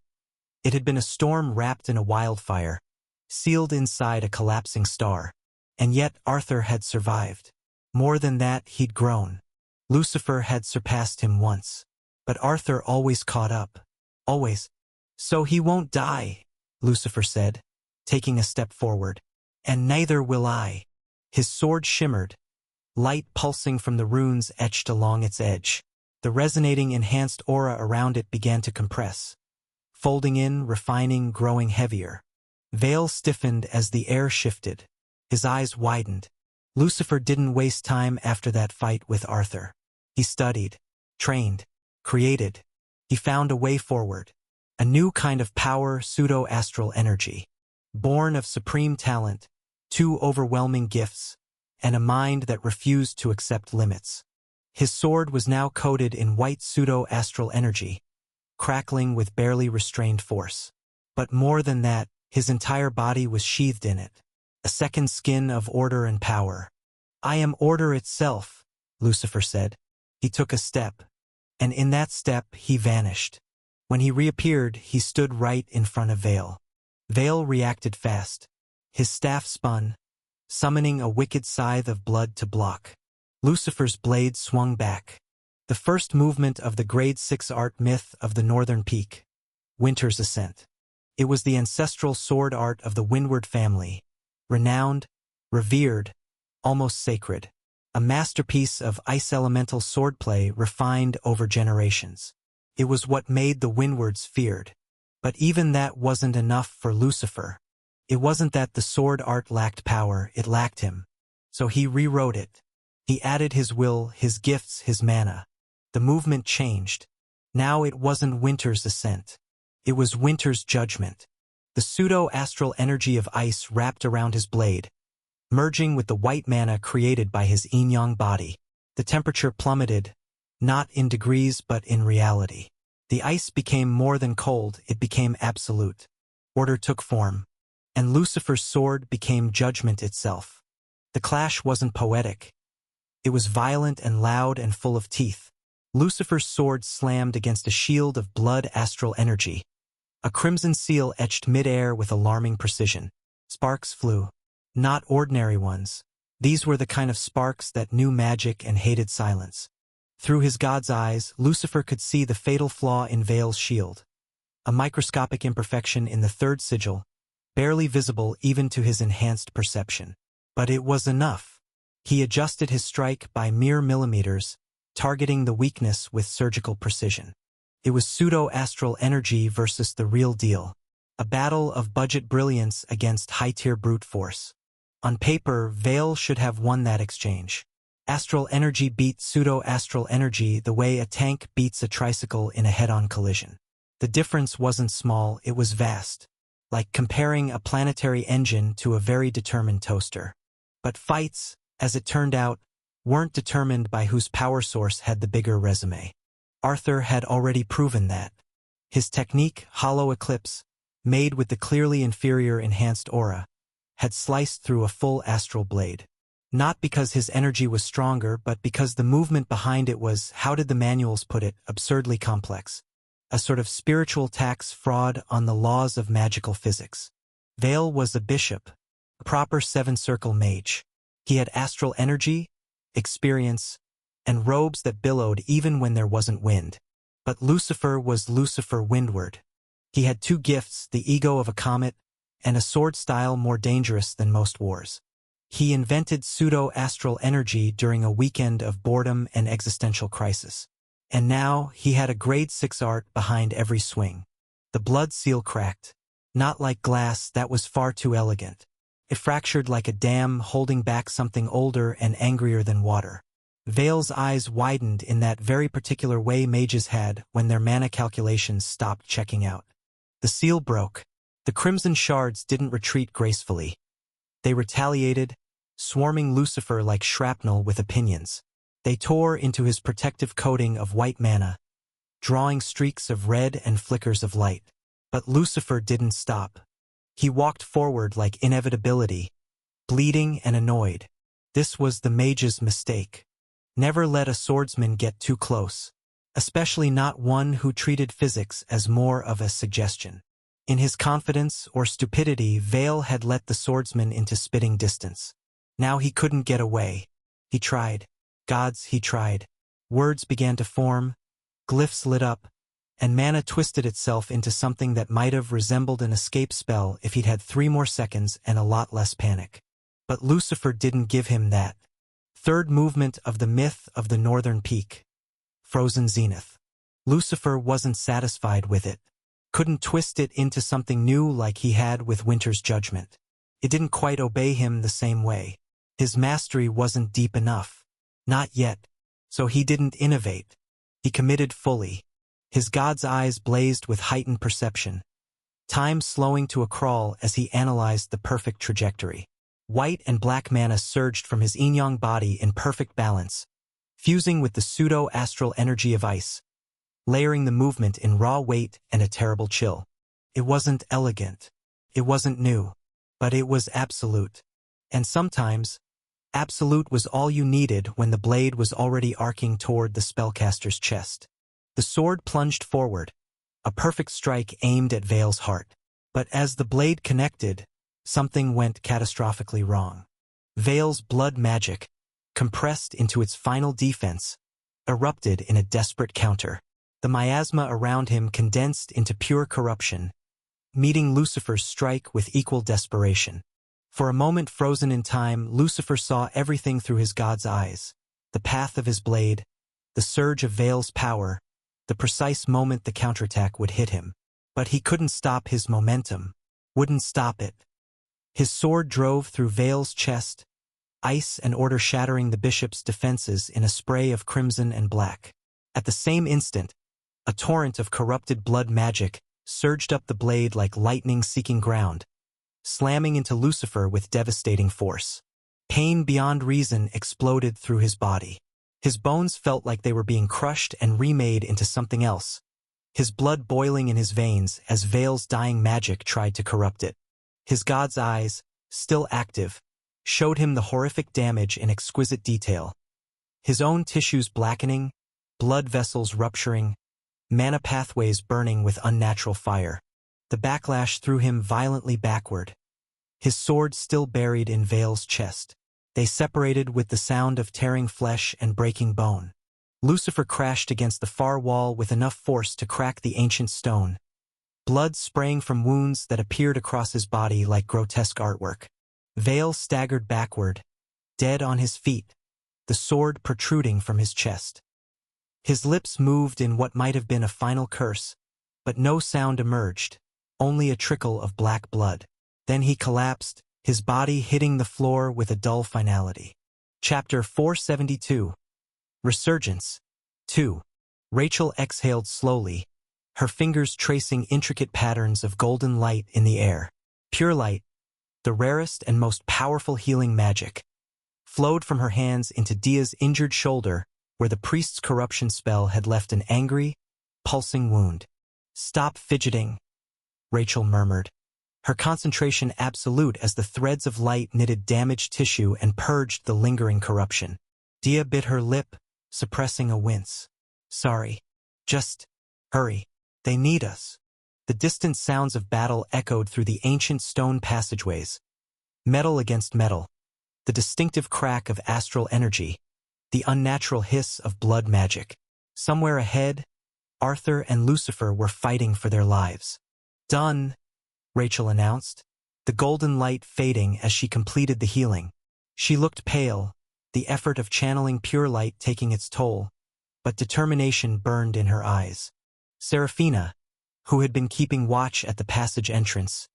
[SPEAKER 1] It had been a storm wrapped in a wildfire, sealed inside a collapsing star. And yet Arthur had survived. More than that, he'd grown. Lucifer had surpassed him once. But Arthur always caught up. Always. "So he won't die," Lucifer said, taking a step forward. "And neither will I." His sword shimmered, light pulsing from the runes etched along its edge. The resonating enhanced aura around it began to compress, folding in, refining, growing heavier. Vale stiffened as the air shifted. His eyes widened. Lucifer didn't waste time after that fight with Arthur. He studied, trained, created. He found a way forward. A new kind of power, pseudo-astral energy. Born of supreme talent, two overwhelming gifts, and a mind that refused to accept limits. His sword was now coated in white pseudo-astral energy, crackling with barely restrained force. But more than that, his entire body was sheathed in it. A second skin of order and power. "I am order itself," Lucifer said. He took a step, and in that step he vanished. When he reappeared, he stood right in front of Vale. Vale reacted fast. His staff spun, summoning a wicked scythe of blood to block. Lucifer's blade swung back. The first movement of the Grade 6 art myth of the Northern Peak, Winter's Ascent. It was the ancestral sword art of the Windward family, renowned, revered, almost sacred. A masterpiece of ice elemental swordplay refined over generations. It was what made the Windwards feared. But even that wasn't enough for Lucifer. It wasn't that the sword art lacked power, it lacked him. So he rewrote it. He added his will, his gifts, his mana. The movement changed. Now it wasn't Winter's Ascent. It was Winter's Judgment. The pseudo-astral energy of ice wrapped around his blade, merging with the white mana created by his yin-yang body. The temperature plummeted, not in degrees but in reality. The ice became more than cold, it became absolute. Order took form, and Lucifer's sword became judgment itself. The clash wasn't poetic. It was violent and loud and full of teeth. Lucifer's sword slammed against a shield of blood astral energy. A crimson seal etched mid-air with alarming precision. Sparks flew. Not ordinary ones. These were the kind of sparks that knew magic and hated silence. Through his god's eyes, Lucifer could see the fatal flaw in Veil's shield. A microscopic imperfection in the third sigil, barely visible even to his enhanced perception. But it was enough. He adjusted his strike by mere millimeters, targeting the weakness with surgical precision. It was pseudo-astral energy versus the real deal. A battle of budget brilliance against high-tier brute force. On paper, Veil should have won that exchange. Astral energy beat pseudo-astral energy the way a tank beats a tricycle in a head-on collision. The difference wasn't small, it was vast. Like comparing a planetary engine to a very determined toaster. But fights, as it turned out, weren't determined by whose power source had the bigger resume. Arthur had already proven that. His technique, Hollow Eclipse, made with the clearly inferior enhanced aura, had sliced through a full astral blade. Not because his energy was stronger, but because the movement behind it was, how did the manuals put it, absurdly complex. A sort of spiritual tax fraud on the laws of magical physics. Veil was a bishop, a proper seven-circle mage. He had astral energy, experience, and robes that billowed even when there wasn't wind. But Lucifer was Lucifer windward. He had two gifts, the ego of a comet, and a sword style more dangerous than most wars. He invented pseudo-astral energy during a weekend of boredom and existential crisis. And now, he had a grade 6 art behind every swing. The blood seal cracked. Not like glass, that was far too elegant. It fractured like a dam holding back something older and angrier than water. Veil's eyes widened in that very particular way mages had when their mana calculations stopped checking out. The seal broke. The crimson shards didn't retreat gracefully. They retaliated, swarming Lucifer like shrapnel with opinions. They tore into his protective coating of white mana, drawing streaks of red and flickers of light. But Lucifer didn't stop. He walked forward like inevitability, bleeding and annoyed. This was the mage's mistake. Never let a swordsman get too close, especially not one who treated physics as more of a suggestion. In his confidence or stupidity, Veil had let the swordsman into spitting distance. Now he couldn't get away. He tried. Gods, he tried. Words began to form, glyphs lit up, and mana twisted itself into something that might have resembled an escape spell if he'd had 3 more seconds and a lot less panic. But Lucifer didn't give him that. Third movement of the myth of the northern peak. Frozen zenith. Lucifer wasn't satisfied with it. Couldn't twist it into something new like he had with Winter's judgment. It didn't quite obey him the same way. His mastery wasn't deep enough. Not yet. So he didn't innovate. He committed fully. His god's eyes blazed with heightened perception. Time slowing to a crawl as he analyzed the perfect trajectory. White and black mana surged from his yin-yang body in perfect balance, fusing with the pseudo-astral energy of ice, layering the movement in raw weight and a terrible chill. It wasn't elegant. It wasn't new. But it was absolute. And sometimes, absolute was all you needed when the blade was already arcing toward the spellcaster's chest. The sword plunged forward, a perfect strike aimed at Veil's heart. But as the blade connected, something went catastrophically wrong. Veil's blood magic, compressed into its final defense, erupted in a desperate counter. The miasma around him condensed into pure corruption, meeting Lucifer's strike with equal desperation. For a moment frozen in time, Lucifer saw everything through his god's eyes. The path of his blade, the surge of Veil's power, the precise moment the counterattack would hit him. But he couldn't stop his momentum, wouldn't stop it. His sword drove through Veil's chest, ice and order shattering the bishop's defenses in a spray of crimson and black. At the same instant, a torrent of corrupted blood magic surged up the blade like lightning seeking ground, slamming into Lucifer with devastating force. Pain beyond reason exploded through his body. His bones felt like they were being crushed and remade into something else, his blood boiling in his veins as Veil's dying magic tried to corrupt it. His god's eyes, still active, showed him the horrific damage in exquisite detail. His own tissues blackening, blood vessels rupturing, mana pathways burning with unnatural fire. The backlash threw him violently backward, his sword still buried in Veil's chest. They separated with the sound of tearing flesh and breaking bone. Lucifer crashed against the far wall with enough force to crack the ancient stone, blood spraying from wounds that appeared across his body like grotesque artwork. Vale staggered backward, dead on his feet, the sword protruding from his chest. His lips moved in what might have been a final curse, but no sound emerged, only a trickle of black blood. Then he collapsed, his body hitting the floor with a dull finality. Chapter 472. Resurgence. 2. Rachel exhaled slowly, her fingers tracing intricate patterns of golden light in the air. Pure light, the rarest and most powerful healing magic, flowed from her hands into Dia's injured shoulder, where the priest's corruption spell had left an angry, pulsing wound. "Stop fidgeting," Rachel murmured, her concentration absolute as the threads of light knitted damaged tissue and purged the lingering corruption. Dia bit her lip, suppressing a wince. "Sorry. Just hurry. They need us." The distant sounds of battle echoed through the ancient stone passageways. Metal against metal, the distinctive crack of astral energy, the unnatural hiss of blood magic. Somewhere ahead, Arthur and Lucifer were fighting for their lives. "Done," Rachel announced, the golden light fading as she completed the healing. She looked pale, the effort of channeling pure light taking its toll, but determination burned in her eyes. Seraphina, who had been keeping watch at the passage entrance,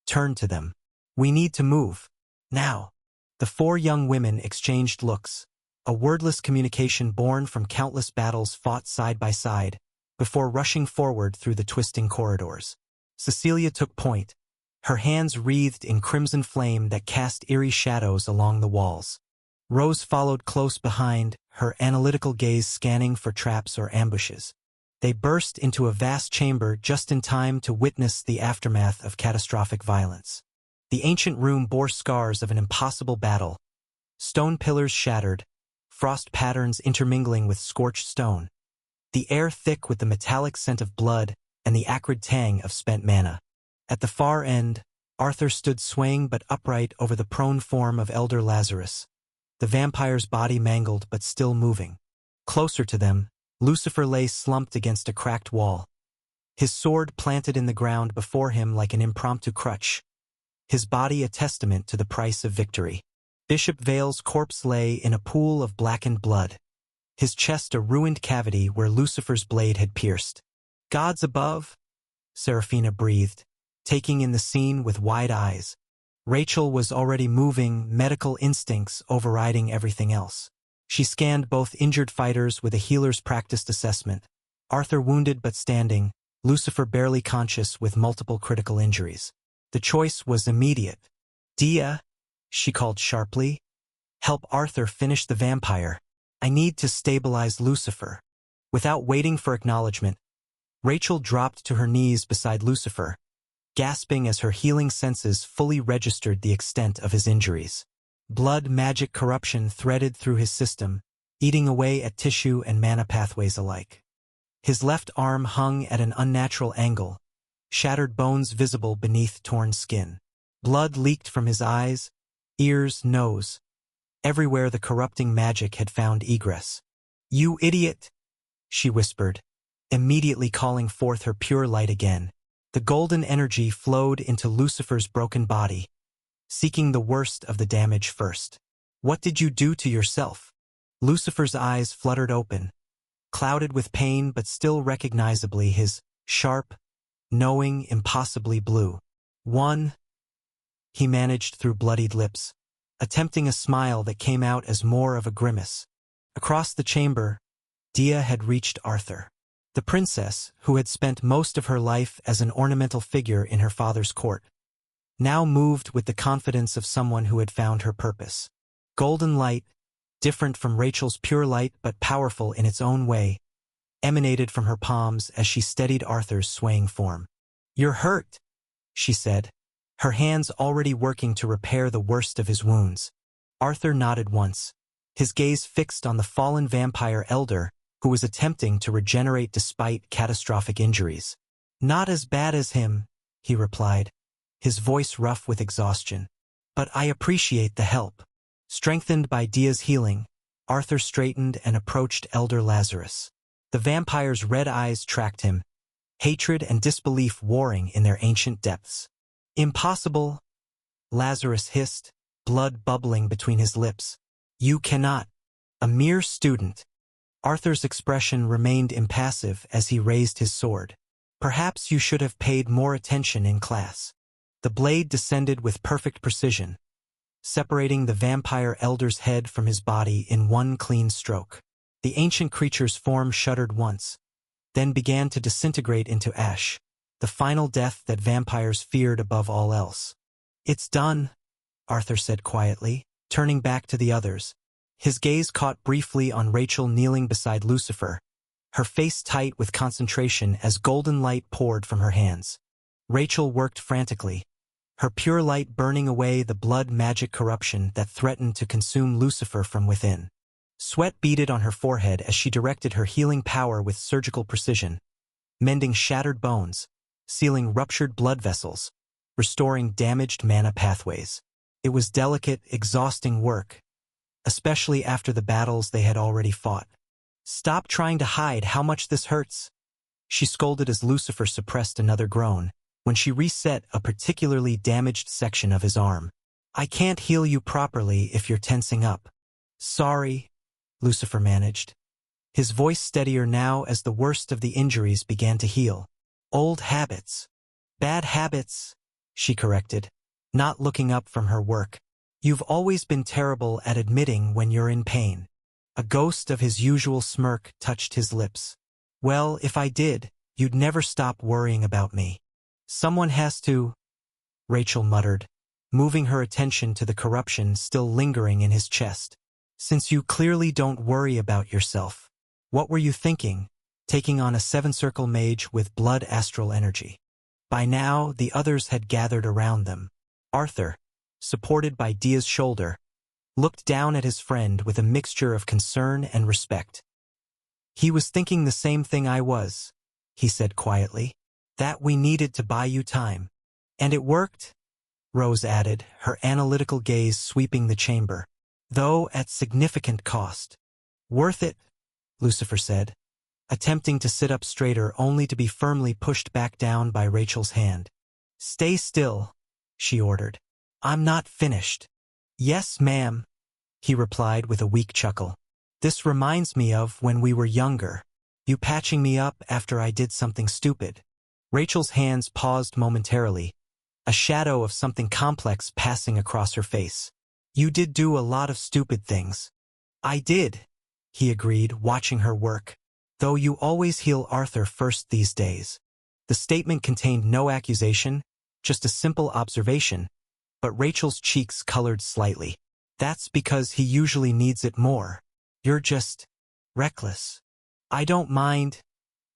[SPEAKER 1] turned to them. "We need to move. Now." The four young women exchanged looks, a wordless communication born from countless battles fought side by side, before rushing forward through the twisting corridors. Cecilia took point, her hands wreathed in crimson flame that cast eerie shadows along the walls. Rose followed close behind, her analytical gaze scanning for traps or ambushes. They burst into a vast chamber just in time to witness the aftermath of catastrophic violence. The ancient room bore scars of an impossible battle. Stone pillars shattered, frost patterns intermingling with scorched stone. The air thick with the metallic scent of blood and the acrid tang of spent mana. At the far end, Arthur stood swaying but upright over the prone form of Elder Lazarus, the vampire's body mangled but still moving. Closer to them, Lucifer lay slumped against a cracked wall, his sword planted in the ground before him like an impromptu crutch, his body a testament to the price of victory. Bishop Vale's corpse lay in a pool of blackened blood, his chest a ruined cavity where Lucifer's blade had pierced. "Gods above," Seraphina breathed, taking in the scene with wide eyes. Rachel was already moving, medical instincts overriding everything else. She scanned both injured fighters with a healer's practiced assessment. Arthur wounded but standing, Lucifer barely conscious with multiple critical injuries. The choice was immediate. "Dia," she called sharply, "help Arthur finish the vampire. I need to stabilize Lucifer." Without waiting for acknowledgement, Rachel dropped to her knees beside Lucifer, gasping as her healing senses fully registered the extent of his injuries. Blood magic corruption threaded through his system, eating away at tissue and mana pathways alike. His left arm hung at an unnatural angle, shattered bones visible beneath torn skin. Blood leaked from his eyes, ears, nose. Everywhere the corrupting magic had found egress. "You idiot," she whispered, immediately calling forth her pure light again. The golden energy flowed into Lucifer's broken body, seeking the worst of the damage first. "What did you do to yourself?" Lucifer's eyes fluttered open, clouded with pain but still recognizably his sharp, knowing, impossibly blue. "One," he managed through bloodied lips, attempting a smile that came out as more of a grimace. Across the chamber, Dia had reached Arthur. The princess, who had spent most of her life as an ornamental figure in her father's court, now moved with the confidence of someone who had found her purpose. Golden light, different from Rachel's pure light but powerful in its own way, emanated from her palms as she steadied Arthur's swaying form. "You're hurt," she said, her hands already working to repair the worst of his wounds. Arthur nodded once, his gaze fixed on the fallen vampire elder who was attempting to regenerate despite catastrophic injuries. "Not as bad as him," he replied, his voice rough with exhaustion. "But I appreciate the help." Strengthened by Dia's healing, Arthur straightened and approached Elder Lazarus. The vampire's red eyes tracked him, hatred and disbelief warring in their ancient depths. "Impossible," Lazarus hissed, blood bubbling between his lips. "You cannot. A mere student." Arthur's expression remained impassive as he raised his sword. "Perhaps you should have paid more attention in class." The blade descended with perfect precision, separating the vampire elder's head from his body in one clean stroke. The ancient creature's form shuddered once, then began to disintegrate into ash, the final death that vampires feared above all else. "It's done," Arthur said quietly, turning back to the others. His gaze caught briefly on Rachel kneeling beside Lucifer, her face tight with concentration as golden light poured from her hands. Rachel worked frantically, her pure light burning away the blood magic corruption that threatened to consume Lucifer from within. Sweat beaded on her forehead as she directed her healing power with surgical precision, mending shattered bones, sealing ruptured blood vessels, restoring damaged mana pathways. It was delicate, exhausting work, especially after the battles they had already fought. "Stop trying to hide how much this hurts," she scolded as Lucifer suppressed another groan when she reset a particularly damaged section of his arm. "I can't heal you properly if you're tensing up." "Sorry," Lucifer managed, his voice steadier now as the worst of the injuries began to heal. "Old habits. Bad habits," she corrected, not looking up from her work. "You've always been terrible at admitting when you're in pain." A ghost of his usual smirk touched his lips. "Well, if I did, you'd never stop worrying about me." "Someone has to," Rachel muttered, moving her attention to the corruption still lingering in his chest. "Since you clearly don't worry about yourself, what were you thinking, taking on a seven-circle mage with blood astral energy?" By now, the others had gathered around them. Arthur, supported by Dia's shoulder, looked down at his friend with a mixture of concern and respect. "He was thinking the same thing I was," he said quietly, "that we needed to buy you time." "And it worked," Rose added, her analytical gaze sweeping the chamber, "though at significant cost." "Worth it," Lucifer said, attempting to sit up straighter only to be firmly pushed back down by Rachel's hand. "Stay still," she ordered. "I'm not finished." "Yes, ma'am," he replied with a weak chuckle. "This reminds me of when we were younger, you patching me up after I did something stupid." Rachel's hands paused momentarily, a shadow of something complex passing across her face. "You did do a lot of stupid things." "I did," he agreed, watching her work. "Though you always heal Arthur first these days." The statement contained no accusation, just a simple observation, but Rachel's cheeks colored slightly. "That's because he usually needs it more. You're just reckless." "I don't mind,"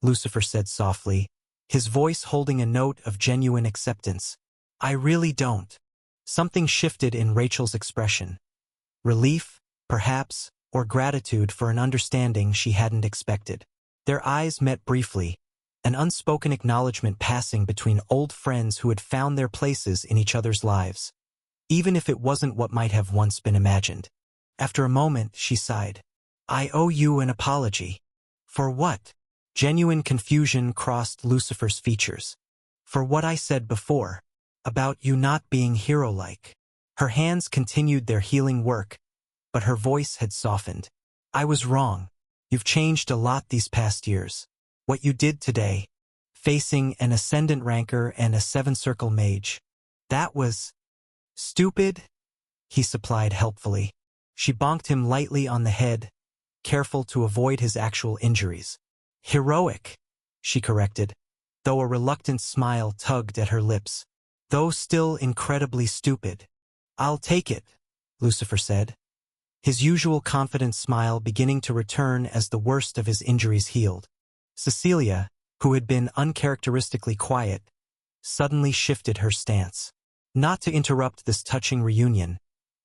[SPEAKER 1] Lucifer said softly, his voice holding a note of genuine acceptance. "I really don't." Something shifted in Rachel's expression. Relief, perhaps, or gratitude for an understanding she hadn't expected. Their eyes met briefly, an unspoken acknowledgement passing between old friends who had found their places in each other's lives, even if it wasn't what might have once been imagined. After a moment, she sighed. "I owe you an apology." "For what?" Genuine confusion crossed Lucifer's features. "For what I said before, about you not being hero-like." Her hands continued their healing work, but her voice had softened. "I was wrong. You've changed a lot these past years. What you did today, facing an ascendant ranker and a seven-circle mage, that was stupid," he supplied helpfully. She bonked him lightly on the head, careful to avoid his actual injuries. "Heroic," she corrected, though a reluctant smile tugged at her lips. "Though still incredibly stupid." "I'll take it," Lucifer said, his usual confident smile beginning to return as the worst of his injuries healed. Cecilia, who had been uncharacteristically quiet, suddenly shifted her stance. "Not to interrupt this touching reunion,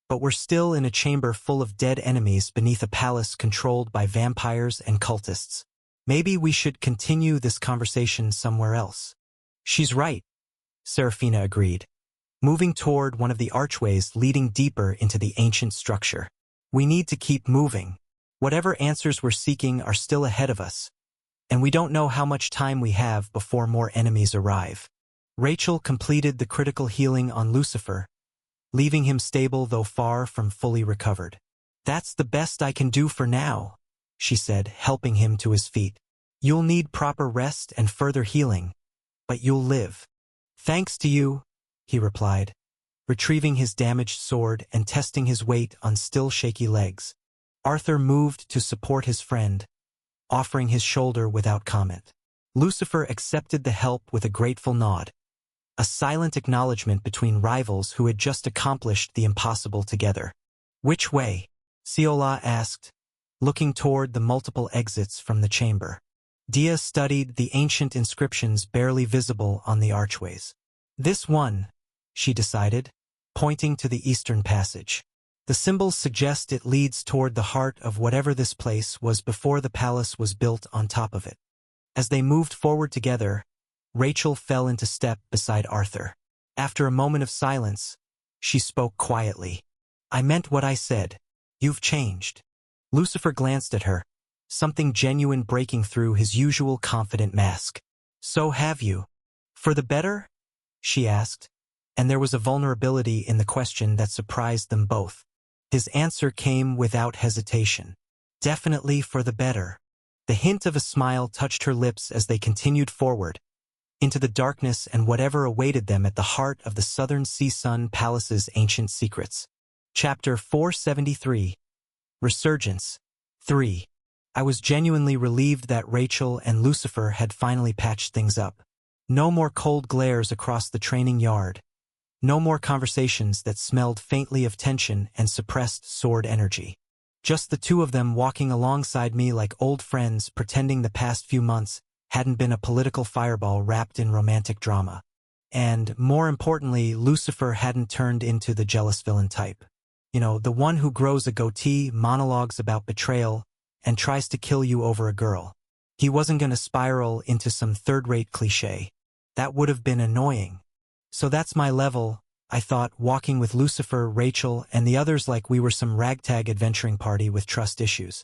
[SPEAKER 1] but we're still in a chamber full of dead enemies beneath a palace controlled by vampires and cultists. Maybe we should continue this conversation somewhere else." "She's right," Serafina agreed, moving toward one of the archways leading deeper into the ancient structure. "We need to keep moving." Whatever answers we're seeking are still ahead of us, and we don't know how much time we have before more enemies arrive. Rachel completed the critical healing on Lucifer, leaving him stable though far from fully recovered. "That's the best I can do for now," she said, helping him to his feet. "You'll need proper rest and further healing, but you'll live." "Thanks to you," he replied, retrieving his damaged sword and testing his weight on still shaky legs. Arthur moved to support his friend, offering his shoulder without comment. Lucifer accepted the help with a grateful nod, a silent acknowledgement between rivals who had just accomplished the impossible together. "Which way?" Ciola asked, looking toward the multiple exits from the chamber. Dia studied the ancient inscriptions barely visible on the archways. "This one," she decided, pointing to the eastern passage. The symbols suggest it leads toward the heart of whatever this place was before the palace was built on top of it. As they moved forward together, Rachel fell into step beside Arthur. After a moment of silence, she spoke quietly. "I meant what I said. You've changed." Lucifer glanced at her, something genuine breaking through his usual confident mask. "So have you. For the better?" she asked, and there was a vulnerability in the question that surprised them both. His answer came without hesitation. "Definitely for the better." The hint of a smile touched her lips as they continued forward, into the darkness and whatever awaited them at the heart of the Southern Sea Sun Palace's ancient secrets. Chapter 473. Resurgence. 3. I was genuinely relieved that Rachel and Lucifer had finally patched things up. No more cold glares across the training yard. No more conversations that smelled faintly of tension and suppressed sword energy. Just the two of them walking alongside me like old friends, pretending the past few months hadn't been a political fireball wrapped in romantic drama. And, more importantly, Lucifer hadn't turned into the jealous villain type. You know, the one who grows a goatee, monologues about betrayal, and tries to kill you over a girl. He wasn't going to spiral into some third-rate cliché. That would have been annoying. So that's my level, I thought, walking with Lucifer, Rachel, and the others like we were some ragtag adventuring party with trust issues.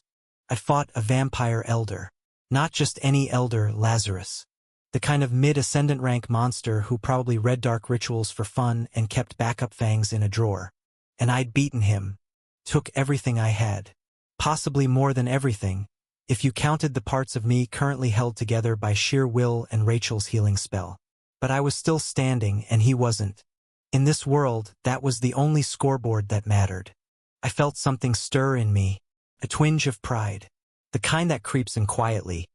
[SPEAKER 1] I fought a vampire elder. Not just any elder, Lazarus. The kind of mid-ascendant rank monster who probably read dark rituals for fun and kept backup fangs in a drawer. And I'd beaten him. Took everything I had. Possibly more than everything, if you counted the parts of me currently held together by sheer will and Rachel's healing spell. But I was still standing and he wasn't. In this world, that was the only scoreboard that mattered. I felt something stir in me, a twinge of pride. The kind that creeps in quietly,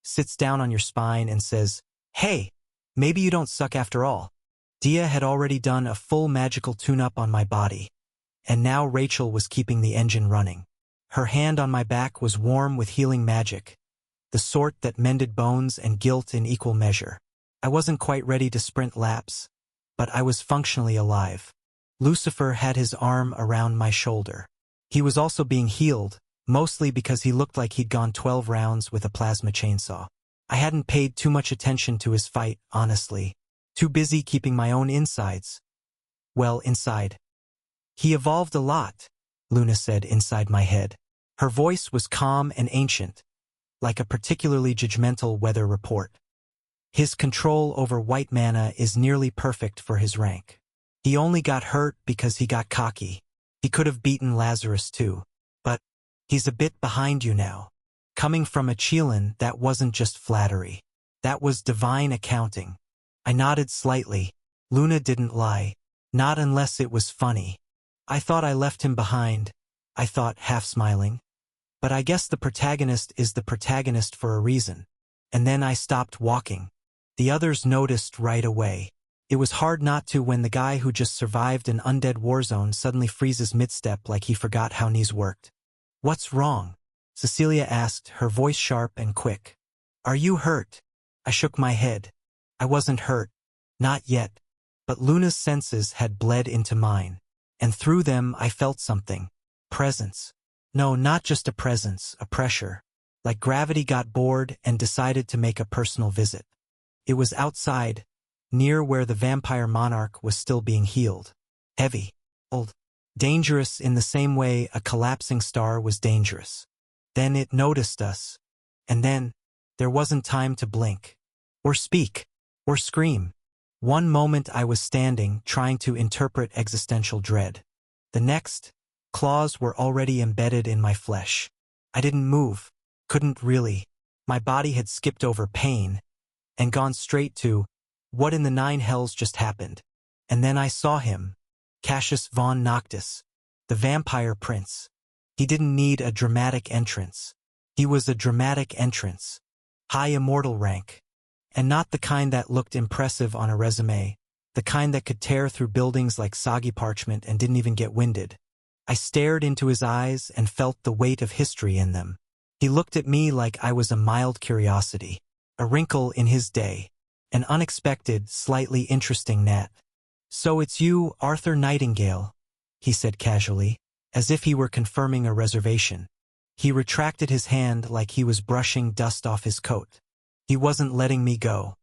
[SPEAKER 1] sits down on your spine and says, "Hey, maybe you don't suck after all." Dia had already done a full magical tune-up on my body, and now Rachel was keeping the engine running. Her hand on my back was warm with healing magic, the sort that mended bones and guilt in equal measure. I wasn't quite ready to sprint laps, but I was functionally alive. Lucifer had his arm around my shoulder. He was also being healed, mostly because he looked like he'd gone 12 rounds with a plasma chainsaw. I hadn't paid too much attention to his fight, honestly. Too busy keeping my own insides. Well, inside. "He evolved a lot," Luna said inside my head. Her voice was calm and ancient, like a particularly judgmental weather report. "His control over white mana is nearly perfect for his rank. He only got hurt because he got cocky. He could have beaten Lazarus too. But he's a bit behind you now." Coming from a Chelan, that wasn't just flattery. That was divine accounting. I nodded slightly. Luna didn't lie. Not unless it was funny. "I thought I left him behind," I thought, half smiling. "But I guess the protagonist is the protagonist for a reason." And then I stopped walking. The others noticed right away. It was hard not to when the guy who just survived an undead war zone suddenly freezes mid-step like he forgot how knees worked. "What's wrong?" Cecilia asked, her voice sharp and quick. "Are you hurt?" I shook my head. I wasn't hurt. Not yet. But Luna's senses had bled into mine. And through them I felt something. Presence. No, not just a presence, a pressure. Like gravity got bored and decided to make a personal visit. It was outside, near where the vampire monarch was still being healed. Heavy. Old. Dangerous in the same way a collapsing star was dangerous. Then it noticed us. And then, there wasn't time to blink. Or speak. Or scream. One moment I was standing, trying to interpret existential dread. The next, claws were already embedded in my flesh. I didn't move. Couldn't really. My body had skipped over pain and gone straight to, what in the nine hells just happened? And then I saw him. Cassius von Noctis. The vampire prince. He didn't need a dramatic entrance. He was a dramatic entrance. High immortal rank. And not the kind that looked impressive on a resume, the kind that could tear through buildings like soggy parchment and didn't even get winded. I stared into his eyes and felt the weight of history in them. He looked at me like I was a mild curiosity, a wrinkle in his day, an unexpected, slightly interesting gnat. "So it's you, Arthur Nightingale," he said casually, as if he were confirming a reservation. He retracted his hand like he was brushing dust off his coat. He wasn't letting me go.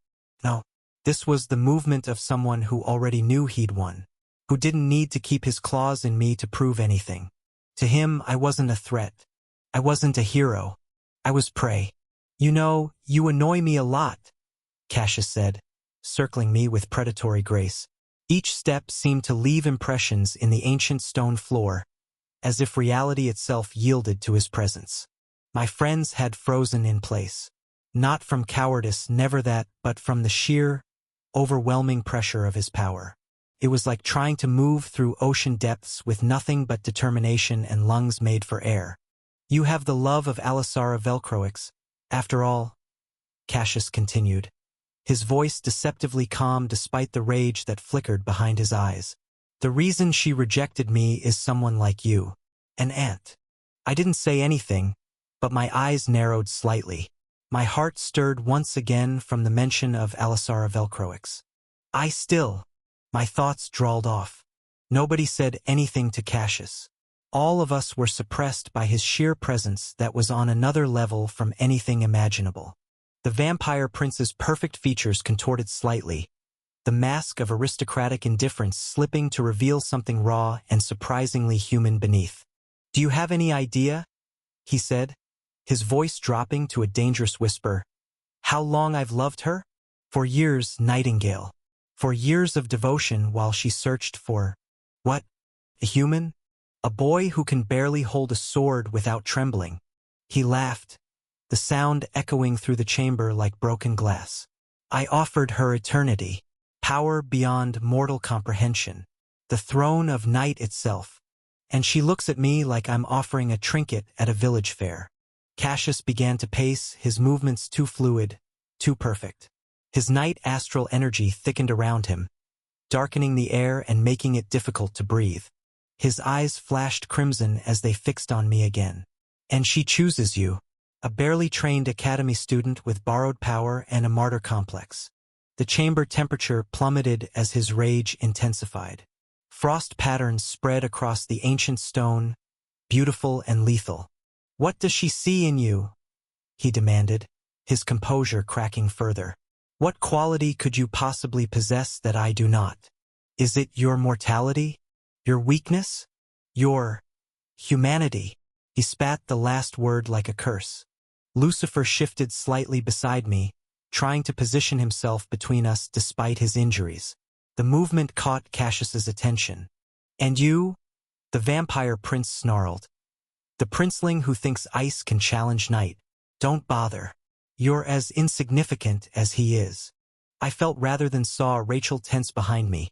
[SPEAKER 1] No, this was the movement of someone who already knew he'd won, who didn't need to keep his claws in me to prove anything. To him, I wasn't a threat. I wasn't a hero. I was prey. "You know, you annoy me a lot," Cassius said, circling me with predatory grace. Each step seemed to leave impressions in the ancient stone floor, as if reality itself yielded to his presence. My friends had frozen in place. Not from cowardice, never that, but from the sheer, overwhelming pressure of his power. It was like trying to move through ocean depths with nothing but determination and lungs made for air. "You have the love of Alisara Velcroix, after all," Cassius continued, his voice deceptively calm despite the rage that flickered behind his eyes. "The reason she rejected me is someone like you, an ant." I didn't say anything, but my eyes narrowed slightly. My heart stirred once again from the mention of Alisara Velcroix. My thoughts drawled off. Nobody said anything to Cassius. All of us were suppressed by his sheer presence that was on another level from anything imaginable. The vampire prince's perfect features contorted slightly, the mask of aristocratic indifference slipping to reveal something raw and surprisingly human beneath. "Do you have any idea?" he said, his voice dropping to a dangerous whisper. "How long I've loved her? For years, Nightingale. For years of devotion while she searched for, what? A human? A boy who can barely hold a sword without trembling." He laughed, the sound echoing through the chamber like broken glass. "I offered her eternity, power beyond mortal comprehension, the throne of night itself. And she looks at me like I'm offering a trinket at a village fair." Cassius began to pace, his movements too fluid, too perfect. His night astral energy thickened around him, darkening the air and making it difficult to breathe. His eyes flashed crimson as they fixed on me again. "And she chooses you, a barely trained academy student with borrowed power and a martyr complex." The chamber temperature plummeted as his rage intensified. Frost patterns spread across the ancient stone, beautiful and lethal. "What does she see in you?" he demanded, his composure cracking further. "What quality could you possibly possess that I do not? Is it your mortality? Your weakness? Your humanity?" He spat the last word like a curse. Lucifer shifted slightly beside me, trying to position himself between us despite his injuries. The movement caught Cassius's attention. "And you?" the vampire prince snarled. "The princeling who thinks ice can challenge night. Don't bother. You're as insignificant as he is." I felt rather than saw Rachel tense behind me,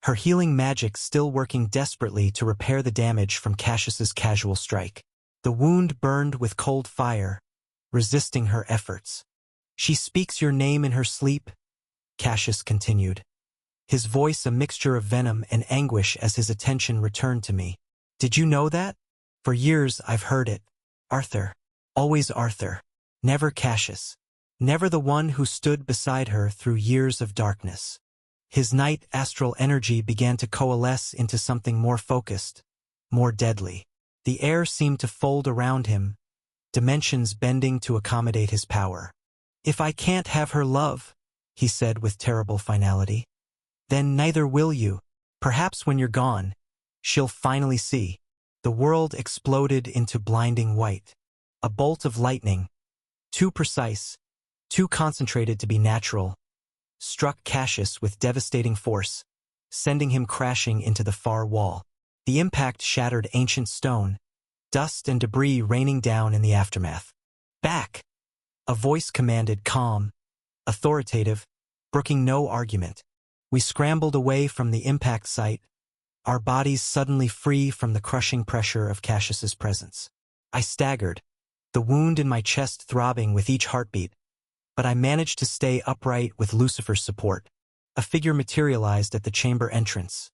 [SPEAKER 1] her healing magic still working desperately to repair the damage from Cassius's casual strike. The wound burned with cold fire, resisting her efforts. "She speaks your name in her sleep," Cassius continued, his voice a mixture of venom and anguish as his attention returned to me. "Did you know that? For years I've heard it. Arthur. Always Arthur. Never Cassius. Never the one who stood beside her through years of darkness." His night astral energy began to coalesce into something more focused, more deadly. The air seemed to fold around him, dimensions bending to accommodate his power. "If I can't have her love," he said with terrible finality, "then neither will you. Perhaps when you're gone, she'll finally see." The world exploded into blinding white. A bolt of lightning, too precise, too concentrated to be natural, struck Cassius with devastating force, sending him crashing into the far wall. The impact shattered ancient stone, dust and debris raining down in the aftermath. "Back!" A voice commanded, calm, authoritative, brooking no argument. We scrambled away from the impact site, our bodies suddenly free from the crushing pressure of Cassius's presence. I staggered, the wound in my chest throbbing with each heartbeat, but I managed to stay upright with Lucifer's support. A figure materialized at the chamber entrance.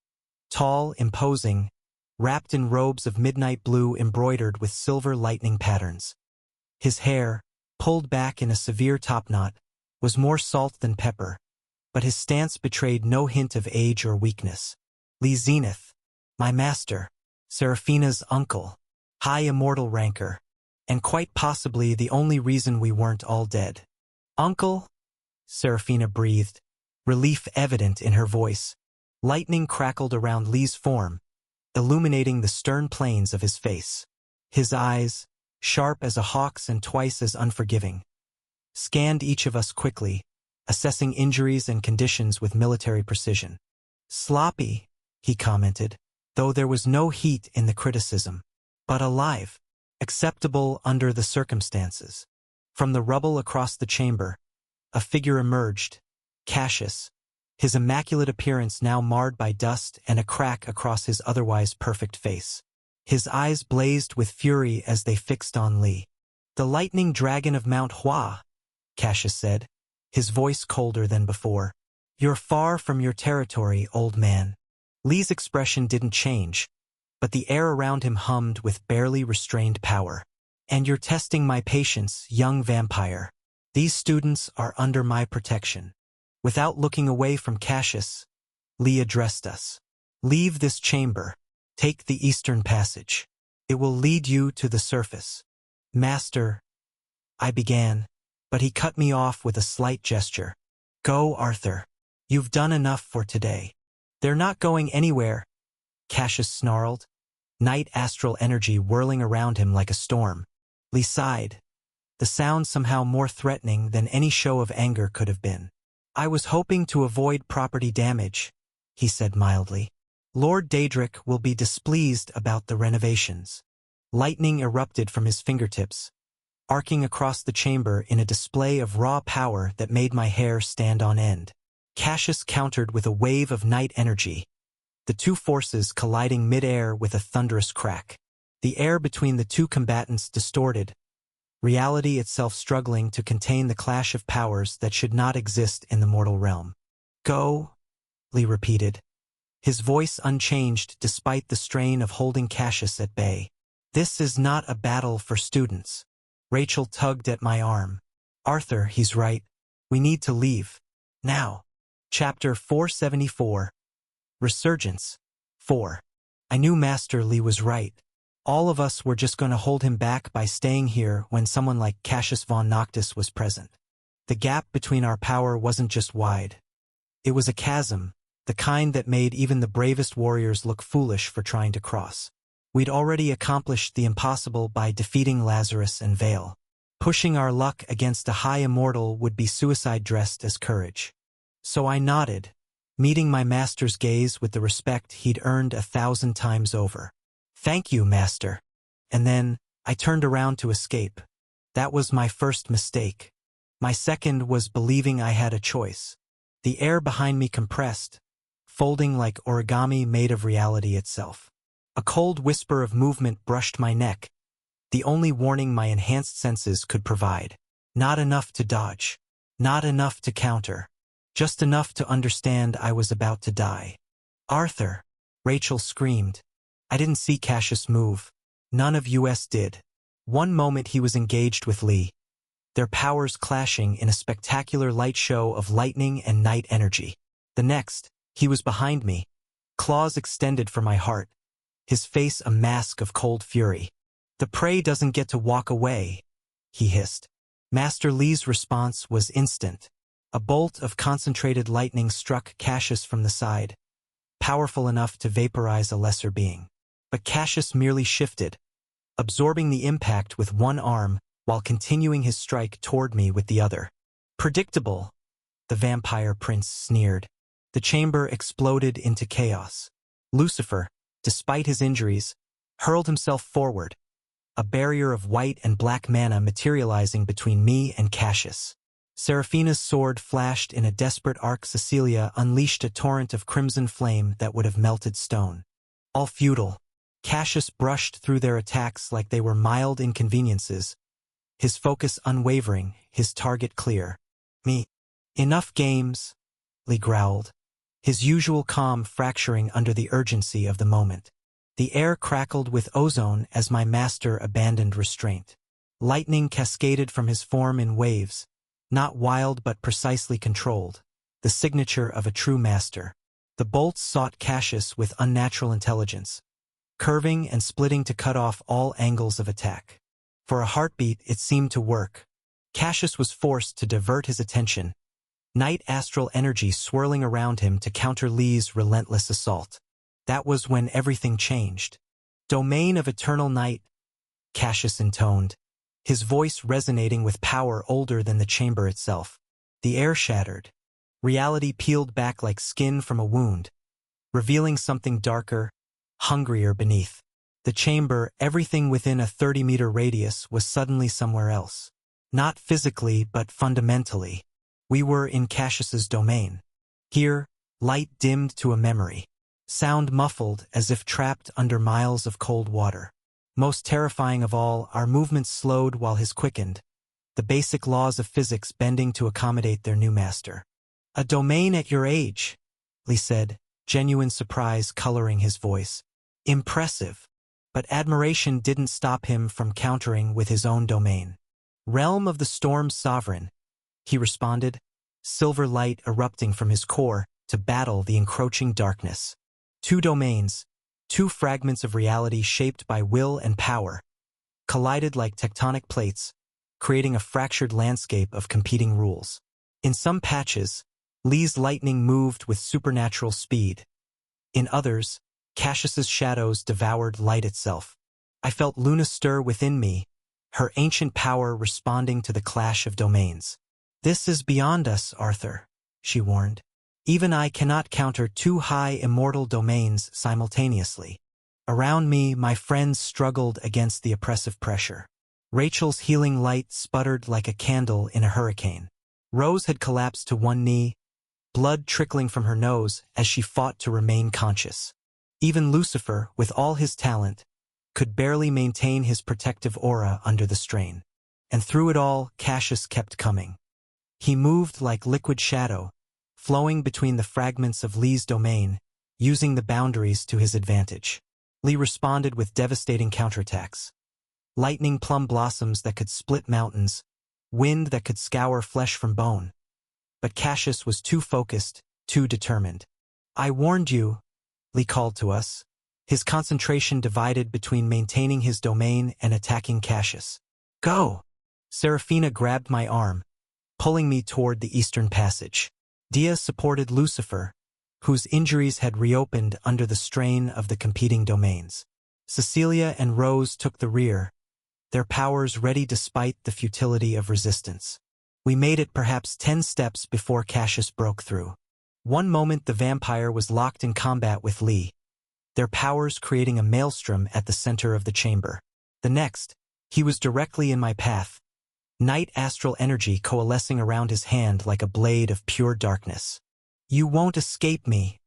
[SPEAKER 1] Tall, imposing, wrapped in robes of midnight blue embroidered with silver lightning patterns. His hair, pulled back in a severe topknot, was more salt than pepper, but his stance betrayed no hint of age or weakness. Lee Zenith, my master, Seraphina's uncle, high immortal ranker, and quite possibly the only reason we weren't all dead. "Uncle?" Seraphina breathed, relief evident in her voice. Lightning crackled around Lee's form, illuminating the stern planes of his face. His eyes, sharp as a hawk's and twice as unforgiving, scanned each of us quickly, assessing injuries and conditions with military precision. "Sloppy," he commented, though there was no heat in the criticism, "but alive, acceptable under the circumstances." From the rubble across the chamber, a figure emerged, Cassius, his immaculate appearance now marred by dust and a crack across his otherwise perfect face. His eyes blazed with fury as they fixed on Lee. "The lightning dragon of Mount Hua," Cassius said, his voice colder than before. "You're far from your territory, old man." Lee's expression didn't change, but the air around him hummed with barely restrained power. "And you're testing my patience, young vampire. These students are under my protection." Without looking away from Cassius, Lee addressed us. "Leave this chamber. Take the Eastern Passage. It will lead you to the surface." "Master," I began, but he cut me off with a slight gesture. "Go, Arthur. You've done enough for today." "They're not going anywhere," Cassius snarled, night astral energy whirling around him like a storm. Lee sighed, the sound somehow more threatening than any show of anger could have been. "I was hoping to avoid property damage," he said mildly. "Lord Daedric will be displeased about the renovations." Lightning erupted from his fingertips, arcing across the chamber in a display of raw power that made my hair stand on end. Cassius countered with a wave of night energy, the two forces colliding mid-air with a thunderous crack. The air between the two combatants distorted, reality itself struggling to contain the clash of powers that should not exist in the mortal realm. "Go," Lee repeated, his voice unchanged despite the strain of holding Cassius at bay. "This is not a battle for students." Rachel tugged at my arm. "Arthur, he's right. We need to leave. Now." Chapter 474. Resurgence. 4. I knew Master Lee was right. All of us were just going to hold him back by staying here when someone like Cassius von Noctis was present. The gap between our power wasn't just wide. It was a chasm, the kind that made even the bravest warriors look foolish for trying to cross. We'd already accomplished the impossible by defeating Lazarus and Vale. Pushing our luck against a high immortal would be suicide dressed as courage. So I nodded, meeting my master's gaze with the respect he'd earned 1,000 times over. "Thank you, master." And then, I turned around to escape. That was my first mistake. My second was believing I had a choice. The air behind me compressed, folding like origami made of reality itself. A cold whisper of movement brushed my neck, the only warning my enhanced senses could provide. Not enough to dodge. Not enough to counter. Just enough to understand I was about to die. "Arthur!" Rachel screamed. I didn't see Cassius move. None of us did. One moment he was engaged with Lee, their powers clashing in a spectacular light show of lightning and night energy. The next, he was behind me, claws extended for my heart, his face a mask of cold fury. "The prey doesn't get to walk away," he hissed. Master Lee's response was instant. A bolt of concentrated lightning struck Cassius from the side, powerful enough to vaporize a lesser being. But Cassius merely shifted, absorbing the impact with one arm while continuing his strike toward me with the other. Predictable, the vampire prince sneered. The chamber exploded into chaos. Lucifer, despite his injuries, hurled himself forward, a barrier of white and black mana materializing between me and Cassius. Seraphina's sword flashed in a desperate arc. Cecilia unleashed a torrent of crimson flame that would have melted stone. All futile. Cassius brushed through their attacks like they were mild inconveniences, his focus unwavering, his target clear. Me. Enough games, Lee growled, his usual calm fracturing under the urgency of the moment. The air crackled with ozone as my master abandoned restraint. Lightning cascaded from his form in waves, not wild but precisely controlled, the signature of a true master. The bolts sought Cassius with unnatural intelligence, curving and splitting to cut off all angles of attack. For a heartbeat, it seemed to work. Cassius was forced to divert his attention, night astral energy swirling around him to counter Lee's relentless assault. That was when everything changed. Domain of eternal night, Cassius intoned, his voice resonating with power older than the chamber itself. The air shattered. Reality peeled back like skin from a wound, revealing something darker, hungrier beneath. The chamber, everything within a 30-meter radius, was suddenly somewhere else. Not physically, but fundamentally. We were in Cassius's domain. Here, light dimmed to a memory. Sound muffled as if trapped under miles of cold water. Most terrifying of all, our movements slowed while his quickened, the basic laws of physics bending to accommodate their new master. A domain at your age, Lee said, genuine surprise coloring his voice. Impressive. But admiration didn't stop him from countering with his own domain. Realm of the Storm's sovereign, he responded, silver light erupting from his core to battle the encroaching darkness. Two domains, two fragments of reality shaped by will and power, collided like tectonic plates, creating a fractured landscape of competing rules. In some patches, Lee's lightning moved with supernatural speed. In others, Cassius's shadows devoured light itself. I felt Luna stir within me, her ancient power responding to the clash of domains. This is beyond us, Arthur, she warned. Even I cannot counter two high immortal domains simultaneously. Around me, my friends struggled against the oppressive pressure. Rachel's healing light sputtered like a candle in a hurricane. Rose had collapsed to one knee, blood trickling from her nose as she fought to remain conscious. Even Lucifer, with all his talent, could barely maintain his protective aura under the strain. And through it all, Cassius kept coming. He moved like liquid shadow, flowing between the fragments of Lee's domain, using the boundaries to his advantage. Lee responded with devastating counterattacks. Lightning plum blossoms that could split mountains, wind that could scour flesh from bone. But Cassius was too focused, too determined. I warned you, Lee called to us, his concentration divided between maintaining his domain and attacking Cassius. Go! Seraphina grabbed my arm, pulling me toward the eastern passage. Dia supported Lucifer, whose injuries had reopened under the strain of the competing domains. Cecilia and Rose took the rear, their powers ready despite the futility of resistance. We made it perhaps 10 steps before Cassius broke through. One moment the vampire was locked in combat with Lee, their powers creating a maelstrom at the center of the chamber. The next, he was directly in my path, night astral energy coalescing around his hand like a blade of pure darkness. You won't escape me,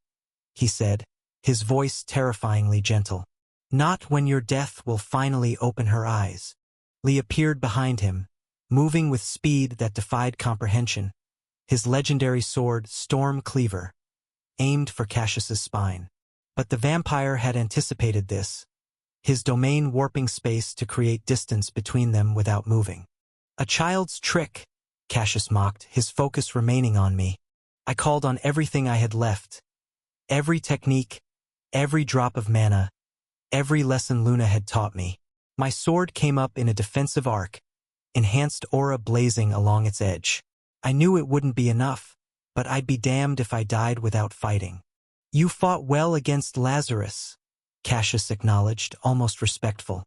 [SPEAKER 1] he said, his voice terrifyingly gentle. Not when your death will finally open her eyes. Lee appeared behind him, moving with speed that defied comprehension, his legendary sword, Storm Cleaver, aimed for Cassius's spine. But the vampire had anticipated this, his domain warping space to create distance between them without moving. A child's trick, Cassius mocked, his focus remaining on me. I called on everything I had left. Every technique, every drop of mana, every lesson Luna had taught me. My sword came up in a defensive arc, enhanced aura blazing along its edge. I knew it wouldn't be enough, but I'd be damned if I died without fighting. You fought well against Lazarus, Cassius acknowledged, almost respectful.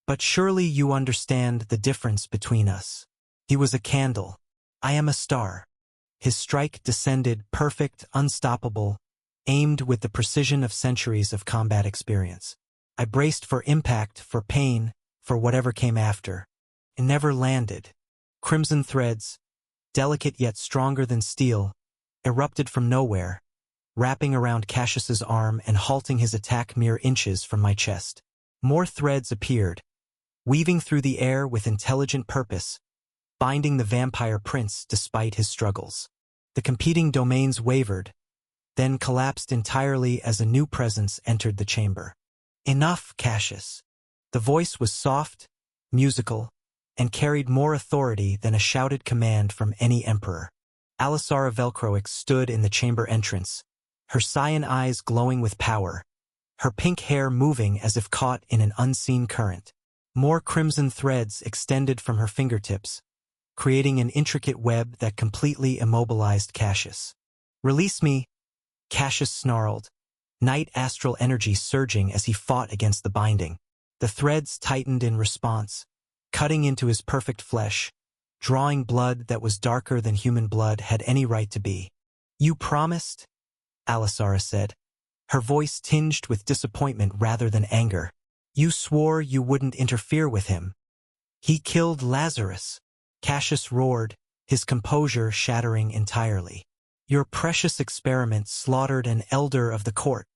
[SPEAKER 1] But surely you understand the difference between us. He was a candle. I am a star. His strike descended perfect, unstoppable, aimed with the precision of centuries of combat experience. I braced for impact, for pain, for whatever came after. It never landed. Crimson threads, delicate yet stronger than steel, erupted from nowhere, wrapping around Cassius's arm and halting his attack mere inches from my chest. More threads appeared, weaving through the air with intelligent purpose, binding the vampire prince despite his struggles. The competing domains wavered, then collapsed entirely as a new presence entered the chamber. Enough, Cassius. The voice was soft, musical, and carried more authority than a shouted command from any emperor. Alisara Velcroix stood in the chamber entrance, her cyan eyes glowing with power, her pink hair moving as if caught in an unseen current. More crimson threads extended from her fingertips, creating an intricate web that completely immobilized Cassius. "Release me," Cassius snarled, night astral energy surging as he fought against the binding. The threads tightened in response, cutting into his perfect flesh, drawing blood that was darker than human blood had any right to be. "You promised?" Alisara said, her voice tinged with disappointment rather than anger. "You swore you wouldn't interfere with him. He killed Lazarus." Cassius roared, his composure shattering entirely. "Your precious experiment slaughtered an elder of the court.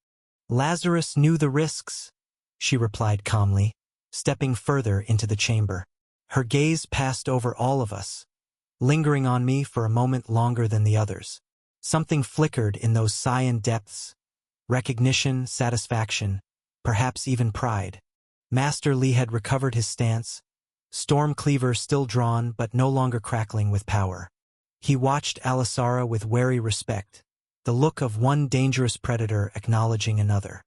[SPEAKER 1] Lazarus knew the risks," she replied calmly, stepping further into the chamber. Her gaze passed over all of us, lingering on me for a moment longer than the others. Something flickered in those cyan depths. Recognition, satisfaction, perhaps even pride. Master Li had recovered his stance, Stormcleaver still drawn but no longer crackling with power. He watched Alisara with wary respect, the look of one dangerous predator acknowledging another.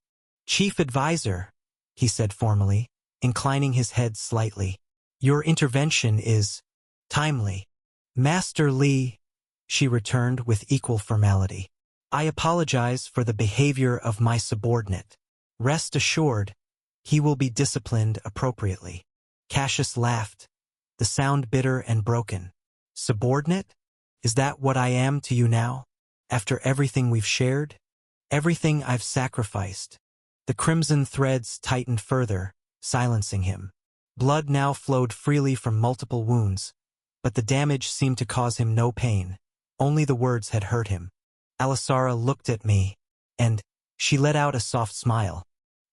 [SPEAKER 1] "Chief Advisor," he said formally, inclining his head slightly, "your intervention is timely." "Master Li," she returned with equal formality, "I apologize for the behavior of my subordinate. Rest assured, he will be disciplined appropriately." Cassius laughed, the sound bitter and broken. "Subordinate? Is that what I am to you now? After everything we've shared? Everything I've sacrificed?" The crimson threads tightened further, silencing him. Blood now flowed freely from multiple wounds, but the damage seemed to cause him no pain. Only the words had hurt him. Alisara looked at me, and she let out a soft smile.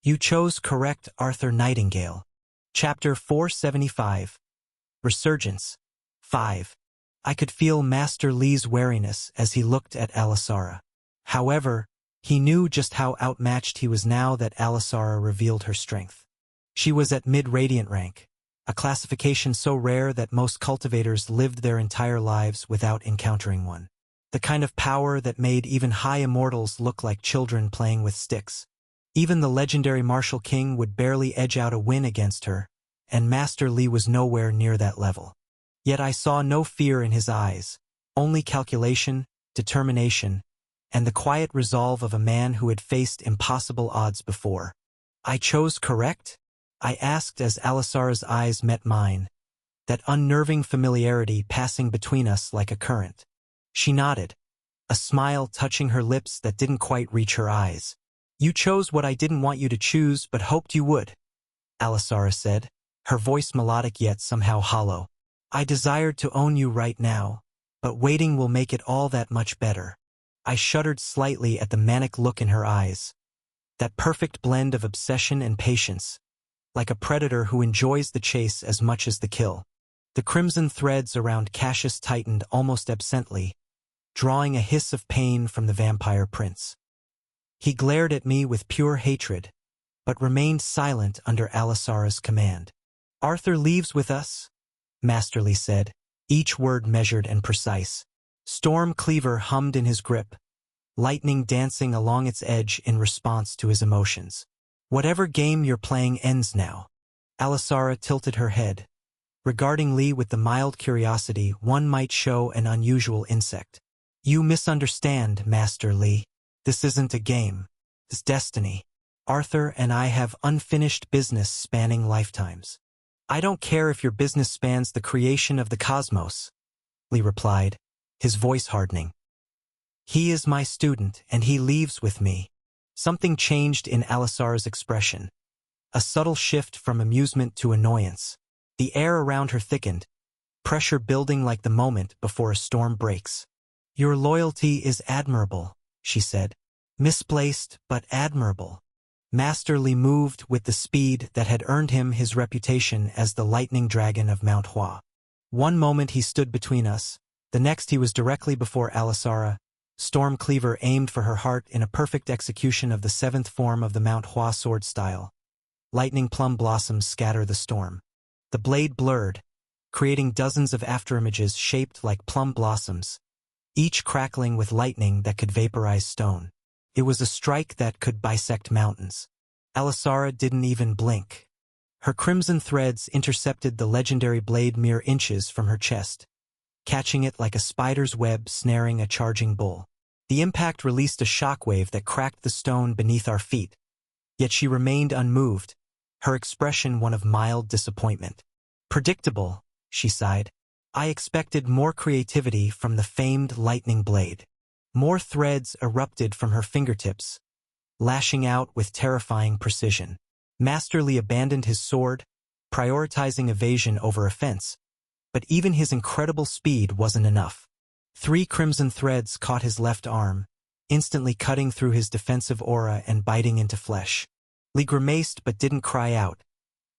[SPEAKER 1] "You chose correct, Arthur Nightingale." Chapter 475. Resurgence. 5. I could feel Master Li's wariness as he looked at Alisara. However, he knew just how outmatched he was now that Alisara revealed her strength. She was at mid-radiant rank, a classification so rare that most cultivators lived their entire lives without encountering one. The kind of power that made even high immortals look like children playing with sticks. Even the legendary Martial King would barely edge out a win against her, and Master Li was nowhere near that level. Yet I saw no fear in his eyes, only calculation, determination, and the quiet resolve of a man who had faced impossible odds before. "I chose correct?" I asked as Alisara's eyes met mine, that unnerving familiarity passing between us like a current. She nodded, a smile touching her lips that didn't quite reach her eyes. "You chose what I didn't want you to choose but hoped you would," Alisara said, her voice melodic yet somehow hollow. "I desired to own you right now, but waiting will make it all that much better." I shuddered slightly at the manic look in her eyes, that perfect blend of obsession and patience, like a predator who enjoys the chase as much as the kill. The crimson threads around Cassius tightened almost absently, drawing a hiss of pain from the vampire prince. He glared at me with pure hatred, but remained silent under Alisara's command. "Arthur leaves with us," Master Li said, each word measured and precise. Stormcleaver hummed in his grip, lightning dancing along its edge in response to his emotions. "Whatever game you're playing ends now." Alisara tilted her head, regarding Li with the mild curiosity one might show an unusual insect. "You misunderstand, Master Li. This isn't a game. It's destiny. Arthur and I have unfinished business spanning lifetimes. I don't care if your business spans the creation of the cosmos, Lee replied, his voice hardening. He is my student, and he leaves with me. Something changed in Alisara's expression. A subtle shift from amusement to annoyance. The air around her thickened, pressure building like the moment before a storm breaks. Your loyalty is admirable, she said. Misplaced, but admirable. Master Li moved with the speed that had earned him his reputation as the lightning dragon of Mount Hua. One moment he stood between us, the next he was directly before Alisara. Stormcleaver aimed for her heart in a perfect execution of the seventh form of the Mount Hua sword style. Lightning plum blossoms scatter the storm. The blade blurred, creating dozens of afterimages shaped like plum blossoms, each crackling with lightning that could vaporize stone. It was a strike that could bisect mountains. Alisara didn't even blink. Her crimson threads intercepted the legendary blade mere inches from her chest, catching it like a spider's web snaring a charging bull. The impact released a shockwave that cracked the stone beneath our feet, yet she remained unmoved, her expression one of mild disappointment. Predictable, she sighed. I expected more creativity from the famed lightning blade. More threads erupted from her fingertips, lashing out with terrifying precision. Master Li abandoned his sword, prioritizing evasion over offense, but even his incredible speed wasn't enough. 3 crimson threads caught his left arm, instantly cutting through his defensive aura and biting into flesh. Li grimaced but didn't cry out,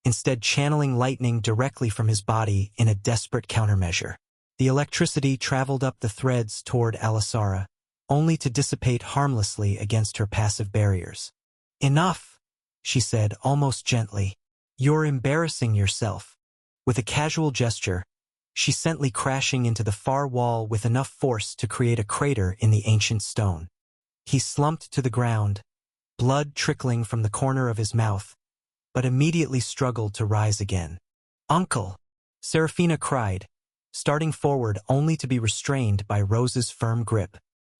[SPEAKER 1] instead channeling lightning directly from his body in a desperate countermeasure. The electricity traveled up the threads toward Alisara, only to dissipate harmlessly against her passive barriers. Enough, she said almost gently. You're embarrassing yourself. With a casual gesture, she sent Li crashing into the far wall with enough force to create a crater in the ancient stone. He slumped to the ground, blood trickling from the corner of his mouth, but immediately struggled to rise again. Uncle! Seraphina cried, starting forward only to be restrained by Rose's firm grip.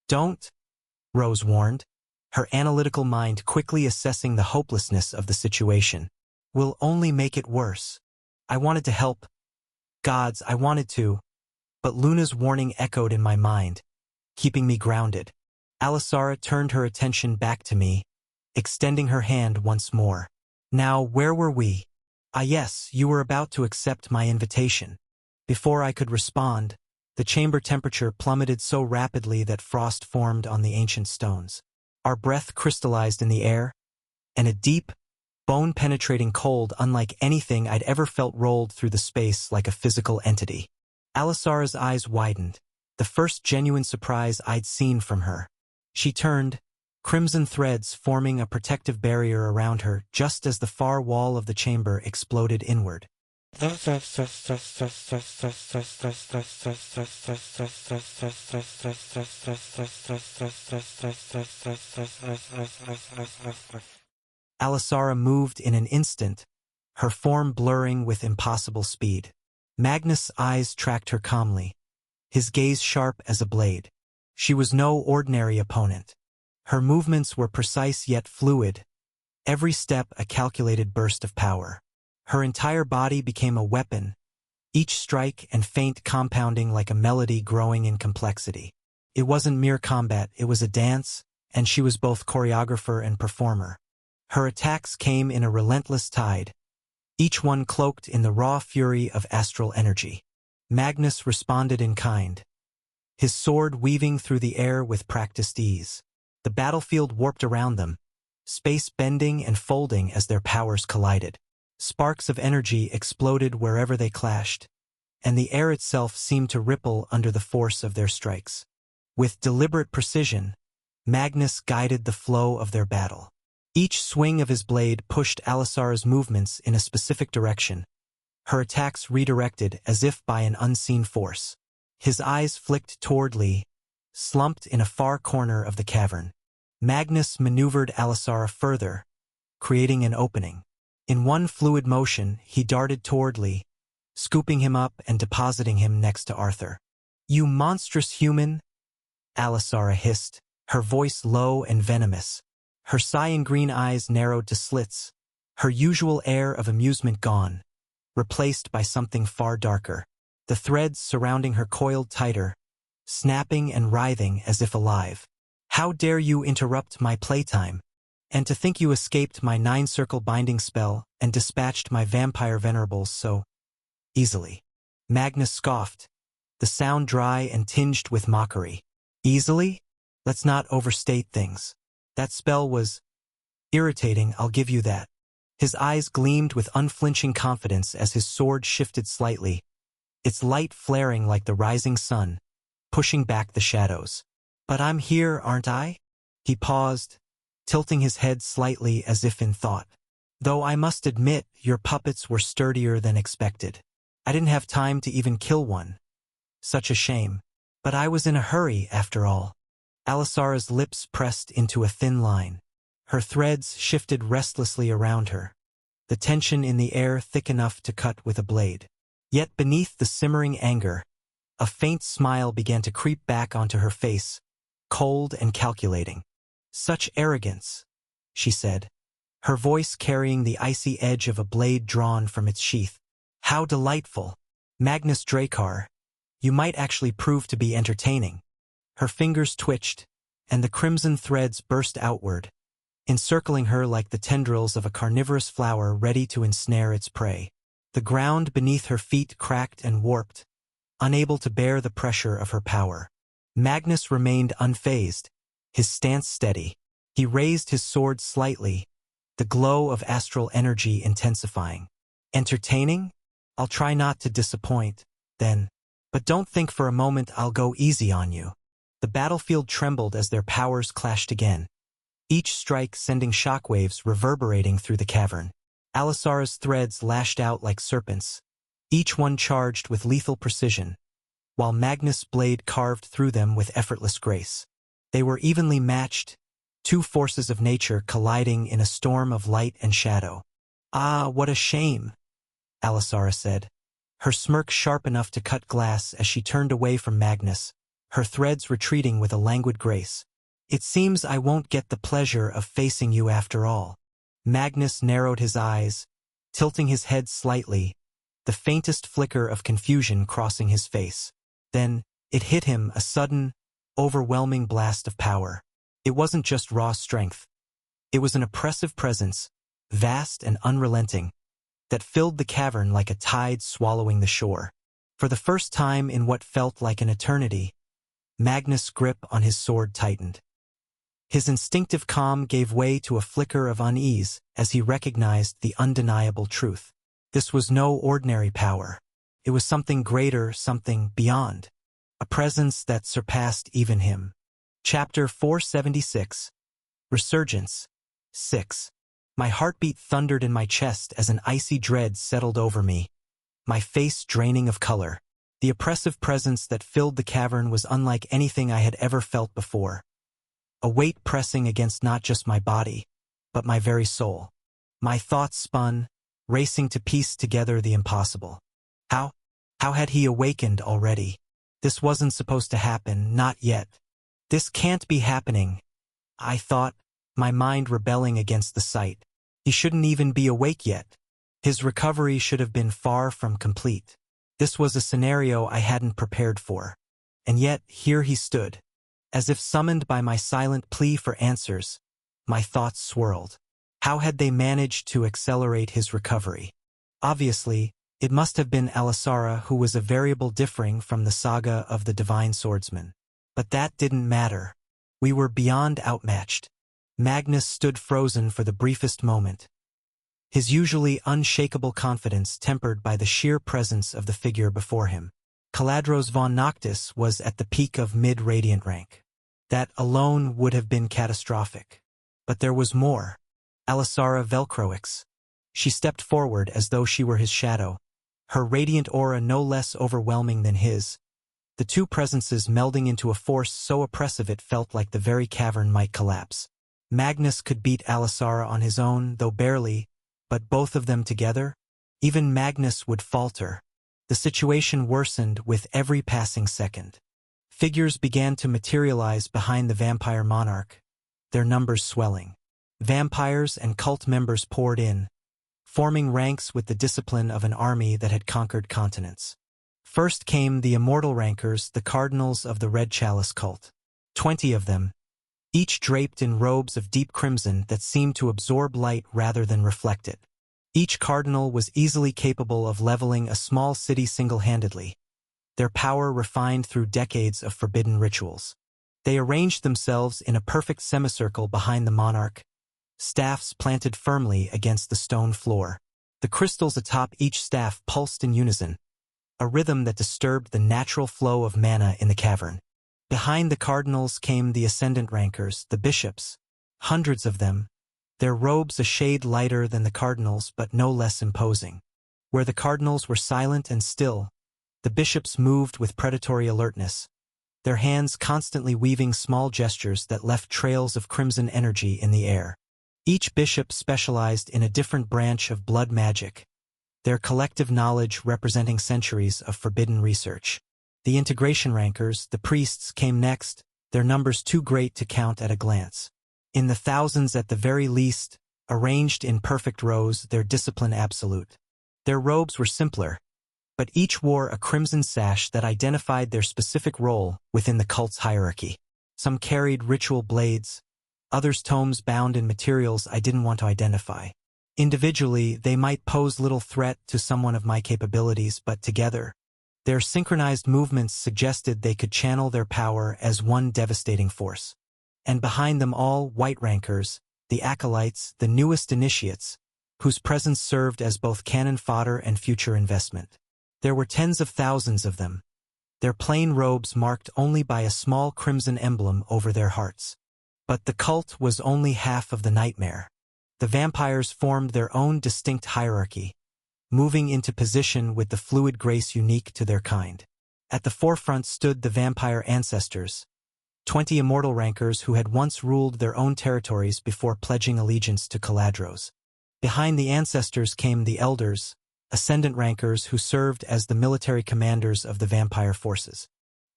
[SPEAKER 1] Don't, Rose warned, her analytical mind quickly assessing the hopelessness of the situation. We'll only make it worse. I wanted to help. Gods, I wanted to. But Luna's warning echoed in my mind, keeping me grounded. Alisara turned her attention back to me, extending her hand once more. Now, where were we? Ah yes, you were about to accept my invitation. Before I could respond, the chamber temperature plummeted so rapidly that frost formed on the ancient stones. Our breath crystallized in the air, and a deep, bone-penetrating cold unlike anything I'd ever felt rolled through the space like a physical entity. Alisara's eyes widened, the first genuine surprise I'd seen from her. She turned, crimson threads forming a protective barrier around her just as the far wall of the chamber exploded inward. Alisara moved in an instant, her form blurring with impossible speed. Magnus' eyes tracked her calmly, his gaze sharp as a blade. She was no ordinary opponent. Her movements were precise yet fluid, every step a calculated burst of power. Her entire body became a weapon, each strike and feint compounding like a melody growing in complexity. It wasn't mere combat, it was a dance, and she was both choreographer and performer. Her attacks came in a relentless tide, each one cloaked in the raw fury of astral energy. Magnus responded in kind, his sword weaving through the air with practiced ease. The battlefield warped around them, space bending and folding as their powers collided. Sparks of energy exploded wherever they clashed, and the air itself seemed to ripple under the force of their strikes. With deliberate precision, Magnus guided the flow of their battle. Each swing of his blade pushed Alisara's movements in a specific direction, her attacks redirected as if by an unseen force. His eyes flicked toward Li, slumped in a far corner of the cavern. Magnus maneuvered Alisara further, creating an opening. In one fluid motion, he darted toward Li, scooping him up and depositing him next to Arthur. You monstrous human! Alisara hissed, her voice low and venomous. Her cyan green eyes narrowed to slits, her usual air of amusement gone, replaced by something far darker. The threads surrounding her coiled tighter, snapping and writhing as if alive. "How dare you interrupt my playtime? And to think you escaped my 9-circle binding spell and dispatched my vampire venerables so easily." Magnus scoffed, the sound dry and tinged with mockery. "Easily? Let's not overstate things. That spell was irritating, I'll give you that." His eyes gleamed with unflinching confidence as his sword shifted slightly, its light flaring like the rising sun, pushing back the shadows. "But I'm here, aren't I?" He paused, tilting his head slightly as if in thought. "Though I must admit, your puppets were sturdier than expected. I didn't have time to even kill one. Such a shame. But I was in a hurry, after all." Alisara's lips pressed into a thin line. Her threads shifted restlessly around her, the tension in the air thick enough to cut with a blade. Yet beneath the simmering anger, a faint smile began to creep back onto her face, cold and calculating. "Such arrogance," she said, her voice carrying the icy edge of a blade drawn from its sheath. "How delightful. Magnus Dracar, you might actually prove to be entertaining." Her fingers twitched, and the crimson threads burst outward, encircling her like the tendrils of a carnivorous flower ready to ensnare its prey. The ground beneath her feet cracked and warped, unable to bear the pressure of her power. Magnus remained unfazed, his stance steady. He raised his sword slightly, the glow of astral energy intensifying. "Entertaining? I'll try not to disappoint, then. But don't think for a moment I'll go easy on you." The battlefield trembled as their powers clashed again, each strike sending shockwaves reverberating through the cavern. Alisara's threads lashed out like serpents, each one charged with lethal precision, while Magnus' blade carved through them with effortless grace. They were evenly matched, two forces of nature colliding in a storm of light and shadow. "Ah, what a shame," Alisara said, her smirk sharp enough to cut glass as she turned away from Magnus, her threads retreating with a languid grace. "It seems I won't get the pleasure of facing you after all." Magnus narrowed his eyes, tilting his head slightly, the faintest flicker of confusion crossing his face. Then it hit him, a sudden, overwhelming blast of power. It wasn't just raw strength. It was an oppressive presence, vast and unrelenting, that filled the cavern like a tide swallowing the shore. For the first time in what felt like an eternity, Magnus' grip on his sword tightened. His instinctive calm gave way to a flicker of unease as he recognized the undeniable truth. This was no ordinary power. It was something greater, something beyond, a presence that surpassed even him. Chapter 476. Resurgence. 6. My heartbeat thundered in my chest as an icy dread settled over me, my face draining of color. The oppressive presence that filled the cavern was unlike anything I had ever felt before. A weight pressing against not just my body, but my very soul. My thoughts spun, racing to piece together the impossible. How had he awakened already? This wasn't supposed to happen, not yet. This can't be happening, I thought, my mind rebelling against the sight. He shouldn't even be awake yet. His recovery should have been far from complete. This was a scenario I hadn't prepared for. And yet, here he stood. As if summoned by my silent plea for answers, my thoughts swirled. How had they managed to accelerate his recovery? Obviously, it must have been Alisara who was a variable differing from the saga of the Divine Swordsman. But that didn't matter. We were beyond outmatched. Magnus stood frozen for the briefest moment, his usually unshakable confidence tempered by the sheer presence of the figure before him. Caladros von Noctis was at the peak of mid-radiant rank. That alone would have been catastrophic. But there was more. Alisara Velcroix. She stepped forward as though she were his shadow, her radiant aura no less overwhelming than his, the two presences melding into a force so oppressive it felt like the very cavern might collapse. Magnus could beat Alisara on his own, though barely, but both of them together? Even Magnus would falter. The situation worsened with every passing second. Figures began to materialize behind the vampire monarch, their numbers swelling. Vampires and cult members poured in, forming ranks with the discipline of an army that had conquered continents. First came the immortal rankers, the cardinals of the Red Chalice cult. 20 of them, each draped in robes of deep crimson that seemed to absorb light rather than reflect it. Each cardinal was easily capable of leveling a small city single-handedly, their power refined through decades of forbidden rituals. They arranged themselves in a perfect semicircle behind the monarch, staffs planted firmly against the stone floor. The crystals atop each staff pulsed in unison, a rhythm that disturbed the natural flow of mana in the cavern. Behind the cardinals came the ascendant rankers, the bishops, hundreds of them, their robes a shade lighter than the cardinals but no less imposing. Where the cardinals were silent and still, the bishops moved with predatory alertness, their hands constantly weaving small gestures that left trails of crimson energy in the air. Each bishop specialized in a different branch of blood magic, their collective knowledge representing centuries of forbidden research. The integration rankers, the priests, came next, their numbers too great to count at a glance. In the thousands at the very least, arranged in perfect rows, their discipline absolute. Their robes were simpler, but each wore a crimson sash that identified their specific role within the cult's hierarchy. Some carried ritual blades, others tomes bound in materials I didn't want to identify. Individually, they might pose little threat to someone of my capabilities, but together, their synchronized movements suggested they could channel their power as one devastating force. And behind them all, white rankers, the acolytes, the newest initiates, whose presence served as both cannon fodder and future investment. There were tens of thousands of them, their plain robes marked only by a small crimson emblem over their hearts. But the cult was only half of the nightmare. The vampires formed their own distinct hierarchy, moving into position with the fluid grace unique to their kind. At the forefront stood the vampire ancestors, 20 immortal rankers who had once ruled their own territories before pledging allegiance to Caladros. Behind the ancestors came the elders, ascendant rankers who served as the military commanders of the vampire forces.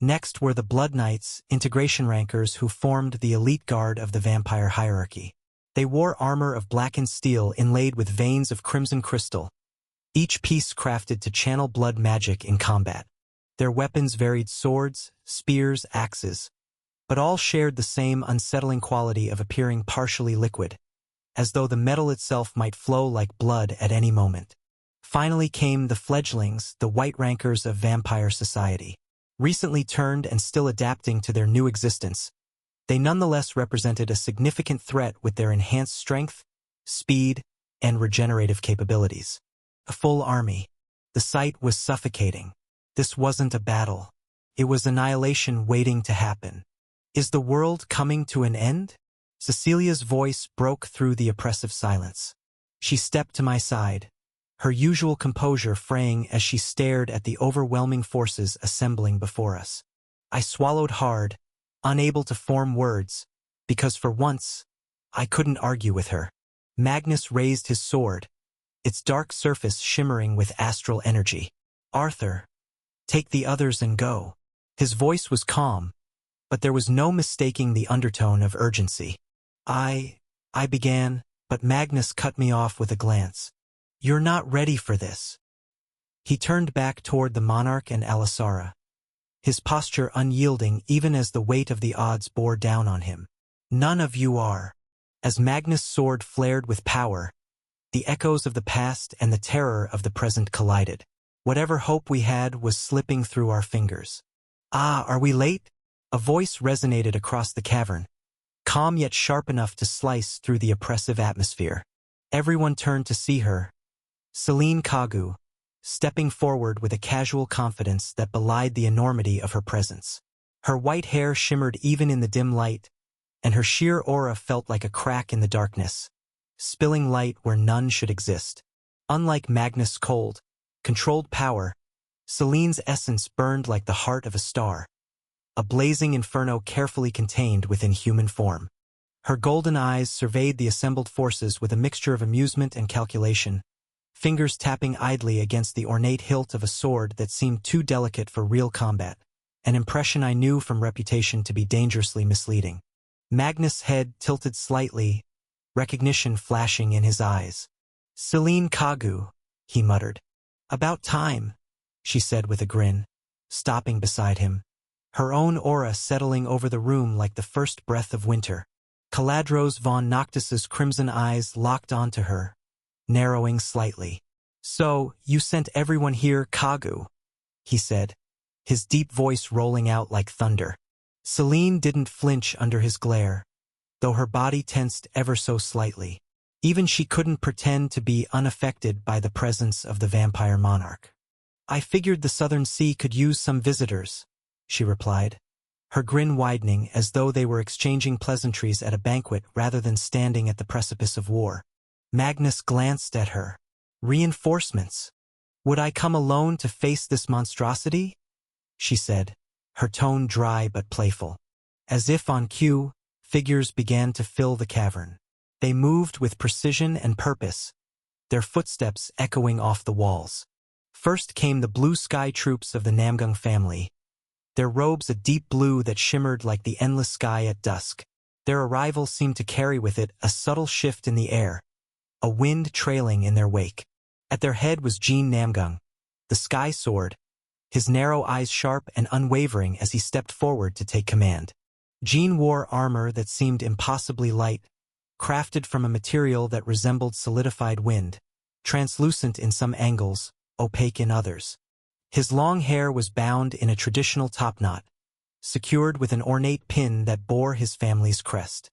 [SPEAKER 1] Next were the Blood Knights, integration rankers who formed the elite guard of the vampire hierarchy. They wore armor of blackened steel inlaid with veins of crimson crystal, each piece crafted to channel blood magic in combat. Their weapons varied: swords, spears, axes, but all shared the same unsettling quality of appearing partially liquid, as though the metal itself might flow like blood at any moment. Finally came the fledglings, the white rankers of vampire society. Recently turned and still adapting to their new existence, they nonetheless represented a significant threat with their enhanced strength, speed, and regenerative capabilities. A full army. The sight was suffocating. This wasn't a battle. It was annihilation waiting to happen. Is the world coming to an end? Cecilia's voice broke through the oppressive silence. She stepped to my side, her usual composure fraying as she stared at the overwhelming forces assembling before us. I swallowed hard, unable to form words, because for once, I couldn't argue with her. Magnus raised his sword, its dark surface shimmering with astral energy. "Arthur, take the others and go." His voice was calm, but there was no mistaking the undertone of urgency. I began, but Magnus cut me off with a glance. "You're not ready for this." He turned back toward the monarch and Alisara, his posture unyielding even as the weight of the odds bore down on him. "None of you are." As Magnus' sword flared with power, the echoes of the past and the terror of the present collided. Whatever hope we had was slipping through our fingers. "Ah, are we late?" A voice resonated across the cavern, calm yet sharp enough to slice through the oppressive atmosphere. Everyone turned to see her, Celine Kagu, stepping forward with a casual confidence that belied the enormity of her presence. Her white hair shimmered even in the dim light, and her sheer aura felt like a crack in the darkness, spilling light where none should exist. Unlike Magnus' cold, controlled power, Celine's essence burned like the heart of a star, a blazing inferno carefully contained within human form. Her golden eyes surveyed the assembled forces with a mixture of amusement and calculation, fingers tapping idly against the ornate hilt of a sword that seemed too delicate for real combat, an impression I knew from reputation to be dangerously misleading. Magnus' head tilted slightly, recognition flashing in his eyes. Celine Kagu, he muttered. About time, she said with a grin, stopping beside him, her own aura settling over the room like the first breath of winter. Caladros von Noctis's crimson eyes locked onto her, narrowing slightly. So, you sent everyone here, Kagu, he said, his deep voice rolling out like thunder. Celine didn't flinch under his glare, though her body tensed ever so slightly. Even she couldn't pretend to be unaffected by the presence of the vampire monarch. I figured the Southern Sea could use some visitors, she replied, her grin widening as though they were exchanging pleasantries at a banquet rather than standing at the precipice of war. Magnus glanced at her. Reinforcements. Would I come alone to face this monstrosity? She said, her tone dry but playful. As if on cue, figures began to fill the cavern. They moved with precision and purpose, their footsteps echoing off the walls. First came the blue sky troops of the Namgung family, their robes a deep blue that shimmered like the endless sky at dusk. Their arrival seemed to carry with it a subtle shift in the air, a wind trailing in their wake. At their head was Jean Namgung, the Sky Sword, his narrow eyes sharp and unwavering as he stepped forward to take command. Jean wore armor that seemed impossibly light, crafted from a material that resembled solidified wind, translucent in some angles, opaque in others. His long hair was bound in a traditional topknot, secured with an ornate pin that bore his family's crest.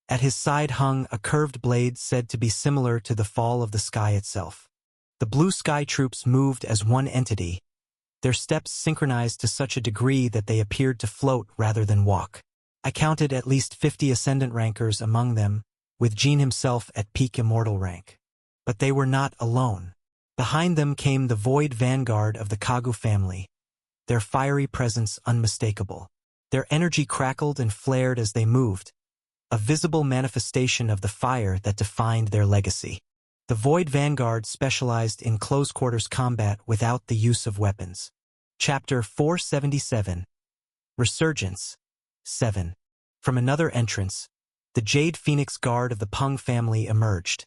[SPEAKER 1] At his side hung a curved blade said to be similar to the fall of the sky itself. The blue sky troops moved as one entity, their steps synchronized to such a degree that they appeared to float rather than walk. I counted at least 50 ascendant rankers among them, with Jean himself at peak immortal rank. But they were not alone. Behind them came the void vanguard of the Kagu family, their fiery presence unmistakable. Their energy crackled and flared as they moved, a visible manifestation of the fire that defined their legacy. The Void Vanguard specialized in close-quarters combat without the use of weapons. Chapter 477. Resurgence. 7. From another entrance, the Jade Phoenix Guard of the Peng family emerged,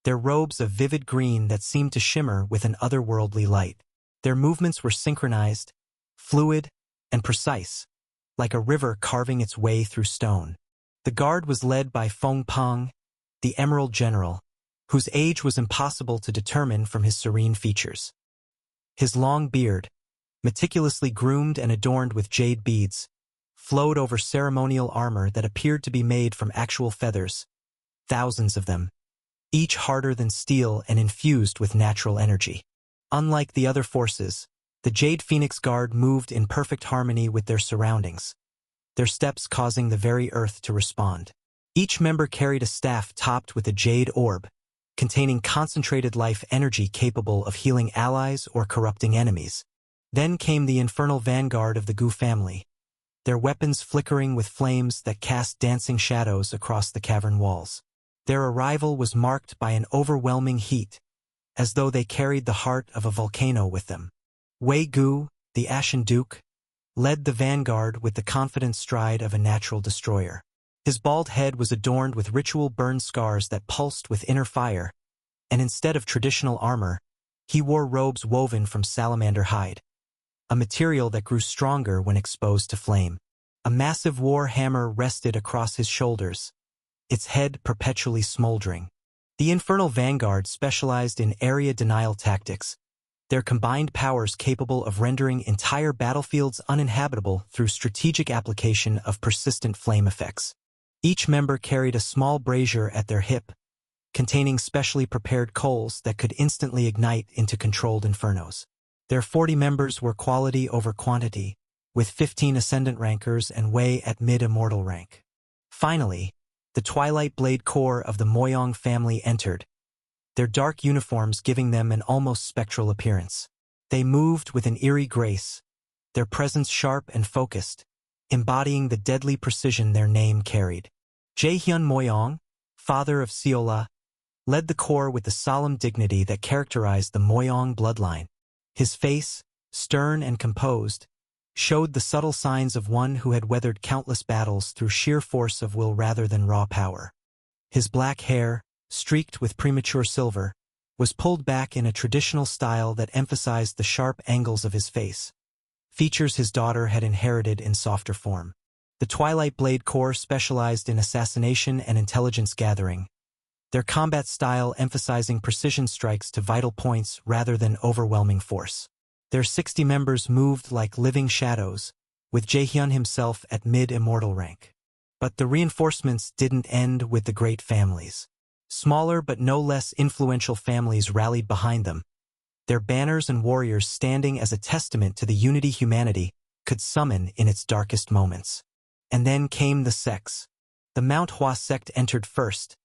[SPEAKER 1] their robes of vivid green that seemed to shimmer with an otherworldly light. Their movements were synchronized, fluid, and precise, like a river carving its way through stone. The guard was led by Feng Peng, the Emerald General, whose age was impossible to determine from his serene features. His long beard, meticulously groomed and adorned with jade beads, flowed over ceremonial armor that appeared to be made from actual feathers, thousands of them, each harder than steel and infused with natural energy. Unlike the other forces, the Jade Phoenix Guard moved in perfect harmony with their surroundings, their steps causing the very earth to respond. Each member carried a staff topped with a jade orb, containing concentrated life energy capable of healing allies or corrupting enemies. Then came the infernal vanguard of the Gu family, their weapons flickering with flames that cast dancing shadows across the cavern walls. Their arrival was marked by an overwhelming heat, as though they carried the heart of a volcano with them. Wei Gu, the Ashen Duke, led the vanguard with the confident stride of a natural destroyer. His bald head was adorned with ritual burn scars that pulsed with inner fire, and instead of traditional armor, he wore robes woven from salamander hide, a material that grew stronger when exposed to flame. A massive war hammer rested across his shoulders, its head perpetually smoldering. The Infernal Vanguard specialized in area denial tactics, their combined powers capable of rendering entire battlefields uninhabitable through strategic application of persistent flame effects. Each member carried a small brazier at their hip, containing specially prepared coals that could instantly ignite into controlled infernos. Their 40 members were quality over quantity, with 15 ascendant rankers and Wei at mid-immortal rank. Finally, the Twilight Blade Corps of the Moyong family entered, their dark uniforms giving them an almost spectral appearance. They moved with an eerie grace, their presence sharp and focused, embodying the deadly precision their name carried. Jaehyun Moyong, father of Seola, led the corps with the solemn dignity that characterized the Moyong bloodline. His face, stern and composed, showed the subtle signs of one who had weathered countless battles through sheer force of will rather than raw power. His black hair, streaked with premature silver, was pulled back in a traditional style that emphasized the sharp angles of his face, features his daughter had inherited in softer form. The Twilight Blade Corps specialized in assassination and intelligence gathering, their combat style emphasizing precision strikes to vital points rather than overwhelming force. Their 60 members moved like living shadows, with Jaehyun himself at mid-immortal rank. But the reinforcements didn't end with the great families. Smaller but no less influential families rallied behind them, their banners and warriors standing as a testament to the unity humanity could summon in its darkest moments. And then came the sects. The Mount Hua sect entered first,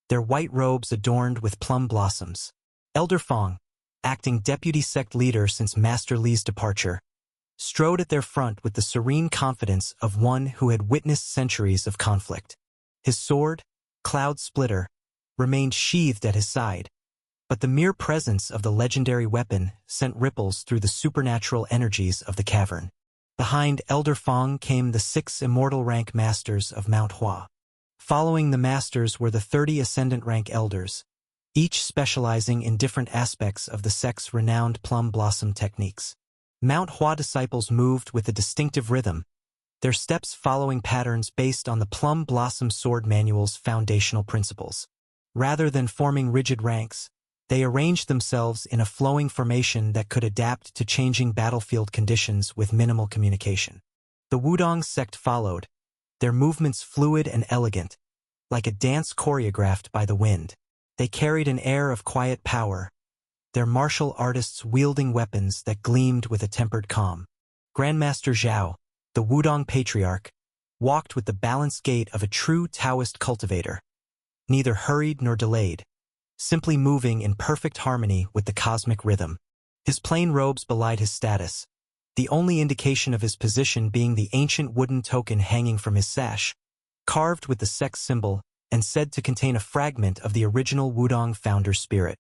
[SPEAKER 1] their white robes adorned with plum blossoms. Elder Fong, acting deputy sect leader since Master Li's departure, strode at their front with the serene confidence of one who had witnessed centuries of conflict. His sword, Cloud Splitter, remained sheathed at his side, but the mere presence of the legendary weapon sent ripples through the supernatural energies of the cavern. Behind Elder Fong came the 6 immortal rank masters of Mount Hua. Following the masters were the 30 ascendant rank elders, each specializing in different aspects of the sect's renowned plum blossom techniques. Mount Hua disciples moved with a distinctive rhythm, their steps following patterns based on the Plum Blossom Sword Manual's foundational principles. Rather than forming rigid ranks, they arranged themselves in a flowing formation that could adapt to changing battlefield conditions with minimal communication. The Wudong sect followed, their movements fluid and elegant, like a dance choreographed by the wind. They carried an air of quiet power, their martial artists wielding weapons that gleamed with a tempered calm. Grandmaster Zhao, the Wudong patriarch, walked with the balanced gait of a true Taoist cultivator, neither hurried nor delayed, simply moving in perfect harmony with the cosmic rhythm. His plain robes belied his status, the only indication of his position being the ancient wooden token hanging from his sash, carved with the sex symbol and said to contain a fragment of the original Wudong founder's spirit.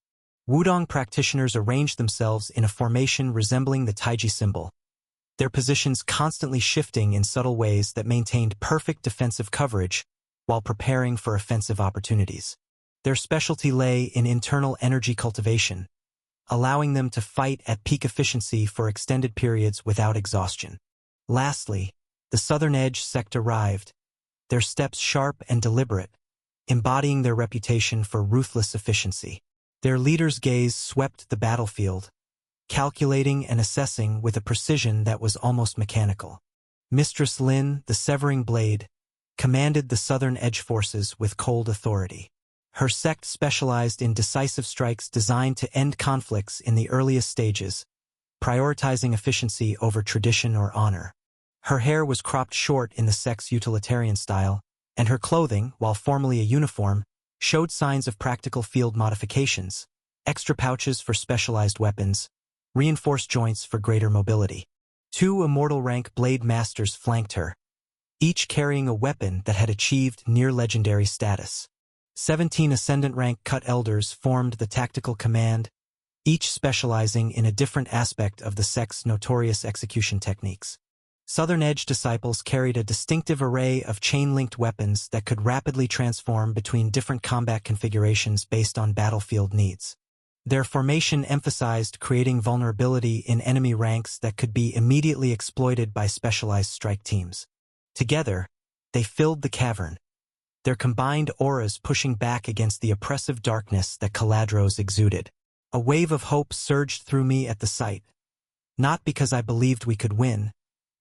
[SPEAKER 1] Wudong practitioners arranged themselves in a formation resembling the Taiji symbol, their positions constantly shifting in subtle ways that maintained perfect defensive coverage while preparing for offensive opportunities. Their specialty lay in internal energy cultivation, allowing them to fight at peak efficiency for extended periods without exhaustion. Lastly, the Southern Edge sect arrived, their steps sharp and deliberate, embodying their reputation for ruthless efficiency. Their leader's gaze swept the battlefield, calculating and assessing with a precision that was almost mechanical. Mistress Lin, the Severing Blade, commanded the Southern Edge forces with cold authority. Her sect specialized in decisive strikes designed to end conflicts in the earliest stages, prioritizing efficiency over tradition or honor. Her hair was cropped short in the sect's utilitarian style, and her clothing, while formerly a uniform, showed signs of practical field modifications, extra pouches for specialized weapons, reinforced joints for greater mobility. 2 immortal rank blade masters flanked her, each carrying a weapon that had achieved near-legendary status. 17 ascendant rank cut elders formed the tactical command, each specializing in a different aspect of the sect's notorious execution techniques. Southern Edge disciples carried a distinctive array of chain-linked weapons that could rapidly transform between different combat configurations based on battlefield needs. Their formation emphasized creating vulnerability in enemy ranks that could be immediately exploited by specialized strike teams. Together, they filled the cavern, their combined auras pushing back against the oppressive darkness that Caladros exuded. A wave of hope surged through me at the sight, not because I believed we could win,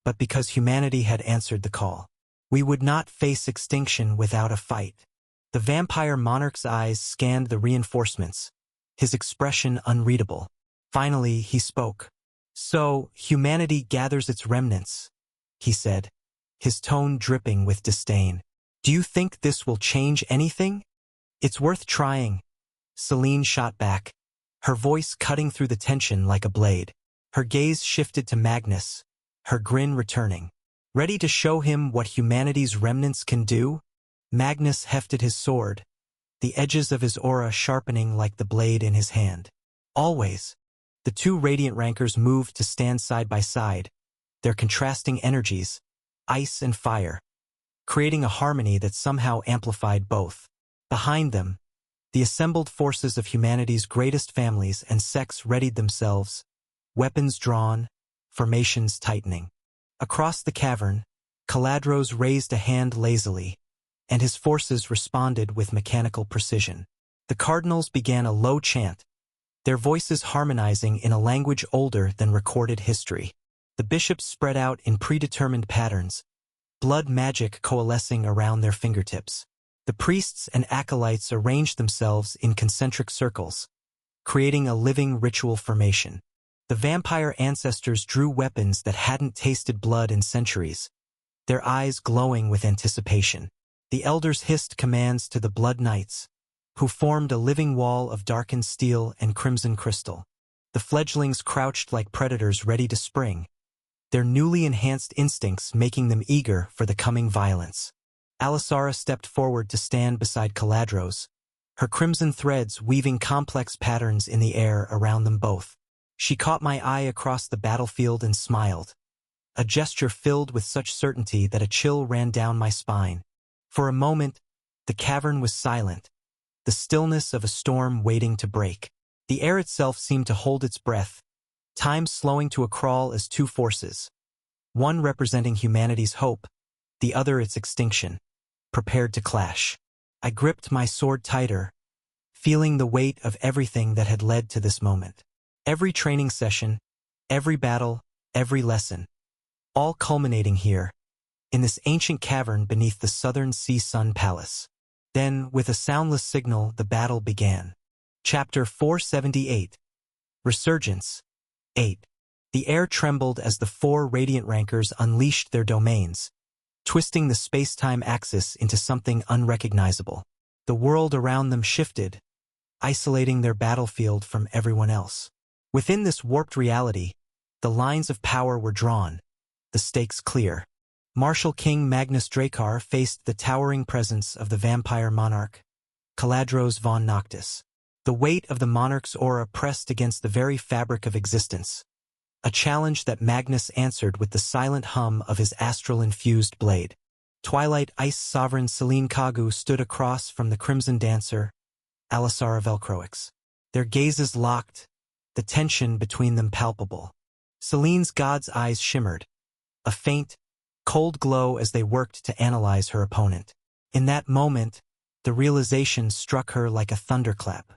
[SPEAKER 1] but because humanity had answered the call. We would not face extinction without a fight. The vampire monarch's eyes scanned the reinforcements, his expression unreadable. Finally, he spoke. "So, humanity gathers its remnants," he said, his tone dripping with disdain. "Do you think this will change anything?" "It's worth trying," Celine shot back, her voice cutting through the tension like a blade. Her gaze shifted to Magnus, her grin returning. "Ready to show him what humanity's remnants can do?" Magnus hefted his sword, the edges of his aura sharpening like the blade in his hand. "Always." The 2 radiant rankers moved to stand side by side, their contrasting energies, ice and fire, creating a harmony that somehow amplified both. Behind them, The assembled forces of humanity's greatest families and sects readied themselves, weapons drawn, formations tightening. Across the cavern, Caladros raised a hand lazily, and his forces responded with mechanical precision. The cardinals began a low chant, their voices harmonizing in a language older than recorded history. The bishops spread out in predetermined patterns, blood magic coalescing around their fingertips. The priests and acolytes arranged themselves in concentric circles, creating a living ritual formation. The vampire ancestors drew weapons that hadn't tasted blood in centuries, their eyes glowing with anticipation. The elders hissed commands to the blood knights, who formed a living wall of darkened steel and crimson crystal. The fledglings crouched like predators ready to spring, their newly enhanced instincts making them eager for the coming violence. Alisara stepped forward to stand beside Caladros, her crimson threads weaving complex patterns in the air around them both. She caught my eye across the battlefield and smiled, a gesture filled with such certainty that a chill ran down my spine. For a moment, the cavern was silent, the stillness of a storm waiting to break. The air itself seemed to hold its breath, time slowing to a crawl as two forces, one representing humanity's hope, the other its extinction, prepared to clash. I gripped my sword tighter, feeling the weight of everything that had led to this moment. Every training session, every battle, every lesson, all culminating here, in this ancient cavern beneath the southern sea-sun palace. Then, with a soundless signal, the battle began. Chapter 478. Resurgence. 8. The air trembled as the four radiant rankers unleashed their domains, twisting the space-time axis into something unrecognizable. The world around them shifted, isolating their battlefield from everyone else. Within this warped reality, the lines of power were drawn, the stakes clear. Martial King Magnus Dracar faced the towering presence of the vampire monarch, Caladros von Noctis. The weight of the monarch's aura pressed against the very fabric of existence, a challenge that Magnus answered with the silent hum of his astral-infused blade. Twilight Ice Sovereign Selene Kagu stood across from the Crimson Dancer, Alisara Velcroix. Their gazes locked, the tension between them palpable. Selene's god's eyes shimmered, a faint, cold glow as they worked to analyze her opponent. In that moment, the realization struck her like a thunderclap.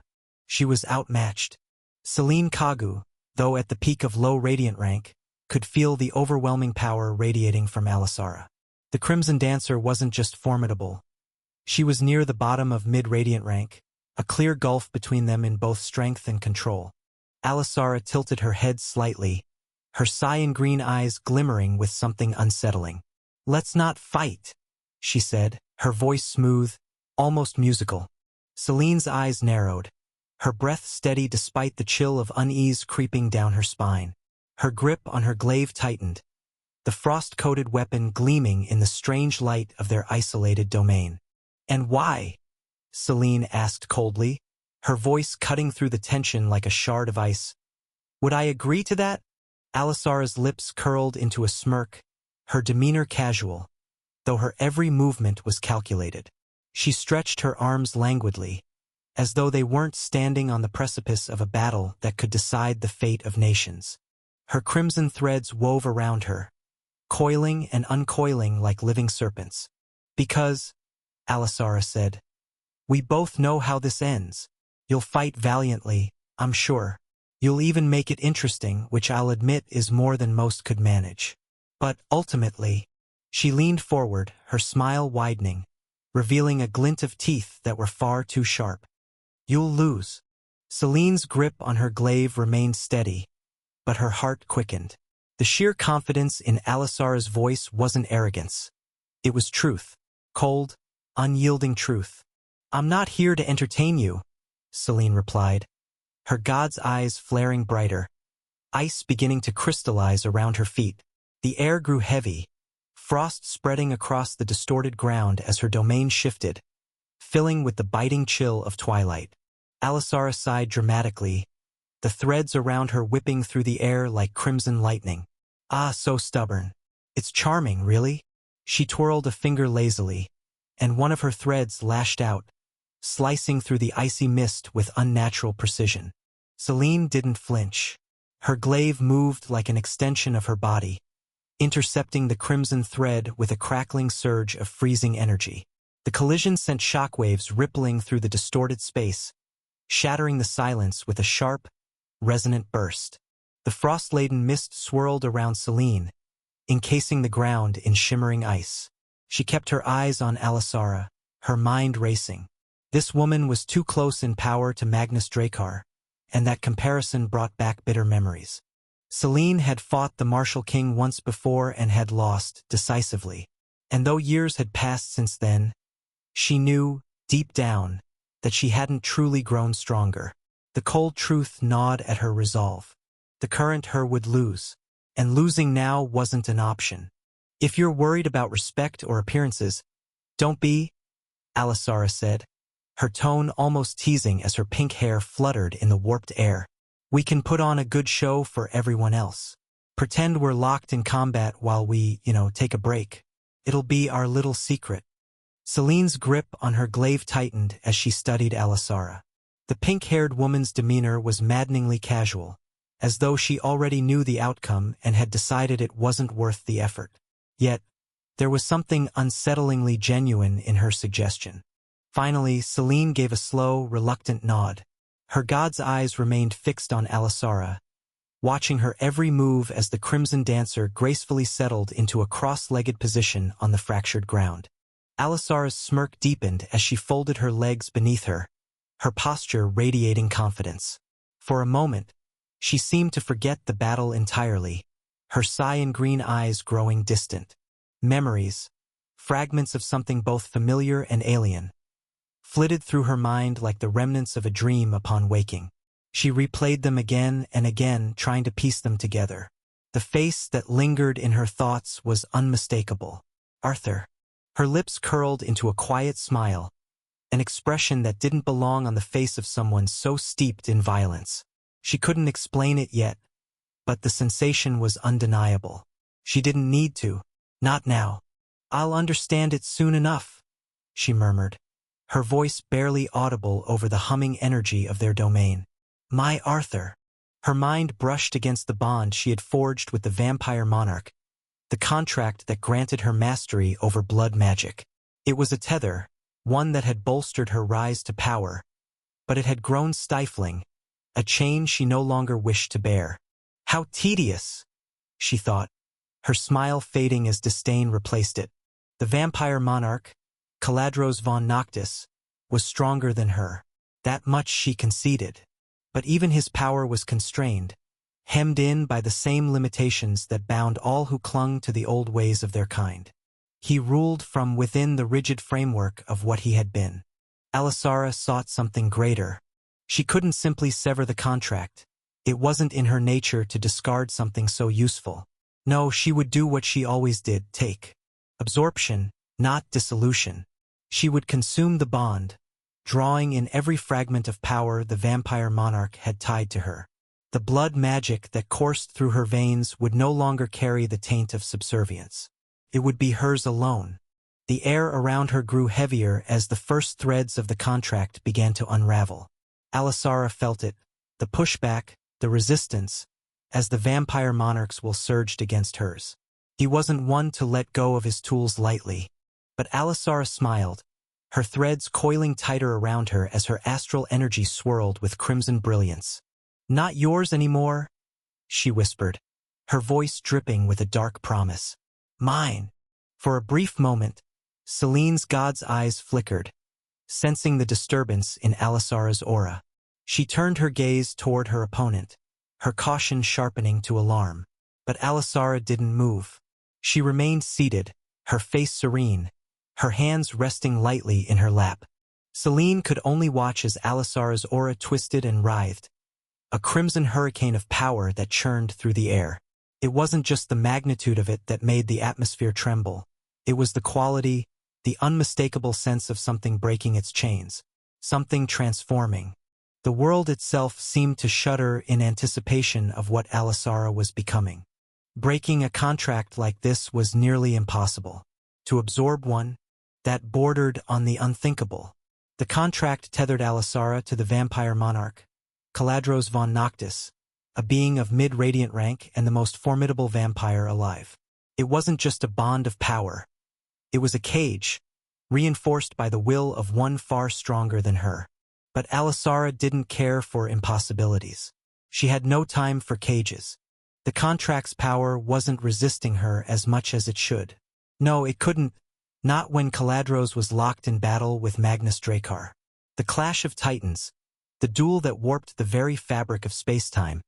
[SPEAKER 1] She was outmatched. Selene Kagu, though at the peak of low radiant rank, could feel the overwhelming power radiating from Alisara. The Crimson Dancer wasn't just formidable. She was near the bottom of mid-radiant rank, a clear gulf between them in both strength and control. Alisara tilted her head slightly, her cyan-green eyes glimmering with something unsettling. "Let's not fight," she said, her voice smooth, almost musical. Selene's eyes narrowed, her breath steady despite the chill of unease creeping down her spine. Her grip on her glaive tightened, the frost-coated weapon gleaming in the strange light of their isolated domain. "And why?" Selene asked coldly, her voice cutting through the tension like a shard of ice. "Would I agree to that?" Alisara's lips curled into a smirk, her demeanor casual, though her every movement was calculated. She stretched her arms languidly, as though they weren't standing on the precipice of a battle that could decide the fate of nations. Her crimson threads wove around her, coiling and uncoiling like living serpents. "Because," Alisara said, "we both know how this ends. You'll fight valiantly, I'm sure. You'll even make it interesting, which I'll admit is more than most could manage. But ultimately," she leaned forward, her smile widening, revealing a glint of teeth that were far too sharp. "You'll lose." Selene's grip on her glaive remained steady, but her heart quickened. The sheer confidence in Alisara's voice wasn't arrogance. It was truth. Cold, unyielding truth. "I'm not here to entertain you," Selene replied, her god's eyes flaring brighter, ice beginning to crystallize around her feet. The air grew heavy, frost spreading across the distorted ground as her domain shifted, filling with the biting chill of twilight. Alisara sighed dramatically, the threads around her whipping through the air like crimson lightning. "Ah, so stubborn. It's charming, really." She twirled a finger lazily, and one of her threads lashed out, slicing through the icy mist with unnatural precision. Selene didn't flinch. Her glaive moved like an extension of her body, intercepting the crimson thread with a crackling surge of freezing energy. The collision sent shockwaves rippling through the distorted space, shattering the silence with a sharp, resonant burst. The frost-laden mist swirled around Selene, encasing the ground in shimmering ice. She kept her eyes on Alisara, her mind racing. This woman was too close in power to Magnus Drakkar, and that comparison brought back bitter memories. Selene had fought the Martial King once before and had lost decisively. And though years had passed since then, she knew, deep down, that she hadn't truly grown stronger. The cold truth gnawed at her resolve. The current her would lose, and losing now wasn't an option. If you're worried about respect or appearances, don't be, Alisara said, her tone almost teasing as her pink hair fluttered in the warped air. We can put on a good show for everyone else. Pretend we're locked in combat while we, take a break. It'll be our little secret. Selene's grip on her glaive tightened as she studied Alisara. The pink-haired woman's demeanor was maddeningly casual, as though she already knew the outcome and had decided it wasn't worth the effort. Yet, there was something unsettlingly genuine in her suggestion. Finally, Selene gave a slow, reluctant nod. Her god's eyes remained fixed on Alisara, watching her every move as the crimson dancer gracefully settled into a cross-legged position on the fractured ground. Alisara's smirk deepened as she folded her legs beneath her, her posture radiating confidence. For a moment, she seemed to forget the battle entirely, her cyan-green eyes growing distant. Memories, fragments of something both familiar and alien, flitted through her mind like the remnants of a dream upon waking. She replayed them again and again, trying to piece them together. The face that lingered in her thoughts was unmistakable. Arthur. Her lips curled into a quiet smile, an expression that didn't belong on the face of someone so steeped in violence. She couldn't explain it yet, but the sensation was undeniable. She didn't need to. Not now. I'll understand it soon enough, she murmured, her voice barely audible over the humming energy of their domain. My Arthur. Her mind brushed against the bond she had forged with the vampire monarch, the contract that granted her mastery over blood magic. It was a tether, one that had bolstered her rise to power, but it had grown stifling, a chain she no longer wished to bear. How tedious, she thought, her smile fading as disdain replaced it. The vampire monarch, Caladros von Noctis, was stronger than her. That much she conceded. But even his power was constrained, hemmed in by the same limitations that bound all who clung to the old ways of their kind. He ruled from within the rigid framework of what he had been. Alisara sought something greater. She couldn't simply sever the contract. It wasn't in her nature to discard something so useful. No, she would do what she always did, take absorption, not dissolution. She would consume the bond, drawing in every fragment of power the vampire monarch had tied to her. The blood magic that coursed through her veins would no longer carry the taint of subservience. It would be hers alone. The air around her grew heavier as the first threads of the contract began to unravel. Alisara felt it, the pushback, the resistance, as the vampire monarch's will surged against hers. He wasn't one to let go of his tools lightly. But Alisara smiled, her threads coiling tighter around her as her astral energy swirled with crimson brilliance. Not yours anymore, she whispered, her voice dripping with a dark promise. Mine. For a brief moment, Selene's god's eyes flickered, sensing the disturbance in Alisara's aura. She turned her gaze toward her opponent, her caution sharpening to alarm. But Alisara didn't move. She remained seated, her face serene, her hands resting lightly in her lap. Selene could only watch as Alisara's aura twisted and writhed, a crimson hurricane of power that churned through the air. It wasn't just the magnitude of it that made the atmosphere tremble. It was the quality, the unmistakable sense of something breaking its chains, something transforming. The world itself seemed to shudder in anticipation of what Alisara was becoming. Breaking a contract like this was nearly impossible. To absorb one, that bordered on the unthinkable. The contract tethered Alisara to the vampire monarch, Caladros von Noctis, a being of mid-radiant rank and the most formidable vampire alive. It wasn't just a bond of power. It was a cage, reinforced by the will of one far stronger than her. But Alisara didn't care for impossibilities. She had no time for cages. The contract's power wasn't resisting her as much as it should. No, it couldn't, not when Caladros was locked in battle with Magnus Dracar. The clash of titans, the duel that warped the very fabric of space-time,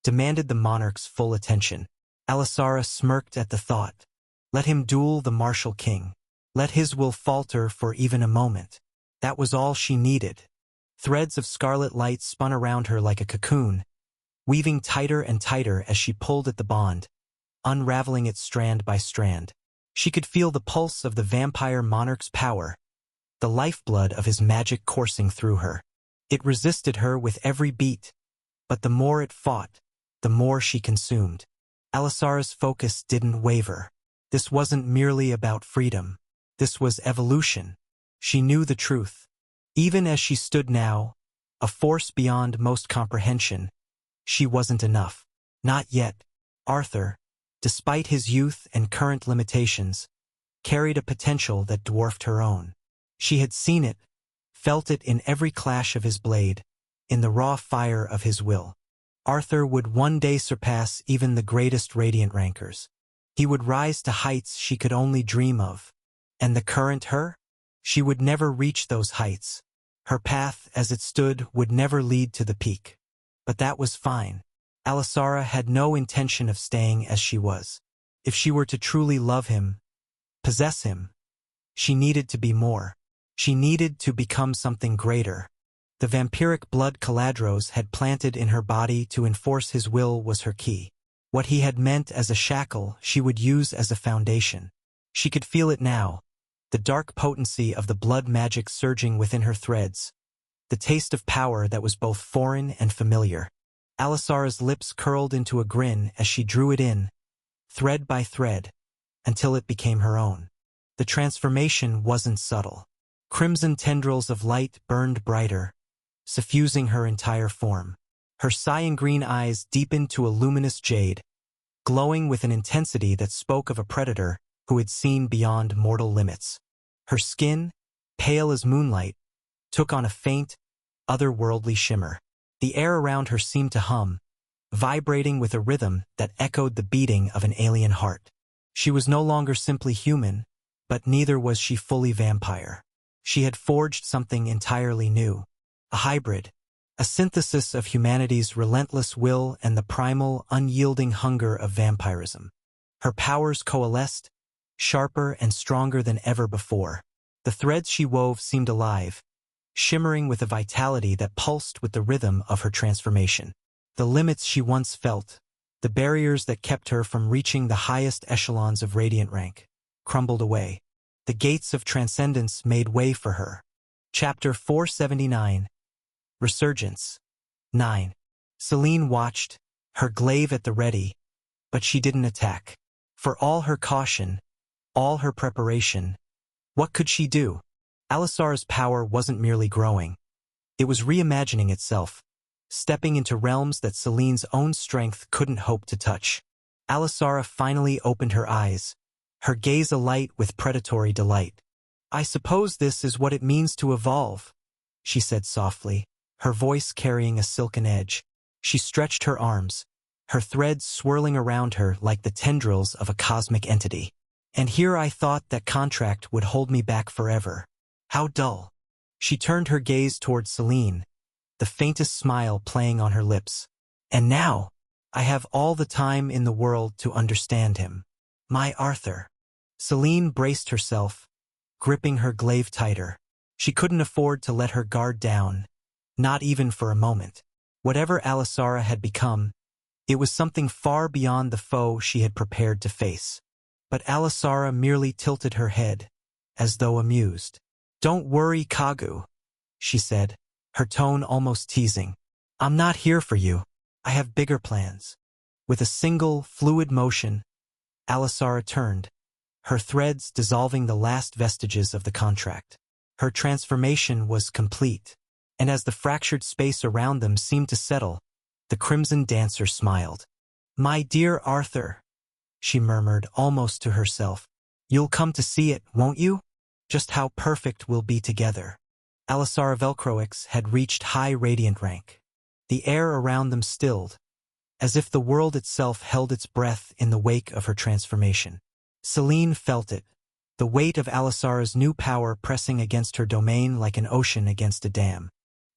[SPEAKER 1] demanded the monarch's full attention. Alisara smirked at the thought. Let him duel the martial king. Let his will falter for even a moment. That was all she needed. Threads of scarlet light spun around her like a cocoon, weaving tighter and tighter as she pulled at the bond, unraveling it strand by strand. She could feel the pulse of the vampire monarch's power, the lifeblood of his magic coursing through her. It resisted her with every beat, but the more it fought, the more she consumed. Alisara's focus didn't waver. This wasn't merely about freedom. This was evolution. She knew the truth. Even as she stood now, a force beyond most comprehension, she wasn't enough. Not yet. Arthur, despite his youth and current limitations, carried a potential that dwarfed her own. She had seen it, felt it in every clash of his blade, in the raw fire of his will. Arthur would one day surpass even the greatest radiant rankers. He would rise to heights she could only dream of. And the current her? She would never reach those heights. Her path, as it stood, would never lead to the peak. But that was fine. Alisara had no intention of staying as she was. If she were to truly love him, possess him, she needed to be more. She needed to become something greater. The vampiric blood Caladros had planted in her body to enforce his will was her key. What he had meant as a shackle, she would use as a foundation. She could feel it now, the dark potency of the blood magic surging within her threads, the taste of power that was both foreign and familiar. Alisara's lips curled into a grin as she drew it in, thread by thread, until it became her own. The transformation wasn't subtle. Crimson tendrils of light burned brighter, suffusing her entire form. Her cyan green eyes deepened to a luminous jade, glowing with an intensity that spoke of a predator who had seen beyond mortal limits. Her skin, pale as moonlight, took on a faint, otherworldly shimmer. The air around her seemed to hum, vibrating with a rhythm that echoed the beating of an alien heart. She was no longer simply human, but neither was she fully vampire. She had forged something entirely new. A hybrid, a synthesis of humanity's relentless will and the primal, unyielding hunger of vampirism. Her powers coalesced, sharper and stronger than ever before. The threads she wove seemed alive, shimmering with a vitality that pulsed with the rhythm of her transformation. The limits she once felt, the barriers that kept her from reaching the highest echelons of radiant rank, crumbled away. The gates of transcendence made way for her. Chapter 479. Resurgence. 9. Selene watched, her glaive at the ready, but she didn't attack. For all her caution, all her preparation, what could she do? Alisara's power wasn't merely growing. It was reimagining itself, stepping into realms that Selene's own strength couldn't hope to touch. Alisara finally opened her eyes, her gaze alight with predatory delight. "I suppose this is what it means to evolve," she said softly, her voice carrying a silken edge. She stretched her arms, her threads swirling around her like the tendrils of a cosmic entity. "And here I thought that contract would hold me back forever. How dull." She turned her gaze towards Selene, the faintest smile playing on her lips. "And now, I have all the time in the world to understand him. My Arthur." Selene braced herself, gripping her glaive tighter. She couldn't afford to let her guard down, not even for a moment. Whatever Alisara had become, it was something far beyond the foe she had prepared to face. But Alisara merely tilted her head, as though amused. "Don't worry, Kagu," she said, her tone almost teasing. "I'm not here for you. I have bigger plans." With a single, fluid motion, Alisara turned, her threads dissolving the last vestiges of the contract. Her transformation was complete, and as the fractured space around them seemed to settle, the Crimson Dancer smiled. "My dear Arthur," she murmured almost to herself, "you'll come to see it, won't you? Just how perfect we'll be together." Alisara Velcroix had reached high radiant rank. The air around them stilled, as if the world itself held its breath in the wake of her transformation. Selene felt it, the weight of Alisara's new power pressing against her domain like an ocean against a dam.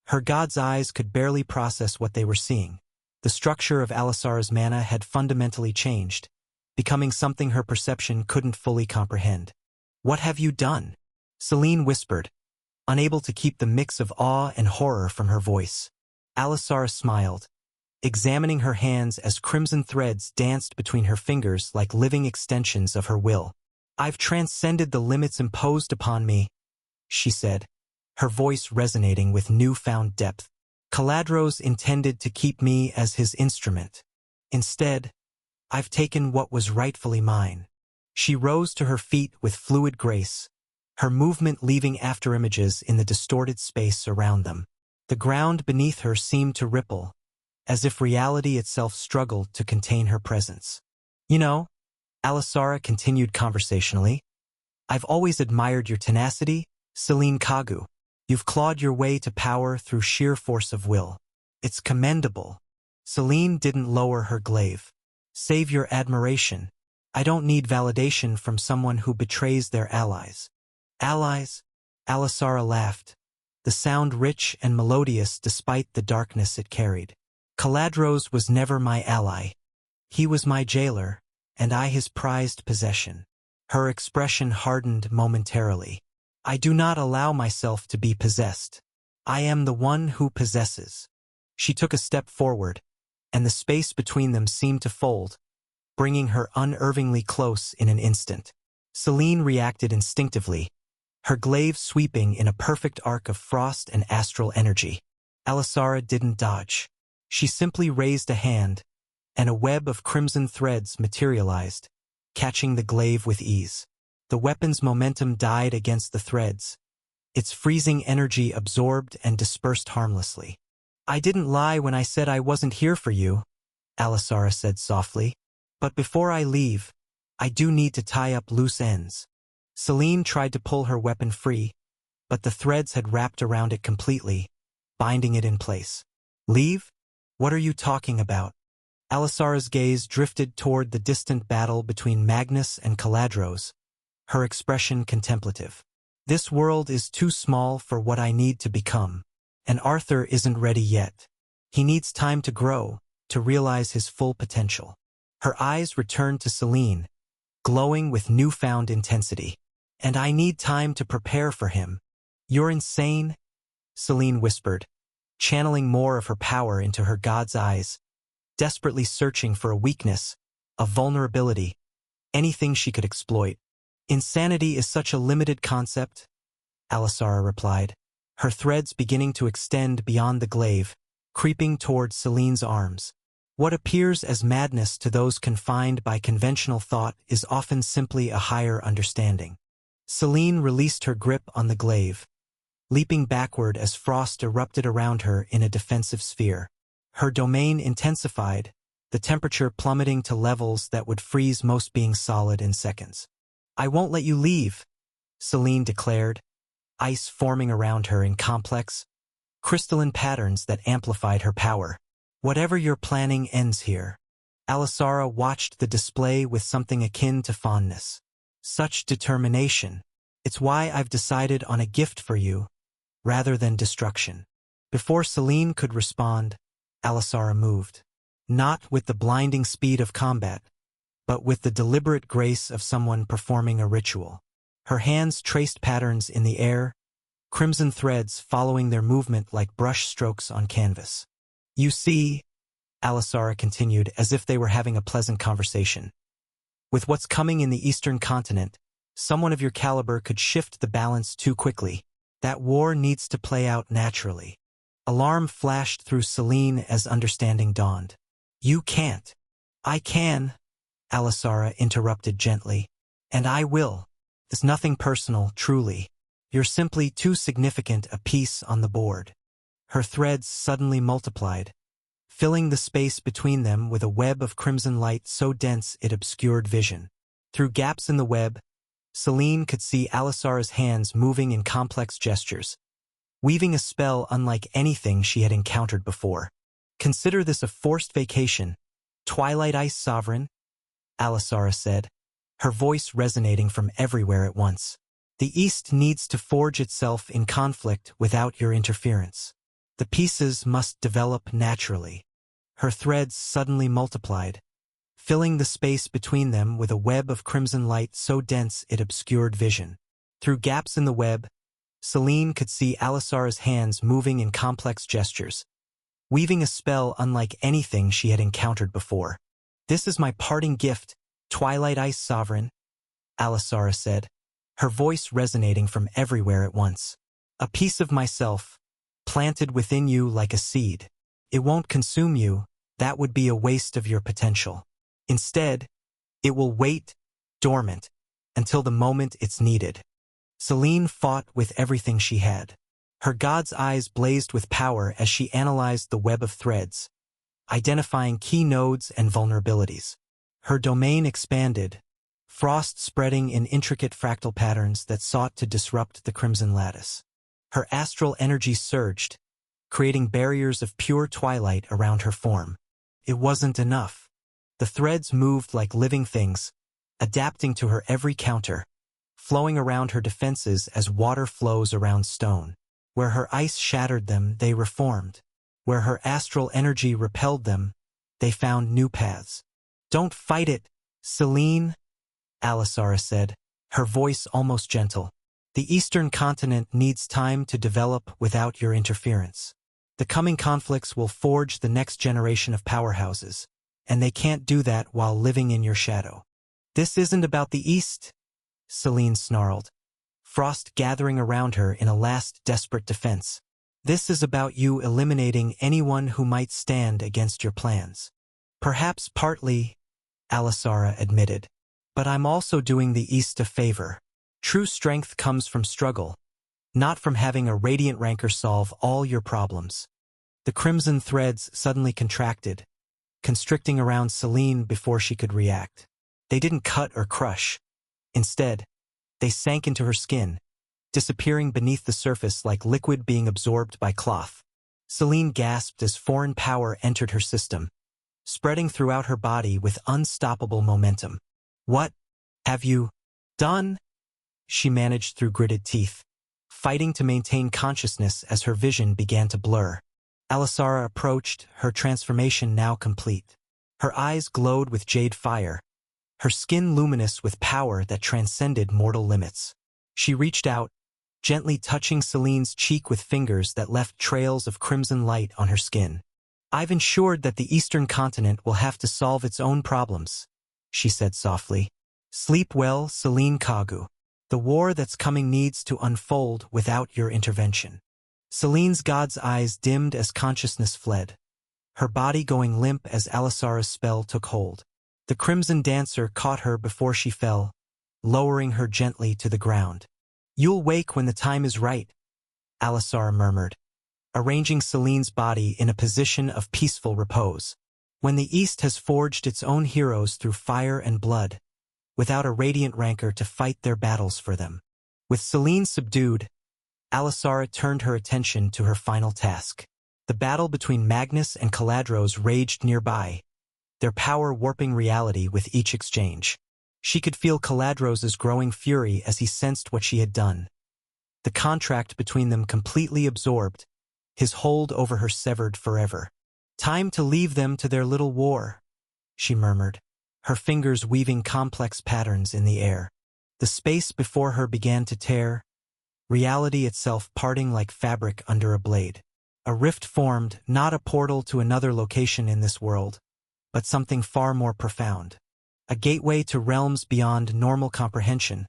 [SPEAKER 1] Her god's eyes could barely process what they were seeing. The structure of Alisara's mana had fundamentally changed, becoming something her perception couldn't fully comprehend. "What have you done?" Selene whispered, unable to keep the mix of awe and horror from her voice. Alisara smiled, examining her hands as crimson threads danced between her fingers like living extensions of her will. "I've transcended the limits imposed upon me," she said, her voice resonating with newfound depth. "Caladros intended to keep me as his instrument. Instead, I've taken what was rightfully mine." She rose to her feet with fluid grace, her movement leaving afterimages in the distorted space around them. The ground beneath her seemed to ripple, as if reality itself struggled to contain her presence. "You know," Alisara continued conversationally, "I've always admired your tenacity, Selene Kagu. You've clawed your way to power through sheer force of will. It's commendable." Selene didn't lower her glaive. "Save your admiration. I don't need validation from someone who betrays their allies." "Allies?" Alisara laughed, the sound rich and melodious despite the darkness it carried. "Caladros was never my ally. He was my jailer, and I his prized possession." Her expression hardened momentarily. "I do not allow myself to be possessed. I am the one who possesses." She took a step forward, and the space between them seemed to fold, bringing her unervingly close in an instant. Selene reacted instinctively, her glaive sweeping in a perfect arc of frost and astral energy. Alisara didn't dodge. She simply raised a hand, and a web of crimson threads materialized, catching the glaive with ease. The weapon's momentum died against the threads, its freezing energy absorbed and dispersed harmlessly. "I didn't lie when I said I wasn't here for you," Alisara said softly. "But before I leave, I do need to tie up loose ends." Selene tried to pull her weapon free, but the threads had wrapped around it completely, binding it in place. "Leave? What are you talking about?" Alisara's gaze drifted toward the distant battle between Magnus and Caladros, her expression contemplative. "This world is too small for what I need to become, and Arthur isn't ready yet. He needs time to grow, to realize his full potential." Her eyes returned to Selene, glowing with newfound intensity. "And I need time to prepare for him." "You're insane," Selene whispered, channeling more of her power into her god's eyes, desperately searching for a weakness, a vulnerability, anything she could exploit. "Insanity is such a limited concept," Alisara replied, her threads beginning to extend beyond the glaive, creeping toward Selene's arms. "What appears as madness to those confined by conventional thought is often simply a higher understanding." Selene released her grip on the glaive, leaping backward as frost erupted around her in a defensive sphere. Her domain intensified, the temperature plummeting to levels that would freeze most beings solid in seconds. "I won't let you leave," Selene declared, ice forming around her in complex, crystalline patterns that amplified her power. "Whatever you're planning ends here." Alisara watched the display with something akin to fondness. "Such determination. It's why I've decided on a gift for you, rather than destruction." Before Selene could respond, Alisara moved. Not with the blinding speed of combat, but with the deliberate grace of someone performing a ritual. Her hands traced patterns in the air, crimson threads following their movement like brush strokes on canvas. "You see," Alisara continued as if they were having a pleasant conversation, "with what's coming in the Eastern continent, someone of your caliber could shift the balance too quickly. That war needs to play out naturally." Alarm flashed through Selene as understanding dawned. "You can't." "I can," Alisara interrupted gently. "And I will. It's nothing personal, truly. You're simply too significant a piece on the board. Her threads suddenly multiplied, filling the space between them with a web of crimson light so dense it obscured vision. Through gaps in the web, Celine could see Alisara's hands moving in complex gestures, weaving a spell unlike anything she had encountered before. Consider this a forced vacation, Twilight Ice Sovereign, Alisara said, her voice resonating from everywhere at once. The East needs to forge itself in conflict without your interference. The pieces must develop naturally. Her threads suddenly multiplied, filling the space between them with a web of crimson light so dense it obscured vision. Through gaps in the web, Celine could see Alisara's hands moving in complex gestures, weaving a spell unlike anything she had encountered before. This is my parting gift, Twilight Ice Sovereign, Alisara said, her voice resonating from everywhere at once. A piece of myself, planted within you like a seed. It won't consume you, that would be a waste of your potential. Instead, it will wait, dormant, until the moment it's needed. Celine fought with everything she had. Her god's eyes blazed with power as she analyzed the web of threads, identifying key nodes and vulnerabilities. Her domain expanded, frost spreading in intricate fractal patterns that sought to disrupt the crimson lattice. Her astral energy surged, creating barriers of pure twilight around her form. It wasn't enough. The threads moved like living things, adapting to her every counter, flowing around her defenses as water flows around stone. Where her ice shattered them, they reformed. Where her astral energy repelled them, they found new paths. Don't fight it, Celine, Alisara said, her voice almost gentle. The Eastern continent needs time to develop without your interference. The coming conflicts will forge the next generation of powerhouses, and they can't do that while living in your shadow. This isn't about the East, Celine snarled, frost gathering around her in a last desperate defense. This is about you eliminating anyone who might stand against your plans. Perhaps partly, Alisara admitted, but I'm also doing the East a favor. True strength comes from struggle, not from having a radiant rancor solve all your problems. The crimson threads suddenly contracted, constricting around Celine before she could react. They didn't cut or crush. Instead, they sank into her skin, disappearing beneath the surface like liquid being absorbed by cloth. Celine gasped as foreign power entered her system, spreading throughout her body with unstoppable momentum. What have you done? She managed through gritted teeth, fighting to maintain consciousness as her vision began to blur. Alisara approached, her transformation now complete. Her eyes glowed with jade fire, her skin luminous with power that transcended mortal limits. She reached out, gently touching Celine's cheek with fingers that left trails of crimson light on her skin. I've ensured that the Eastern continent will have to solve its own problems, she said softly. Sleep well, Celine Kagu. The war that's coming needs to unfold without your intervention. Celine's god's eyes dimmed as consciousness fled, her body going limp as Alisara's spell took hold. The crimson dancer caught her before she fell, lowering her gently to the ground. You'll wake when the time is right, Alisara murmured, arranging Celine's body in a position of peaceful repose. When the East has forged its own heroes through fire and blood, without a radiant rancor to fight their battles for them. With Celine subdued, Alisara turned her attention to her final task. The battle between Magnus and Caladros raged nearby, their power warping reality with each exchange. She could feel Caladros' growing fury as he sensed what she had done. The contract between them completely absorbed, his hold over her severed forever. Time to leave them to their little war, she murmured, her fingers weaving complex patterns in the air. The space before her began to tear, reality itself parting like fabric under a blade. A rift formed, not a portal to another location in this world, but something far more profound. A gateway to realms beyond normal comprehension,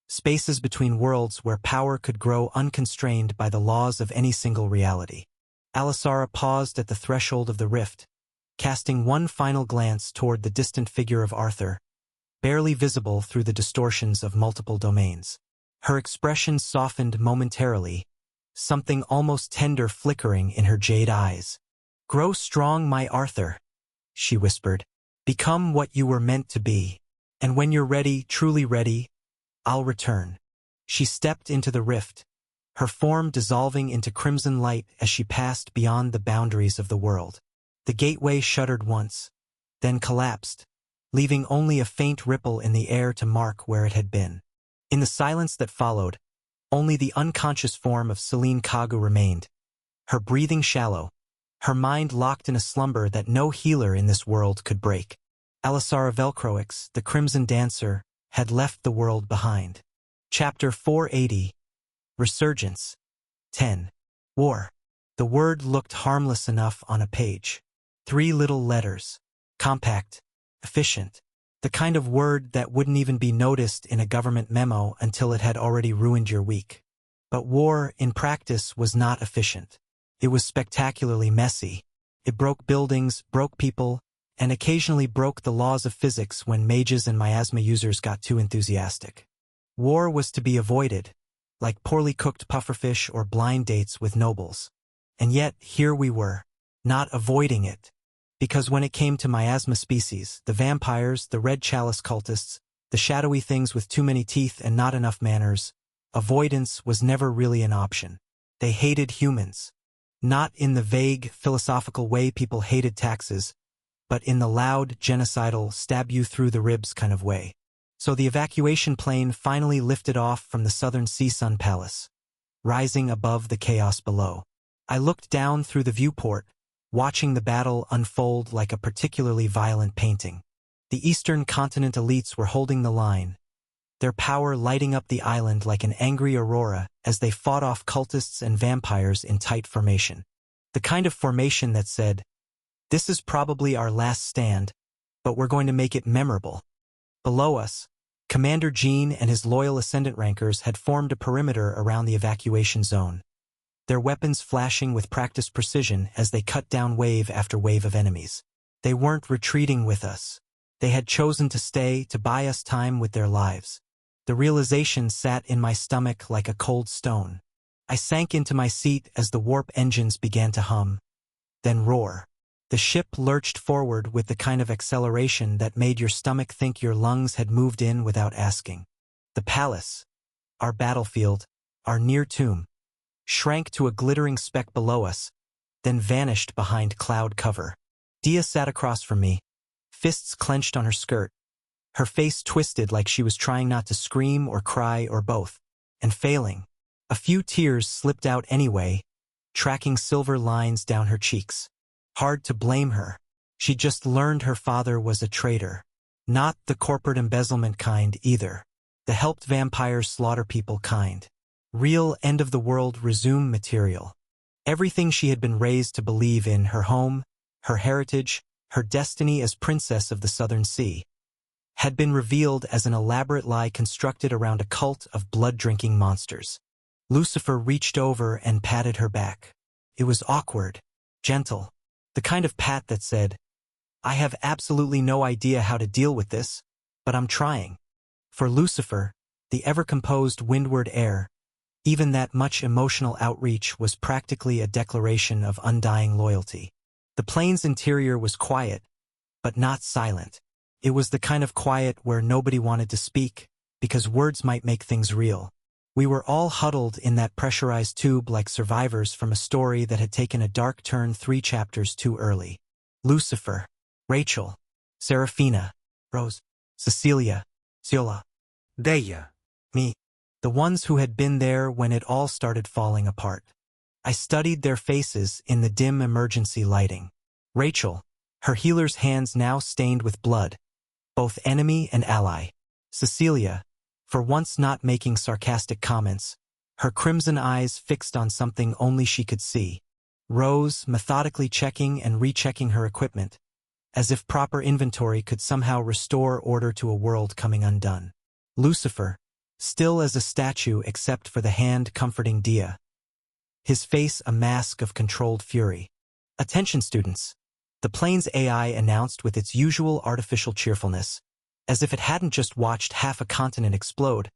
[SPEAKER 1] spaces between worlds where power could grow unconstrained by the laws of any single reality. Alisara paused at the threshold of the rift, casting one final glance toward the distant figure of Arthur, barely visible through the distortions of multiple domains. Her expression softened momentarily, something almost tender flickering in her jade eyes. "Grow strong, my Arthur," she whispered. "Become what you were meant to be. And when you're ready, truly ready, I'll return." She stepped into the rift, her form dissolving into crimson light as she passed beyond the boundaries of the world. The gateway shuddered once, then collapsed, leaving only a faint ripple in the air to mark where it had been. In the silence that followed, only the unconscious form of Celine Kagu remained, her breathing shallow, her mind locked in a slumber that no healer in this world could break. Alisara Velcroix, the Crimson Dancer, had left the world behind. Chapter 480. Resurgence. 10. War. The word looked harmless enough on a page. 3 little letters. Compact. Efficient. The kind of word that wouldn't even be noticed in a government memo until it had already ruined your week. But war, in practice, was not efficient. It was spectacularly messy. It broke buildings, broke people, and occasionally broke the laws of physics when mages and miasma users got too enthusiastic. War was to be avoided, like poorly cooked pufferfish or blind dates with nobles. And yet, here we were, not avoiding it. Because when it came to miasma species, the vampires, the red chalice cultists, the shadowy things with too many teeth and not enough manners, avoidance was never really an option. They hated humans. Not in the vague, philosophical way people hated taxes, but in the loud, genocidal, stab-you-through-the-ribs kind of way. So the evacuation plane finally lifted off from the southern Sea Sun Palace, rising above the chaos below. I looked down through the viewport, watching the battle unfold like a particularly violent painting. The Eastern Continent elites were holding the line, their power lighting up the island like an angry aurora as they fought off cultists and vampires in tight formation. The kind of formation that said, "This is probably our last stand, but we're going to make it memorable." Below us, Commander Jean and his loyal Ascendant rankers had formed a perimeter around the evacuation zone, their weapons flashing with practiced precision as they cut down wave after wave of enemies. They weren't retreating with us. They had chosen to stay, to buy us time with their lives. The realization sat in my stomach like a cold stone. I sank into my seat as the warp engines began to hum, then roar. The ship lurched forward with the kind of acceleration that made your stomach think your lungs had moved in without asking. The palace, our battlefield, our near tomb, shrank to a glittering speck below us, then vanished behind cloud cover. Dia sat across from me, fists clenched on her skirt, her face twisted like she was trying not to scream or cry or both, and failing. A few tears slipped out anyway, tracking silver lines down her cheeks. Hard to blame her. She just learned her father was a traitor. Not the corporate embezzlement kind either. The helped vampires slaughter people kind. Real end-of-the-world resume material. Everything she had been raised to believe in, her home, her heritage, her destiny as princess of the Southern Sea, had been revealed as an elaborate lie constructed around a cult of blood-drinking monsters. Lucifer reached over and patted her back. It was awkward, gentle, the kind of pat that said, "I have absolutely no idea how to deal with this, but I'm trying." For Lucifer, the ever-composed windward air, even that much emotional outreach was practically a declaration of undying loyalty. The plane's interior was quiet, but not silent. It was the kind of quiet where nobody wanted to speak, because words might make things real. We were all huddled in that pressurized tube like survivors from a story that had taken a dark turn 3 chapters too early. Lucifer, Rachel, Serafina, Rose, Cecilia, Ciola,
[SPEAKER 2] Deia.
[SPEAKER 1] me. The ones who had been there when it all started falling apart. I studied their faces in the dim emergency lighting. Rachel, her healer's hands now stained with blood, both enemy and ally. Cecilia, for once not making sarcastic comments, her crimson eyes fixed on something only she could see. Rose, methodically checking and rechecking her equipment, as if proper inventory could somehow restore order to a world coming undone. Lucifer, still as a statue except for the hand comforting Dia, his face a mask of controlled fury. "Attention, students," the plane's AI announced with its usual artificial cheerfulness, as if it hadn't just watched half a continent explode.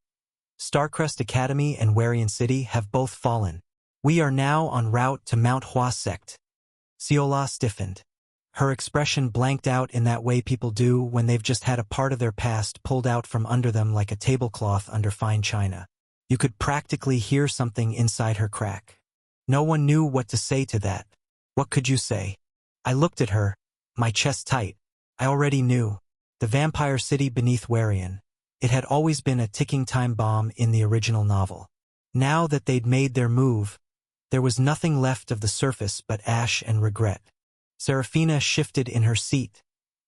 [SPEAKER 1] Starcrest Academy and Warian City have both fallen. We are now en route to Mount Hua Sect. Seola stiffened. Her expression blanked out in that way people do when they've just had a part of their past pulled out from under them like a tablecloth under fine china. You could practically hear something inside her crack. No one knew what to say to that. What could you say? I looked at her, my chest tight. I already knew. The vampire city beneath Warian. It had always been a ticking time bomb in the original novel. Now that they'd made their move, there was nothing left of the surface but ash and regret. Serafina shifted in her seat,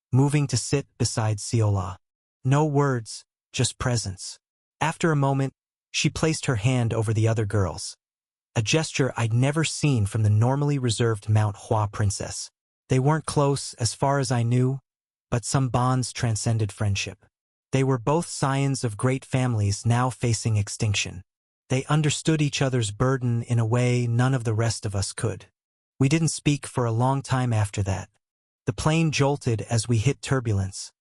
[SPEAKER 1] moving to sit beside Seola. No words, just presence. After a moment, she placed her hand over the other girl's. A gesture I'd never seen from the normally reserved Mount Hua princess. They weren't close as far as I knew, but some bonds transcended friendship. They were both scions of great families now facing extinction. They understood each other's burden in a way none of the rest of us could. We didn't speak for a long time after that. The plane jolted as we hit turbulence,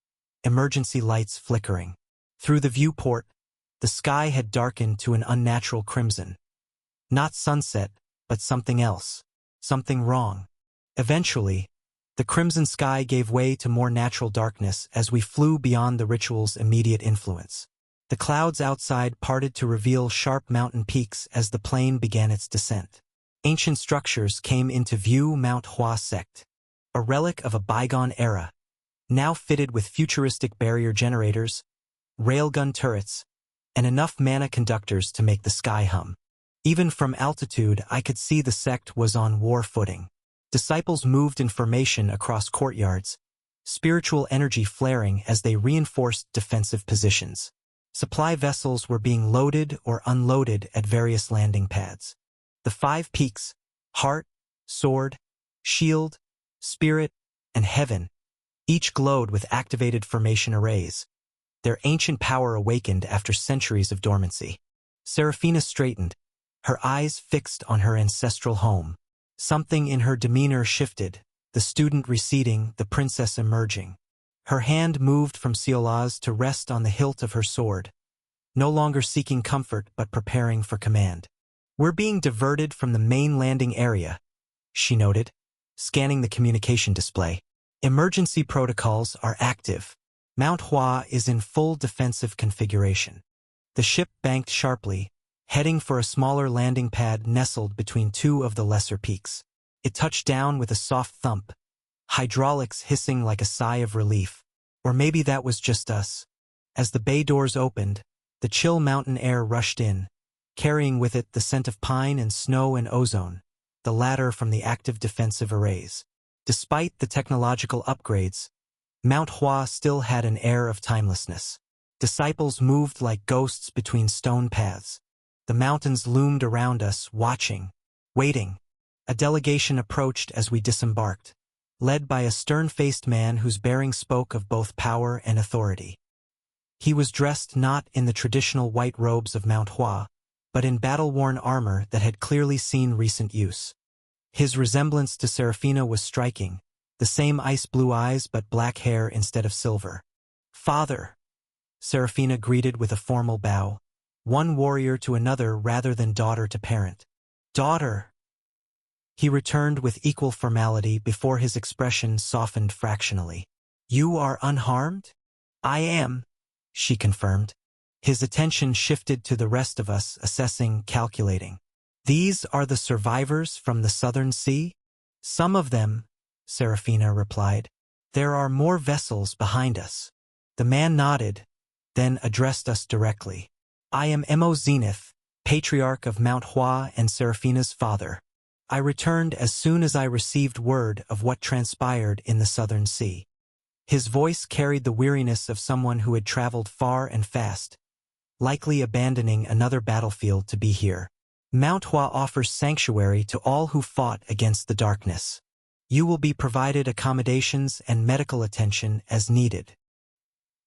[SPEAKER 1] emergency lights flickering. Through the viewport, the sky had darkened to an unnatural crimson. Not sunset, but something else. Something wrong. Eventually, the crimson sky gave way to more natural darkness as we flew beyond the ritual's immediate influence. The clouds outside parted to reveal sharp mountain peaks as the plane began its descent. Ancient structures came into view. Mount Hua Sect, a relic of a bygone era, now fitted with futuristic barrier generators, railgun turrets, and enough mana conductors to make the sky hum. Even from altitude, I could see the sect was on war footing. Disciples moved in formation across courtyards, spiritual energy flaring as they reinforced defensive positions. Supply vessels were being loaded or unloaded at various landing pads. The 5 peaks, heart, sword, shield, spirit, and heaven, each glowed with activated formation arrays. Their ancient power awakened after centuries of dormancy. Serafina straightened, her eyes fixed on her ancestral home. Something in her demeanor shifted, the student receding, the princess emerging. Her hand moved from Seola's to rest on the hilt of her sword, no longer seeking comfort but preparing for command. We're being diverted from the main landing area, she noted, scanning the communication display. Emergency protocols are active. Mount Hua is in full defensive configuration. The ship banked sharply, heading for a smaller landing pad nestled between 2 of the lesser peaks. It touched down with a soft thump, hydraulics hissing like a sigh of relief. Or maybe that was just us. As the bay doors opened, the chill mountain air rushed in, carrying with it the scent of pine and snow and ozone, the latter from the active defensive arrays. Despite the technological upgrades, Mount Hua still had an air of timelessness. Disciples moved like ghosts between stone paths. The mountains loomed around us, watching, waiting. A delegation approached as we disembarked, led by a stern-faced man whose bearing spoke of both power and authority. He was dressed not in the traditional white robes of Mount Hua, but in battle-worn armor that had clearly seen recent use. His resemblance to Serafina was striking, the same ice-blue eyes but black hair instead of silver. "Father," Serafina greeted with a formal bow, one warrior to another rather than daughter to parent. "Daughter," he returned with equal formality before his expression softened fractionally. "You are unharmed?" "I am," she confirmed. His attention shifted to the rest of us, assessing, calculating. "These are the survivors from the Southern Sea?" "Some of them," Serafina replied. "There are more vessels behind us." The man nodded, then addressed us directly. "I am Mo Zenith, Patriarch of Mount Hua and Serafina's father. I returned as soon as I received word of what transpired in the Southern Sea." His voice carried the weariness of someone who had traveled far and fast, likely abandoning another battlefield to be here. "Mount Hua offers sanctuary to all who fought against the darkness. You will be provided accommodations and medical attention as needed."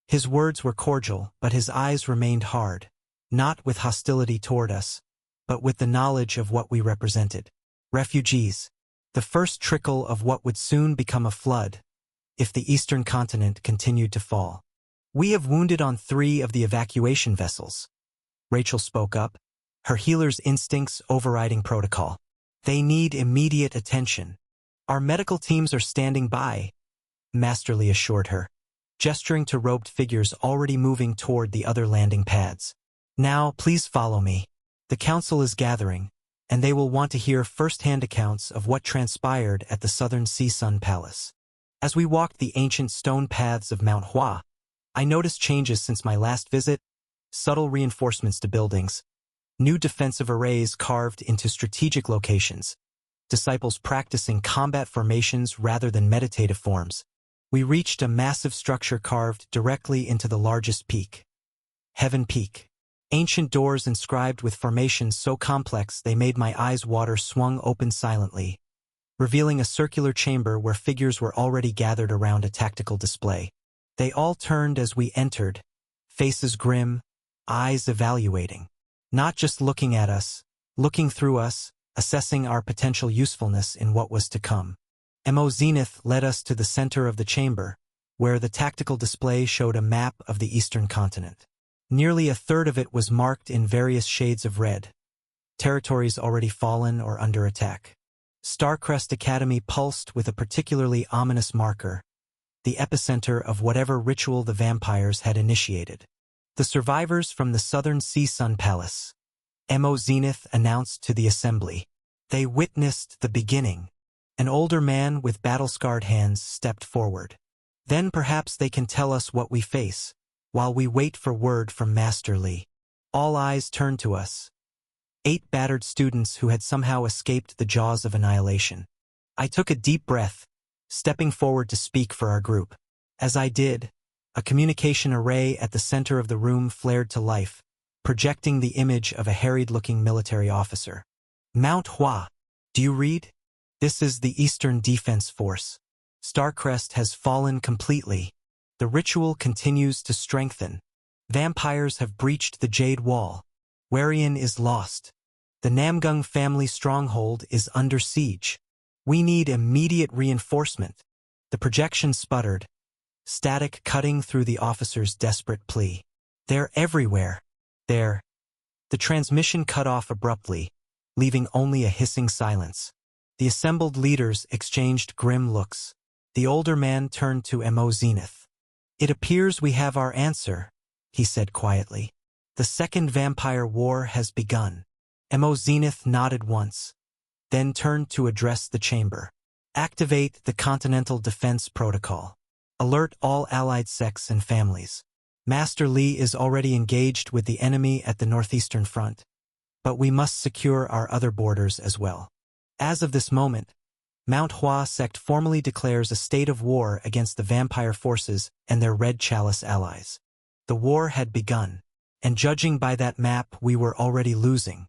[SPEAKER 1] His words were cordial, but his eyes remained hard, not with hostility toward us, but with the knowledge of what we represented. Refugees, the first trickle of what would soon become a flood, if the eastern continent continued to fall. "We have wounded on 3 of the evacuation vessels," Rachel spoke up, her healer's instincts overriding protocol. They need immediate attention. Our medical teams are standing by, Master Li assured her, gesturing to robed figures already moving toward the other landing pads. Now, please follow me. The council is gathering, and they will want to hear first-hand accounts of what transpired at the Southern Sea Sun Palace. As we walked the ancient stone paths of Mount Hua, I noticed changes since my last visit, subtle reinforcements to buildings, new defensive arrays carved into strategic locations, disciples practicing combat formations rather than meditative forms. We reached a massive structure carved directly into the largest peak. Heaven Peak. Ancient doors inscribed with formations so complex they made my eyes water swung open silently, revealing a circular chamber where figures were already gathered around a tactical display. They all turned as we entered, faces grim, eyes evaluating. Not just looking at us, looking through us, assessing our potential usefulness in what was to come. Mo Zenith led us to the center of the chamber, where the tactical display showed a map of the eastern continent. Nearly a third of it was marked in various shades of red, territories already fallen or under attack. Starcrest Academy pulsed with a particularly ominous marker, the epicenter of whatever ritual the vampires had initiated. The survivors from the Southern Sea Sun Palace, Mo Zenith announced to the assembly. They witnessed the beginning. An older man with battle-scarred hands stepped forward. Then perhaps they can tell us what we face, while we wait for word from Master Li. All eyes turned to us. 8 battered students who had somehow escaped the jaws of annihilation. I took a deep breath, stepping forward to speak for our group. As I did, a communication array at the center of the room flared to life, projecting the image of a harried-looking military officer. Mount Hua, do you read? This is the Eastern Defense Force. Starcrest has fallen completely. The ritual continues to strengthen. Vampires have breached the Jade Wall. Warian is lost. The Namgung family stronghold is under siege. We need immediate reinforcement. The projection sputtered, static cutting through the officer's desperate plea. They're everywhere. There. The transmission cut off abruptly, leaving only a hissing silence. The assembled leaders exchanged grim looks. The older man turned to Mo Zenith. It appears we have our answer, he said quietly. The Second Vampire War has begun. Mo Zenith nodded once, then turned to address the chamber. Activate the Continental Defense Protocol. Alert all allied sects and families. Master Li is already engaged with the enemy at the northeastern front, but we must secure our other borders as well. As of this moment, Mount Hua sect formally declares a state of war against the vampire forces and their Red Chalice allies. The war had begun, and judging by that map we were already losing.